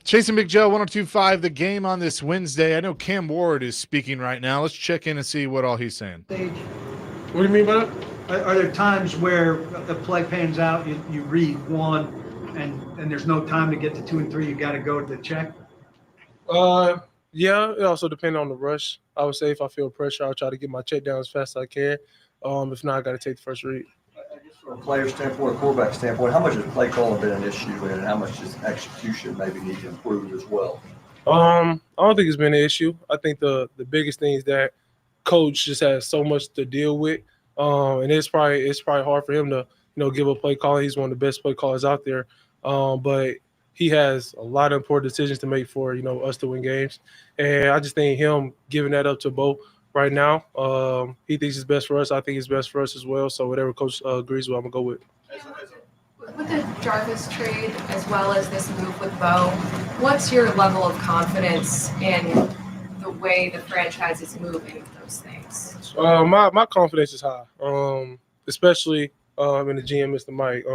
Chasing Big Joe, 102.5, the game on this Wednesday. I know Cam Ward is speaking right now. Let's check in and see what all he's saying. What do you mean by that? Are there times where the play pans out, you read one, and there's no time to get to 2 and 3, you got to go to the check? Yeah, it also depends on the rush. I would say if I feel pressure, I'll try to get my check down as fast as I can. If not, I got to take the first read. From a player standpoint, a quarterback standpoint, how much has play calling been an issue, and how much does execution maybe need to improve as well? I don't think it's been an issue. I think the biggest thing is that coach just has so much to deal with, and it's probably hard for him to give a play call. He's one of the best play callers out there, but he has a lot of important decisions to make for us to win games, and I just think him giving that up to Bo right now. He thinks it's best for us. I think it's best for us as well. So whatever coach agrees with, I'm gonna go with. With the Jarvis trade as well as this move with Bo, what's your level of confidence in the way the franchise is moving with those things? My confidence is high, especially in the GM, Mr. Mike.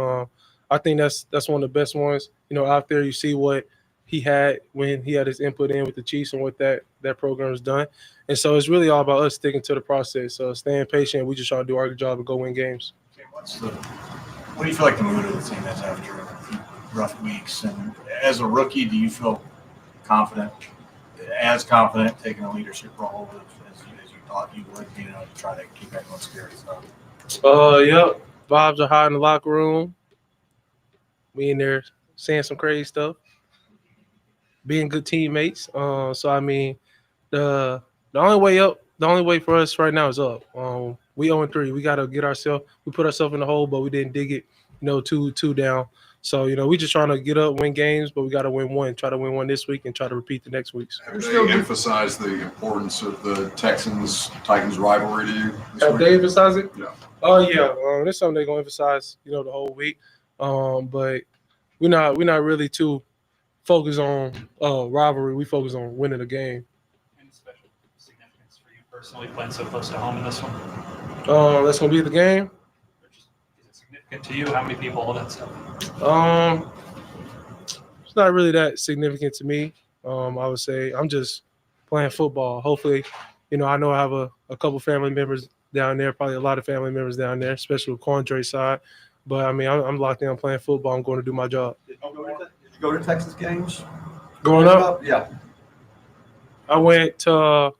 I think that's one of the best ones. Out there, you see what he had when he had his input in with the Chiefs and what that program has done. And so it's really all about us sticking to the process, staying patient. We just try to do our job and go win games. Okay, what do you feel like the mood of the team is after a few rough weeks? And as a rookie, do you feel confident taking a leadership role as you thought you would, to try to keep everyone scared and stuff? Yep. Vibes are high in the locker room. We in there saying some crazy stuff, being good teammates. So I mean, the only way for us right now is up. We 0-3. We gotta we put ourselves in the hole, but we didn't dig it, two down. So, we just trying to get up, win games, but we gotta win one. Try to win one this week and try to repeat the next weeks. Have they emphasized the importance of the Titans rivalry to you? Have they emphasized it? Yeah. Oh yeah. That's something they're gonna emphasize, the whole week. But we're not really too focused on rivalry. We focus on winning the game. Any special significance for you personally playing so close to home in this one? That's gonna be the game. Is it significant to you? How many people, all that stuff? It's not really that significant to me. I would say I'm just playing football. Hopefully, I know I have a couple family members down there, probably a lot of family members down there, especially with Quandre's side. But I mean, I'm locked in. I'm playing football. I'm going to do my job. Did you go to Texas games? Growing up? Yeah. I went to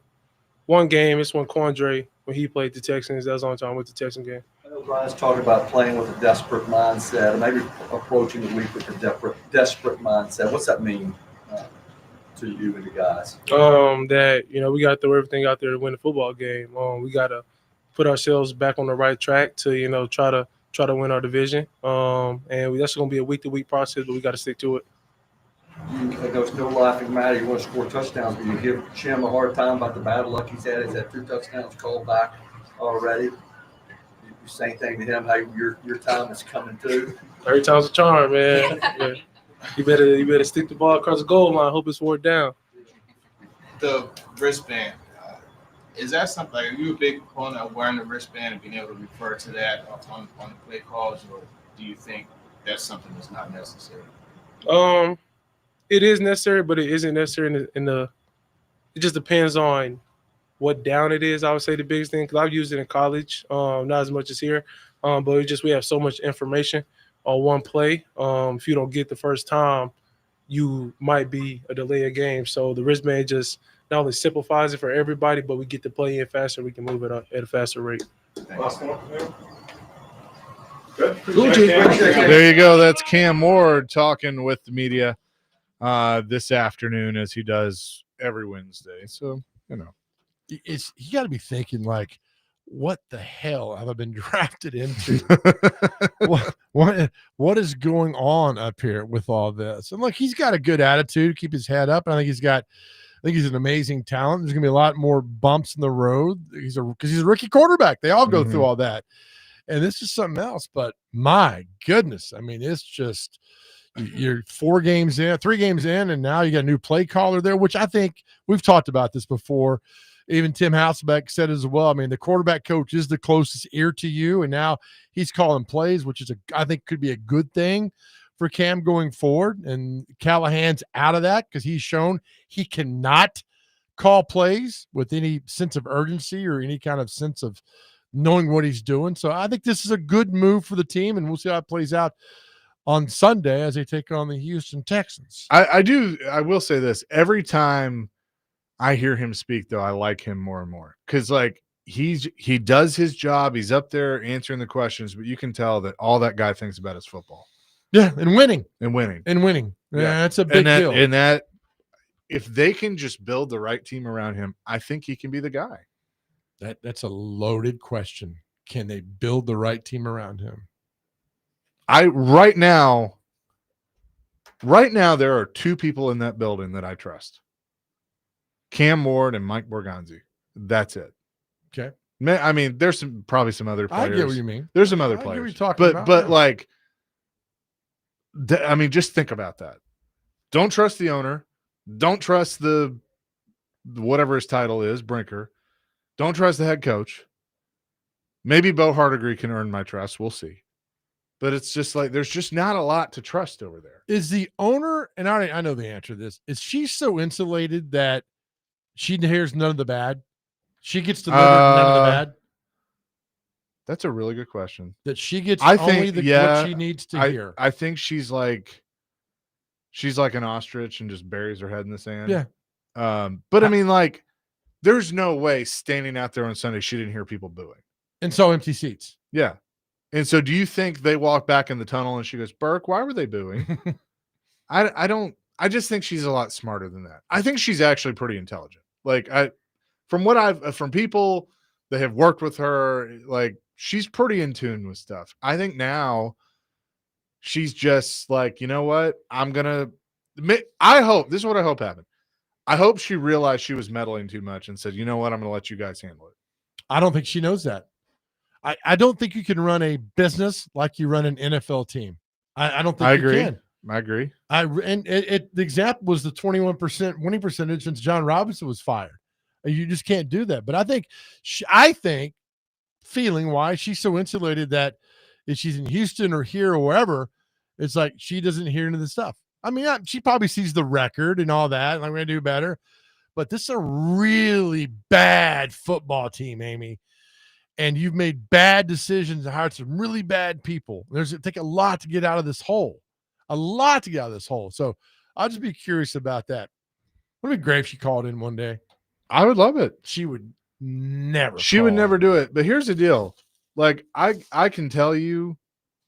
one game. It's when Quandre, when he played the Texans. That was the only time I went to the Texan game. I know Brian's talking about playing with a desperate mindset, and maybe approaching the week with a desperate mindset. What's that mean to you and the guys? That we got to throw everything out there to win the football game. We got to put ourselves back on the right track to try to win our division. And that's going to be a week-to-week process, but we got to stick to it. There's no laughing matter. You want to score touchdowns, but you give Chim a hard time about the bad luck he's had. He's had 2 touchdowns called back already. You say anything to him how your time is coming too? Every time's a charm, man. Yeah. You better stick the ball across the goal line. Hope it's 4th down. The wristband. Is that something, are you a big proponent of wearing the wristband and being able to refer to that on the play calls, or do you think that's something that's not necessary? It is necessary, but it isn't necessary it just depends on what down it is. I would say the biggest thing, because I've used it in college, not as much as here, but we have so much information on one play. If you don't get the first time, you might be a delay of game. So the wristband just not only simplifies it for everybody, but we get the play in faster. We can move it up at a faster rate. Last one. There you go. That's Cam Ward talking with the media this afternoon, as he does every Wednesday. So, you got to be thinking like, what the hell have I been drafted into? what is going on up here with all this? And look, he's got a good attitude, keep his head up. And I think he's an amazing talent. There's gonna be a lot more bumps in the road. Because he's a rookie quarterback. They all go through all that. And this is something else. But my goodness, I mean, it's just you're 3 games in, and now you got a new play caller there, which I think we've talked about this before. Even Tim Hasselbeck said as well. I mean, the quarterback coach is the closest ear to you, and now he's calling plays, which is I think could be a good thing for Cam going forward, and Callahan's out of that because he's shown he cannot call plays with any sense of urgency or any kind of sense of knowing what he's doing. So I think this is a good move for the team, and we'll see how it plays out on Sunday as they take on the Houston Texans. I will say this. Every time I hear him speak, though, I like him more and more because, like, he does his job. He's up there answering the questions, but you can tell that all that guy thinks about is football. Yeah, and winning. Yeah, that's a big deal. And that if they can just build the right team around him, I think he can be the guy. That's a loaded question. Can they build the right team around him? Right now there are two people in that building that I trust. Cam Ward and Mike Borgonzi. That's it. Okay. I mean, there's probably some other players. I get what you mean. There's some other I get what players. you're talking about, but yeah. like, I mean, just think about that. Don't trust the owner. Don't trust the whatever his title is, Brinker. Don't trust the head coach. Maybe Bo Hardigree can earn my trust. We'll see. But it's just like there's just not a lot to trust over there. Is the owner, and I know the answer to this, is she so insulated that she hears none of the bad? She gets delivered none of the bad? That's a really good question. That she gets I only think, what she needs to hear. I think she's like an ostrich and just buries her head in the sand. Yeah. But I mean, like, there's no way standing out there on Sunday she didn't hear people booing. And so empty seats. Yeah. And so do you think they walk back in the tunnel and she goes, Burke, why were they booing? I just think she's a lot smarter than that. I think she's actually pretty intelligent. Like from people that have worked with her, like she's pretty in tune with stuff. I think now she's just like, you know what? I hope this is what I hope happened. I hope she realized she was meddling too much and said, you know what? I'm going to let you guys handle it. I don't think she knows that. I don't think you can run a business like you run an NFL team. I don't think you can. I agree. The example was the 21% winning percentage since John Robinson was fired. You just can't do that. But I think feeling why she's so insulated that if she's in Houston or here or wherever, it's like she doesn't hear any of the stuff. I mean, she probably sees the record and all that, like we're going to do better. But this is a really bad football team, Amy. And you've made bad decisions and hired some really bad people. It take a lot to get out of this hole. So I'll just be curious about that. Would it be great if she called in one day? I would love it. She would never. She would never do it. But here's the deal. Like, I can tell you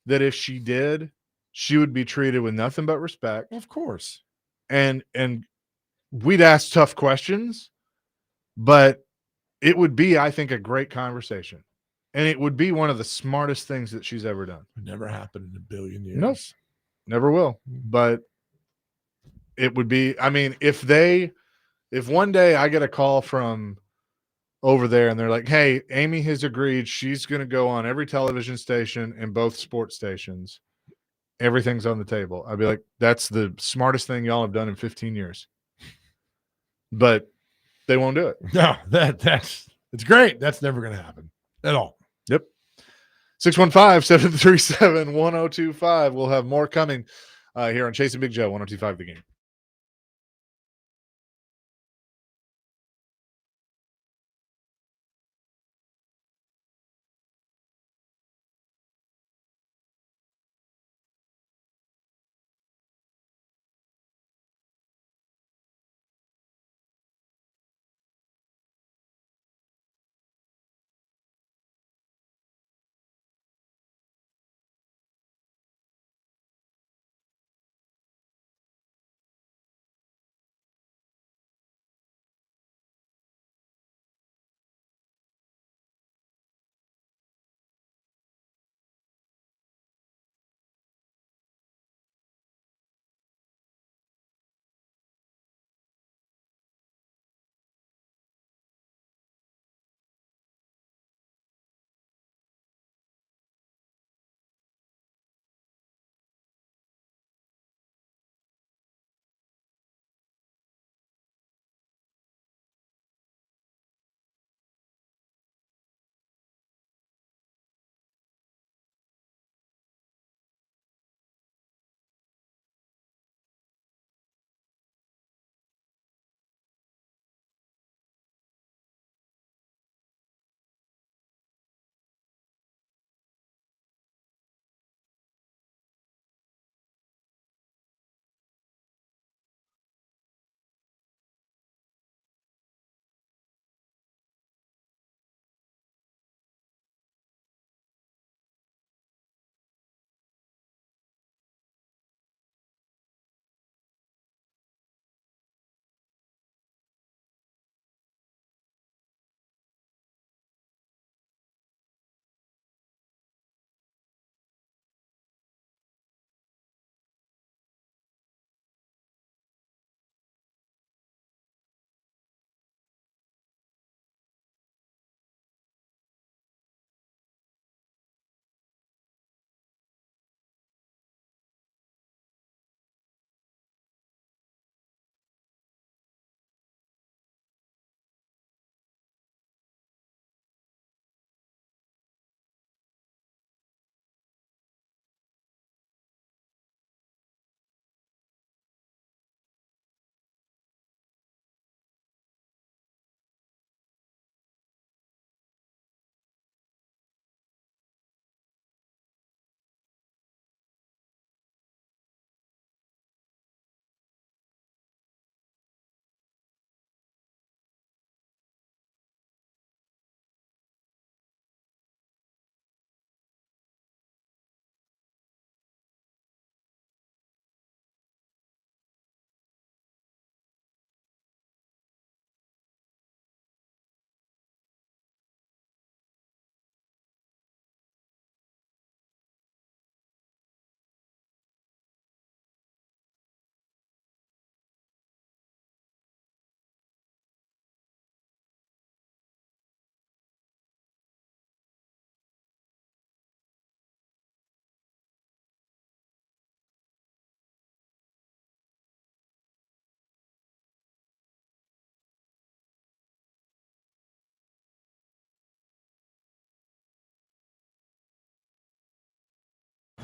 that if she did, she would be treated with nothing but respect. Of course. And we'd ask tough questions, but it would be, I think, a great conversation. And it would be one of the smartest things that she's ever done. It never happened in a billion years. Nope. Never will. But it would be, I mean, if one day I get a call from over there and they're like, hey, Amy has agreed she's going to go on every television station and both sports stations. Everything's on the table. I'd be like, that's the smartest thing y'all have done in 15 years. But they won't do it. No, it's great. That's never going to happen at all. Yep. 615-737-1025. We'll have more coming here on Chasing Big Joe, 102.5 The Game.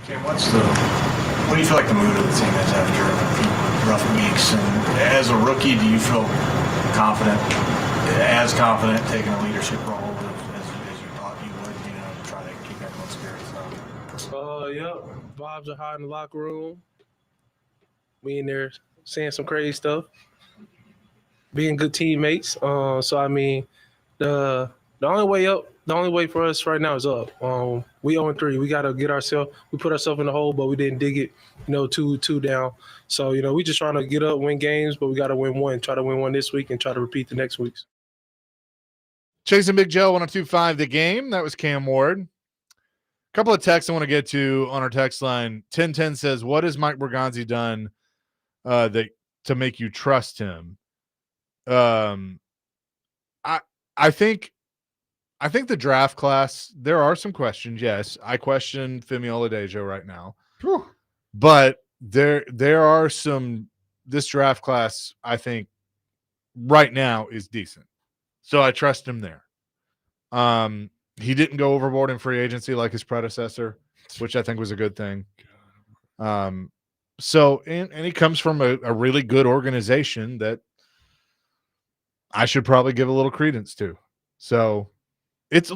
Okay, what do you feel like the mood of the team is after a few rough weeks? And as a rookie, do you feel confident taking a leadership role as you thought you would, try to keep everyone's spirits up? Yep. Vibes are high in the locker room. We in there saying some crazy stuff, being good teammates. So I mean, the only way for us right now is up. We 0-3. We gotta get ourselves. We put ourselves in the hole, but we didn't dig it. Two down. So we just trying to get up, win games, but we gotta win one. Try to win one this week and try to repeat the next weeks. Chasing Big Joe 102.5 The Game. That was Cam Ward. A couple of texts I want to get to on our text line. 1010 says, "What has Mike Borgonzi done to make you trust him?" I think the draft class, there are some questions. Yes, I question Femi Oladejo right now. Whew. But there are some. This draft class, I think, right now is decent. So I trust him there. He didn't go overboard in free agency like his predecessor, which I think was a good thing. So he comes from a really good organization that I should probably give a little credence to. So it's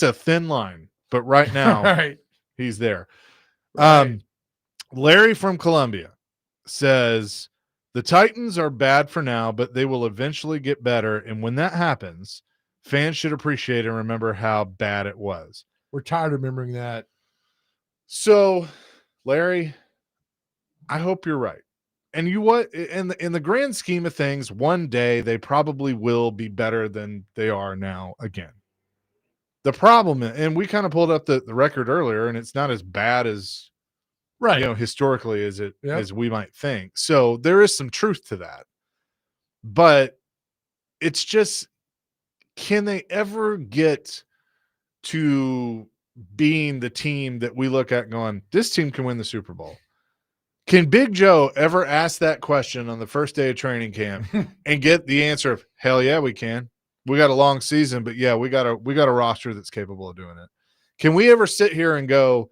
a thin line, but right now Right. he's there. Right. Larry from Columbia says the Titans are bad for now, but they will eventually get better. And when that happens, fans should appreciate and remember how bad it was. We're tired of remembering that. So, Larry, I hope you're right. And in the grand scheme of things, one day they probably will be better than they are now again. The problem, and we kind of pulled up the record earlier, and it's not as bad as historically as we might think. So there is some truth to that. But it's just, can they ever get to being the team that we look at going, this team can win the Super Bowl? Can Big Joe ever ask that question on the first day of training camp and get the answer of, hell yeah, we can. We got a long season, but yeah, we got a roster that's capable of doing it. Can we ever sit here and go,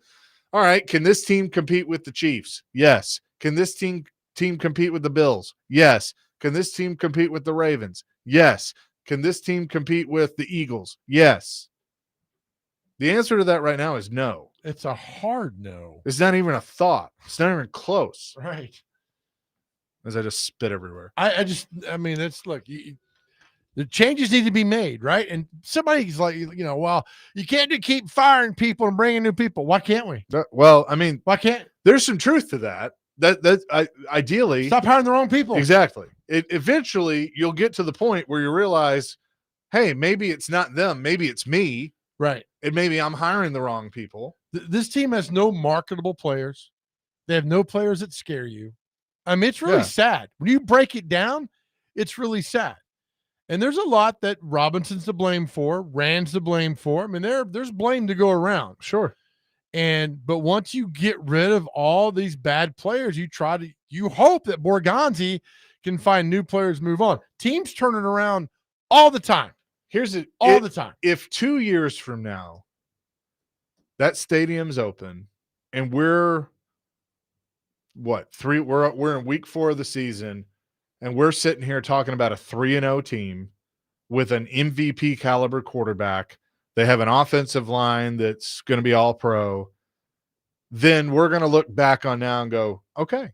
all right, can this team compete with the Chiefs? Yes. Can this team compete with the Bills? Yes. Can this team compete with the Ravens? Yes. Can this team compete with the Eagles? Yes. The answer to that right now is no. It's a hard no. It's not even a thought. It's not even close. Right. As I just spit everywhere. The changes need to be made, right? And somebody's like, well, you can't keep firing people and bringing new people. Why can't we? Well, I mean, why can't? There's some truth to that. Ideally, stop hiring the wrong people. Exactly. Eventually, you'll get to the point where you realize, hey, maybe it's not them. Maybe it's me. Right. And maybe I'm hiring the wrong people. This team has no marketable players. They have no players that scare you. I mean, it's really sad. When you break it down, it's really sad. And there's a lot that Robinson's to blame for, Rand's to blame for. I mean, there's blame to go around. Sure. But once you get rid of all these bad players, you hope that Borgonzi can find new players, move on. Teams turning around all the time. All the time. If 2 years from now that stadium's open and we're in week 4 of the season and we're sitting here talking about a 3-0 team with an MVP caliber quarterback, they have an offensive line that's going to be all pro, then we're going to look back on now and go, okay.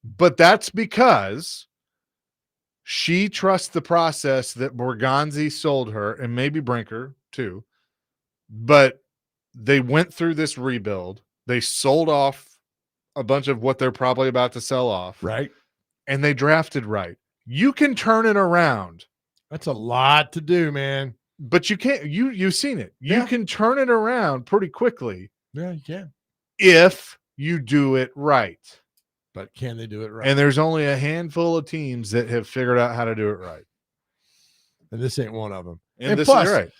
But that's because she trusts the process that Borgonzi sold her, and maybe Brinker too. But they went through this rebuild. They sold off a bunch of what they're probably about to sell off. Right. And they drafted right. You can turn it around. That's a lot to do, man. But you can't. You've seen it. You can turn it around pretty quickly. Yeah, you can. If you do it right. But can they do it right? And there's only a handful of teams that have figured out how to do it right. And this ain't one of them. And this plus, is right.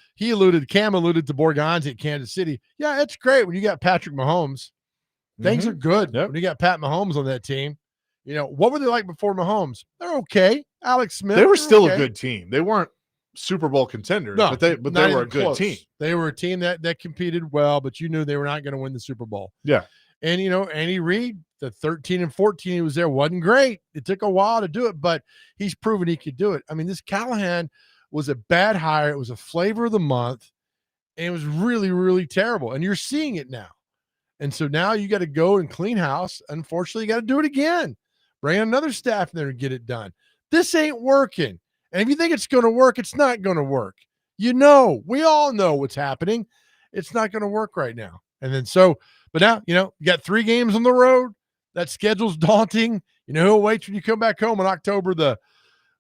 Cam alluded to Borgonzi at Kansas City. Yeah, it's great when you got Patrick Mahomes. Things are good when you got Pat Mahomes on that team. What were they like before Mahomes? They're okay. Alex Smith. They were still a good team. They weren't Super Bowl contenders, but they were a good team. They were a team that competed well, but you knew they were not going to win the Super Bowl. Yeah. And, Andy Reid, the 13 and 14 he was there wasn't great. It took a while to do it, but he's proven he could do it. I mean, this Callahan was a bad hire. It was a flavor of the month, and it was really, really terrible. And you're seeing it now. And so now you got to go and clean house. Unfortunately, you got to do it again. Bring another staff in there and get it done. This ain't working. And if you think it's going to work, it's not going to work. We all know what's happening. It's not going to work right now. And then but now, you got 3 games on the road. That schedule's daunting. You know who waits when you come back home on October the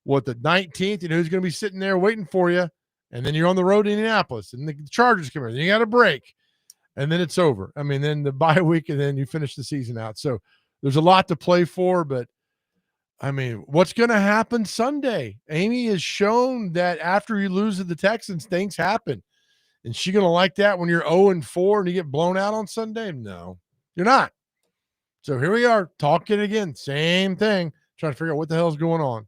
19th? You know who's going to be sitting there waiting for you. And then you're on the road in Indianapolis, and the Chargers come in. Then you got a break. And then it's over. I mean, then the bye week, and then you finish the season out. So there's a lot to play for, but I mean, what's going to happen Sunday? Amy has shown that after you lose to the Texans, things happen. And she going to like that when you're 0-4 and you get blown out on Sunday? No, you're not. So here we are talking again. Same thing, trying to figure out what the hell's going on.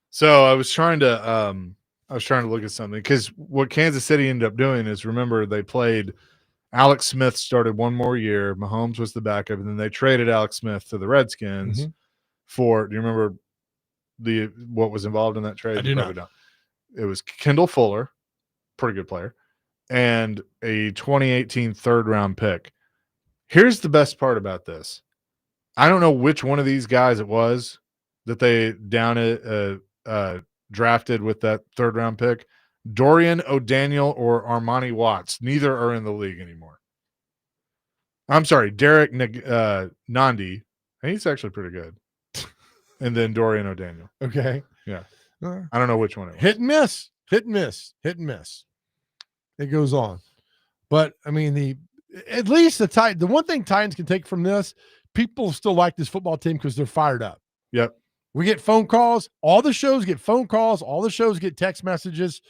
So I was trying to look at something, because what Kansas City ended up doing is, remember, they played Alex Smith, started one more year. Mahomes was the backup, and then they traded Alex Smith to the Redskins for. Do you remember what was involved in that trade? I do not. Don't. It was Kendall Fuller, pretty good player, and a 2018 third-round pick. Here's the best part about this. I don't know which one of these guys it was that they drafted with that third-round pick. Dorian O'Daniel or Armani Watts. Neither are in the league anymore. I'm sorry, Derek Nandi. He's actually pretty good. And then Dorian O'Daniel. Okay. Yeah. I don't know which one it was. Hit and miss. Hit and miss. Hit and miss. It goes on. But, I mean, at least the one thing Titans can take from this, people still like this football team because they're fired up. Yep. We get phone calls. All the shows get phone calls. All the shows get text messages.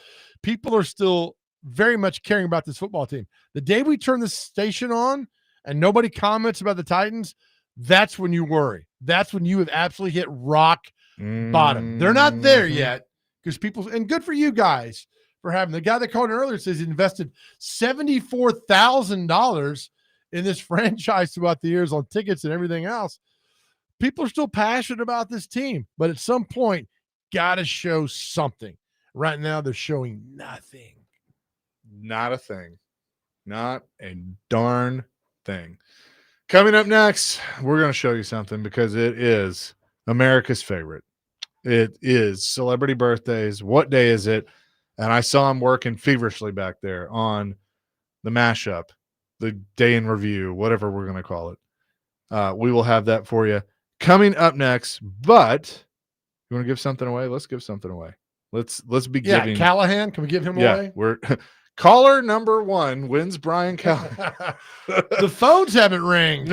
People are still very much caring about this football team. The day we turn the station on and nobody comments about the Titans, that's when you worry. That's when you have absolutely hit rock bottom. They're not there yet, because and good for you guys for having. The guy that called in earlier says he invested $74,000 in this franchise throughout the years on tickets and everything else. People are still passionate about this team, but at some point, got to show something. Right now, they're showing nothing. Not a thing. Not a darn thing. Coming up next, we're going to show you something, because it is America's favorite. It is celebrity birthdays. What day is it? And I saw him working feverishly back there on the mashup, the day in review, whatever we're going to call it. We will have that for you coming up next. But you want to give something away? Let's give something away. Let's be giving. Callahan. Can we give him away? We're caller number 1 wins Brian Callahan. The phones haven't ring.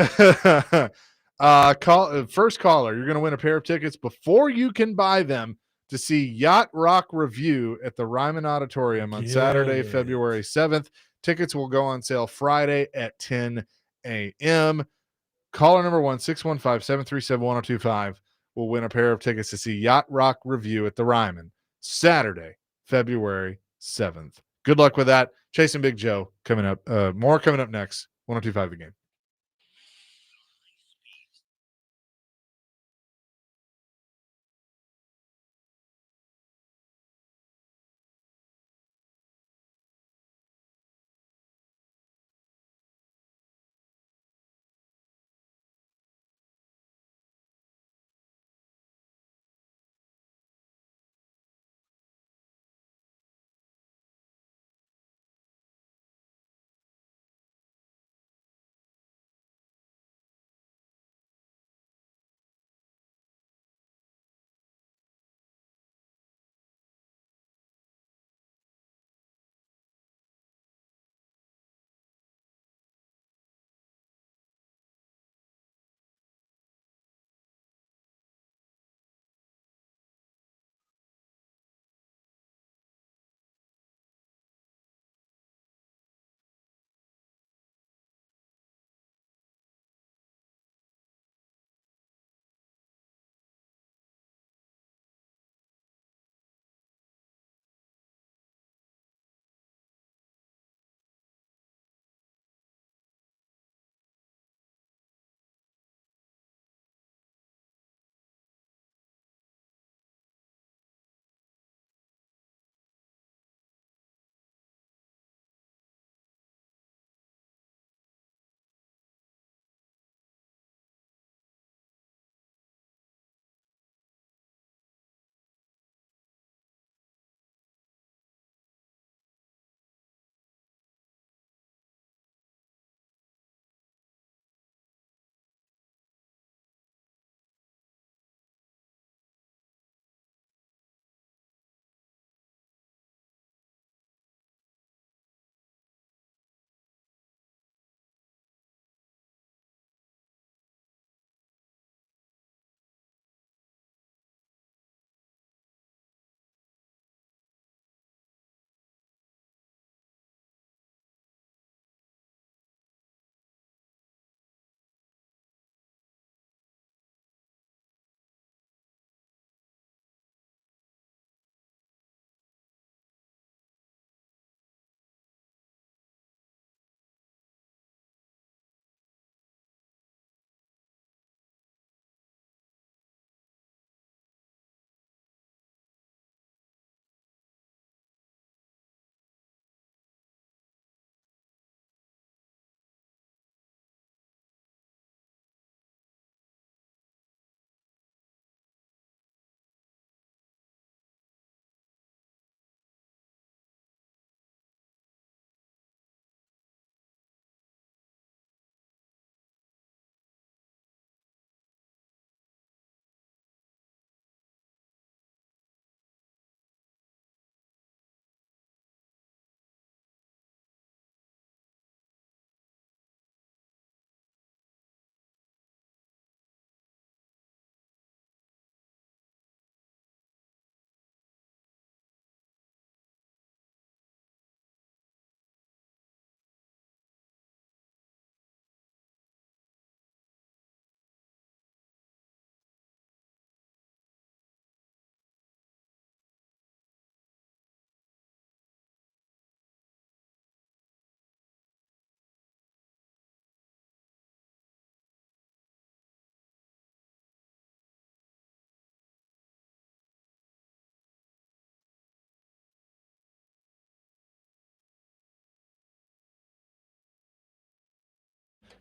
First caller, you're going to win a pair of tickets before you can buy them to see Yacht Rock Review at the Ryman Auditorium on Saturday, February 7th. Tickets will go on sale Friday at 10 a.m. Caller number 1, 615-737-1025 will win a pair of tickets to see Yacht Rock Review at the Ryman Saturday, February 7th. Good luck with that. Chasing Big Joe coming up. More coming up next. 102.5 The Game.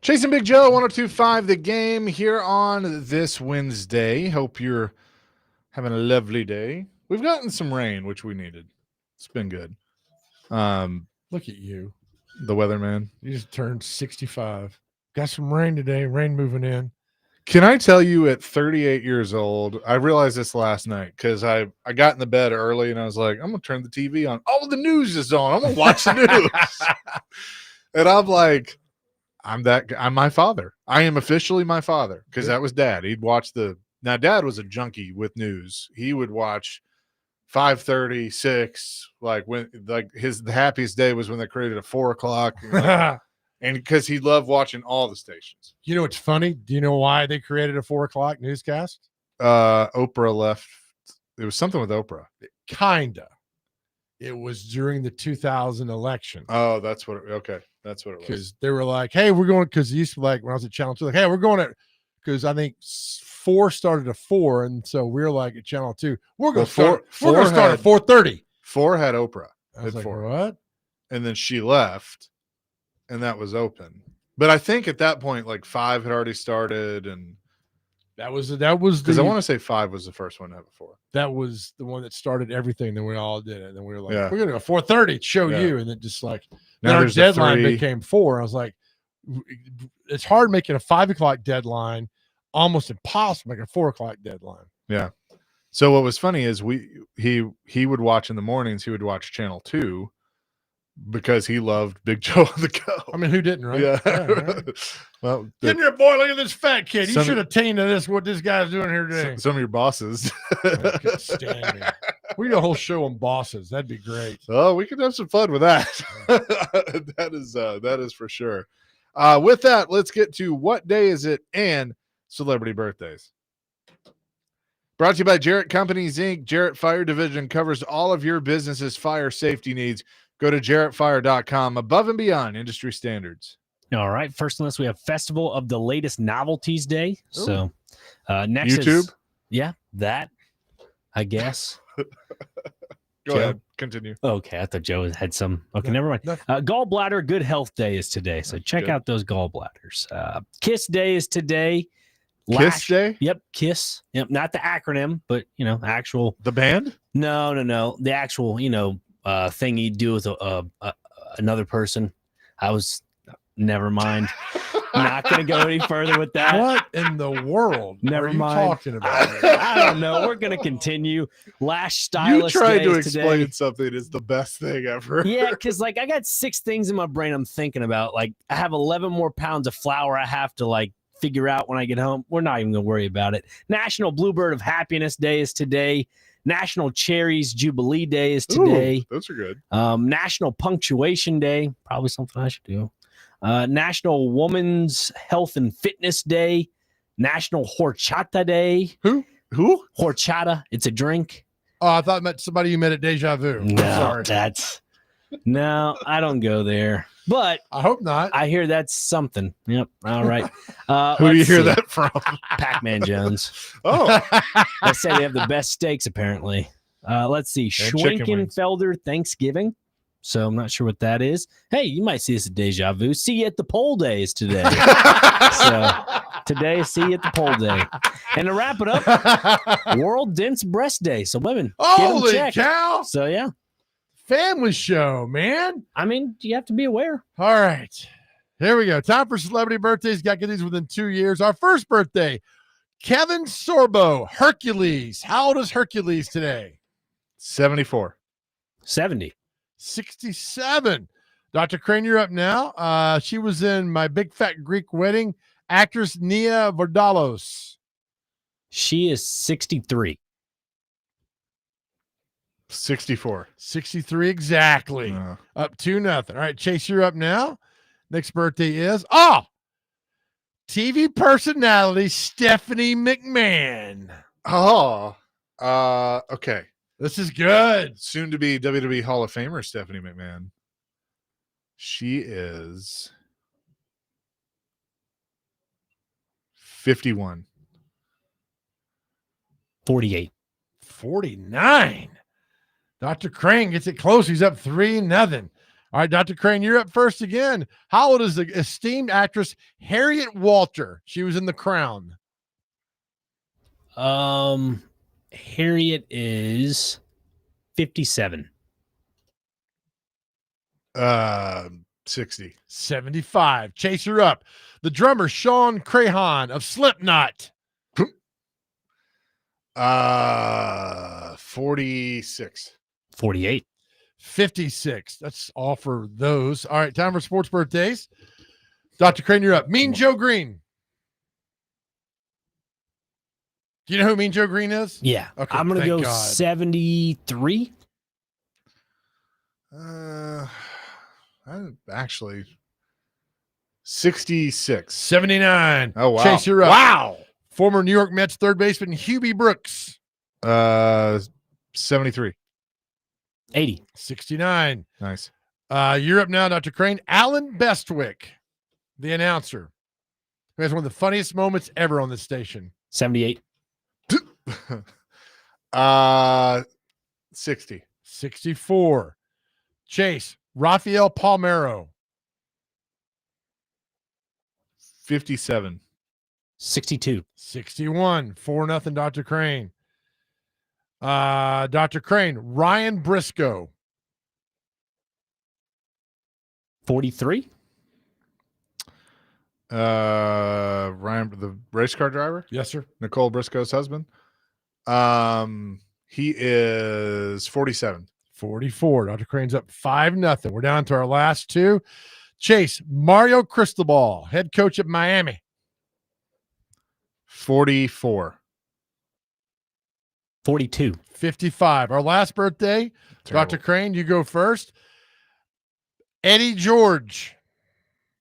Chasing Big Joe, 102.5 The Game here on this Wednesday. Hope you're having a lovely day. We've gotten some rain, which we needed. It's been good. Look at you. The weatherman. You just turned 65. Got some rain today. Rain moving in. Can I tell you at 38 years old, I realized this last night because I got in the bed early and I was like, I'm going to turn the TV on. Oh, the news is on. I'm going to watch the news. And I'm like, I'm my father. I am officially my father because that was Dad. He'd watch now Dad was a junkie with news. He would watch 5:30, 6, the happiest day was when they created a 4 o'clock. And because he loved watching all the stations. You know what's funny? Do you know why they created a 4 o'clock newscast? Oprah left. It was something with Oprah. Kinda. It was during the 2000 election. Oh, that's what. Okay, that's what it was. Because they were like, "Hey, we're going." Because it used to like when I was at Channel 2, like, "Hey, we're going at." Because I think 4 started at 4, and so we're like at Channel 2. We're going to start. We're going to start at 4:30. 4 had Oprah. I was like, 4. what? And then she left. And that was open, but I think at that point, like 5 had already started, and that was because I want to say 5 was the first one to have a 4. That was the one that started everything. Then we all did it. And then we were like, Yeah. we're gonna go 4:30 to show Yeah. you, and then just like Now then our there's a deadline 3. became 4. I was like, it's hard making a 5 o'clock deadline, almost impossible making a 4 o'clock deadline. Yeah. So what was funny is he would watch in the mornings. He would watch Channel 2. Because he loved Big Joe on the Go. I mean, who didn't, right? Yeah. Right. Well, Get in your boy, look at this fat kid. You Some- should attain to this, what this guy's doing here today. some of your bosses. I couldn't stand me. We do a whole show on bosses. That'd be great. Oh, we could have some fun with that. That is for sure. With that, let's get to what day is it and celebrity birthdays. Brought to you by Jarrett Companies, Inc. Jarrett Fire Division covers all of your business's fire safety needs. Go to jarrettfire.com, above and beyond industry standards. All right. First on this, we have Festival of the Latest Novelties Day. So next YouTube? that, I guess. Go ahead. Continue. Okay. I thought Joe had some. Okay, never mind. Gallbladder Good Health Day is today. So check out those gallbladders. Kiss Day is today. Kiss Day? Yep. Kiss. Yep. Not the acronym, but, actual. The band? No. The actual, thing you do with another person. Never mind. Not going to go any further with that. What in the world Never are you mind. talking about? I don't know. We're going to continue. Lash You Stylist tried Day to is explain today. something is the best thing ever. Yeah, because I got 6 things in my brain I'm thinking about. Like I have 11 more pounds of flour I have to figure out when I get home. We're not even going to worry about it. National Bluebird of Happiness Day is today. National Cherries Jubilee Day is today. Ooh, those are good. National Punctuation Day, probably something I should do. National Women's Health and Fitness Day. National Horchata Day. Who? Horchata. It's a drink. Oh, I thought it meant somebody you met at Deja Vu. No, Sorry. No, I don't go there. But I hope not. I hear that's something. Yep. All right. Who do you let's hear see. that from? Pac-Man Jones. Oh, They say they have the best steaks, apparently. Let's see. chicken wings. Schwenkenfelder Thanksgiving. So I'm not sure what that is. Hey, you might see this at Deja Vu. See you at the poll days today. So today, see you at the poll day. And to wrap it up, World Dense Breast Day. So women, get 'em Holy checked. cow. So yeah. Family show, man. I mean, you have to be aware. All right. Here we go. Time for celebrity birthdays. Got to get these within 2 years. Our first birthday, Kevin Sorbo, Hercules. How old is Hercules today? 74. 70. 67. Dr. Crane, you're up now. She was in My Big Fat Greek Wedding. Actress Nia Vardalos. She is 63. 64. 63 exactly. Up 2-0. All right, Chase, you're up now. Next birthday is TV personality Stephanie McMahon. Oh, okay. This is good. Soon to be WWE Hall of Famer Stephanie McMahon. She is 51. 48. 49. Dr. Crane gets it close. He's up 3-0. All All right, Dr. Crane, you're up first again. How old is the esteemed actress Harriet Walter? She was in The Crown. Harriet is 57. 60. 75. Chase, you're up. The drummer Sean Callahan of Slipknot. 46. 48. 56. That's all for those. All right, time for sports birthdays. Dr. Crane, you're up. Mean Joe Green. Do you know who Mean Joe Green is? Yeah. Okay, I'm going to thank go God. 73. Actually 66. 79. Oh, wow. Chase, you're up. Wow. Former New York Mets third baseman Hubie Brooks. 73. 80. 69. Nice. You're up now, Dr. Crane. Alan Bestwick, the announcer, who has one of the funniest moments ever on this station. 78. 60. 64. Chase, Rafael Palmeiro. 57. 62. 61. 4-0, Dr. Crane. Dr. Crane, Ryan Briscoe. 43. Ryan, the race car driver? Yes, sir. Nicole Briscoe's husband. He is 47. 44. Dr. Crane's up 5-0. We're down to our last two. Chase, Mario Cristobal, head coach at Miami. 44. 42. 55. Our last birthday, Terrible. Dr. Crane, you go first. Eddie George,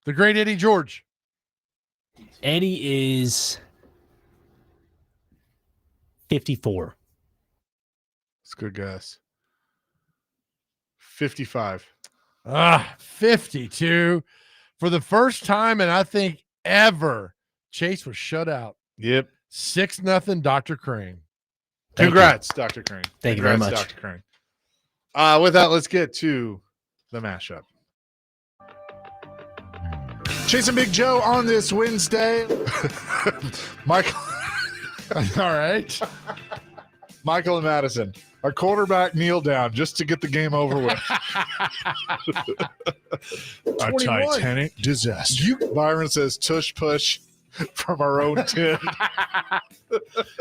the great Eddie George. Eddie is 54. That's a good guess. 55. 52. For the first time, and I think ever, Chase was shut out. Yep. 6-0, Dr. Crane. Congrats, Dr. Crane. Thank you very much. Dr. Crane. With that, let's get to the mashup. Chasing Big Joe on this Wednesday. Michael. All right. Michael and Madison. Our quarterback kneel down just to get the game over with. A 21. Titanic disaster. Byron says tush push from our own tin.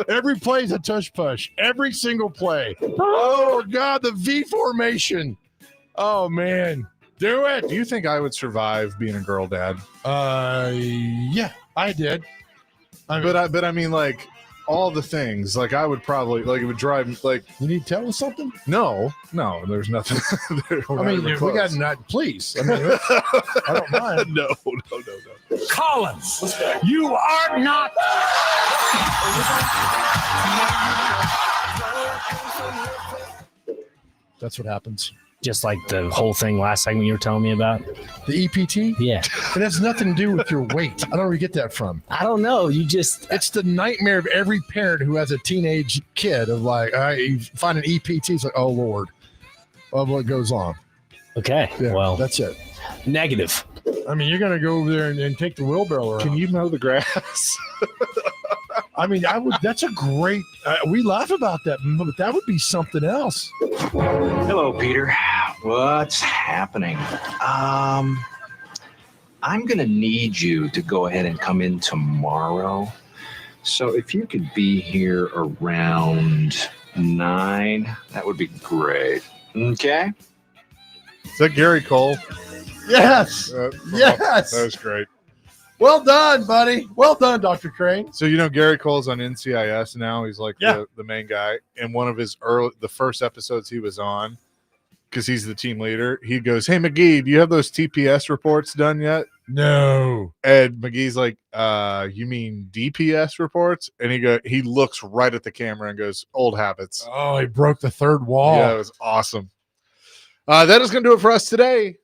Every play is a tush push. Every single play. Oh, God, the V formation. Oh, man. Do it. Do you think I would survive being a girl dad? Yeah, I did. But I mean, like, all the things, like, I would probably, like, it would drive me, like, You need to tell us something? no, there's nothing. I mean, we got not, please. I mean, I don't mind. No. Collins, you are not. That's what happens. Just like the whole thing last segment you were telling me about. The EPT? Yeah. It has nothing to do with your weight. I don't know where you get that from. I don't know. You just. It's the nightmare of every parent who has a teenage kid of like, all right, you find an EPT. It's like, oh, Lord. Of what goes on. Okay. Yeah, well, that's it. negative. I mean, you're going to go over there and take the wheelbarrow around. Can you mow the grass? I mean, I would. That's a great. We laugh about that, but that would be something else. Hello, Peter. What's happening? I'm going to need you to go ahead and come in tomorrow. So if you could be here around 9, that would be great. Okay? Is that Gary Cole? Yes. Yes. That was great. Well done, buddy. Well done, Dr. Crane. So, Gary Cole's on NCIS now. He's like the main guy. And one of his the first episodes he was on, because he's the team leader, he goes, "Hey, McGee, do you have those TPS reports done yet?" No. And McGee's like, you mean DPS reports? And he looks right at the camera and goes, "Old habits." Oh, he broke the third wall. Yeah, it was awesome. That is going to do it for us today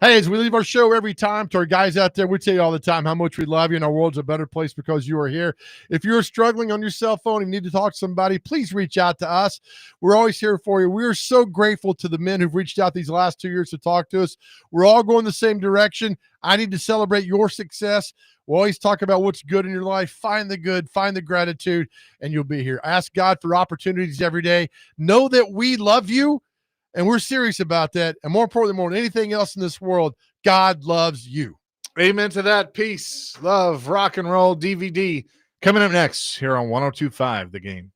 Hey, as we leave our show every time, to our guys out there, we tell you all the time how much we love you and our world's a better place because you are here. If you're struggling on your cell phone and you need to talk to somebody, please reach out to us. We're always here for you. We are so grateful to the men who've reached out these last 2 years to talk to us. We're all going the same direction. I need to celebrate your success. We'll always talk about what's good in your life. Find the good, find the gratitude, and you'll be here. Ask God for opportunities every day. Know that we love you. And we're serious about that. And more importantly, more than anything else in this world, God loves you. Amen to that. Peace, love, rock and roll DVD. Coming up next here on 102.5 The Game.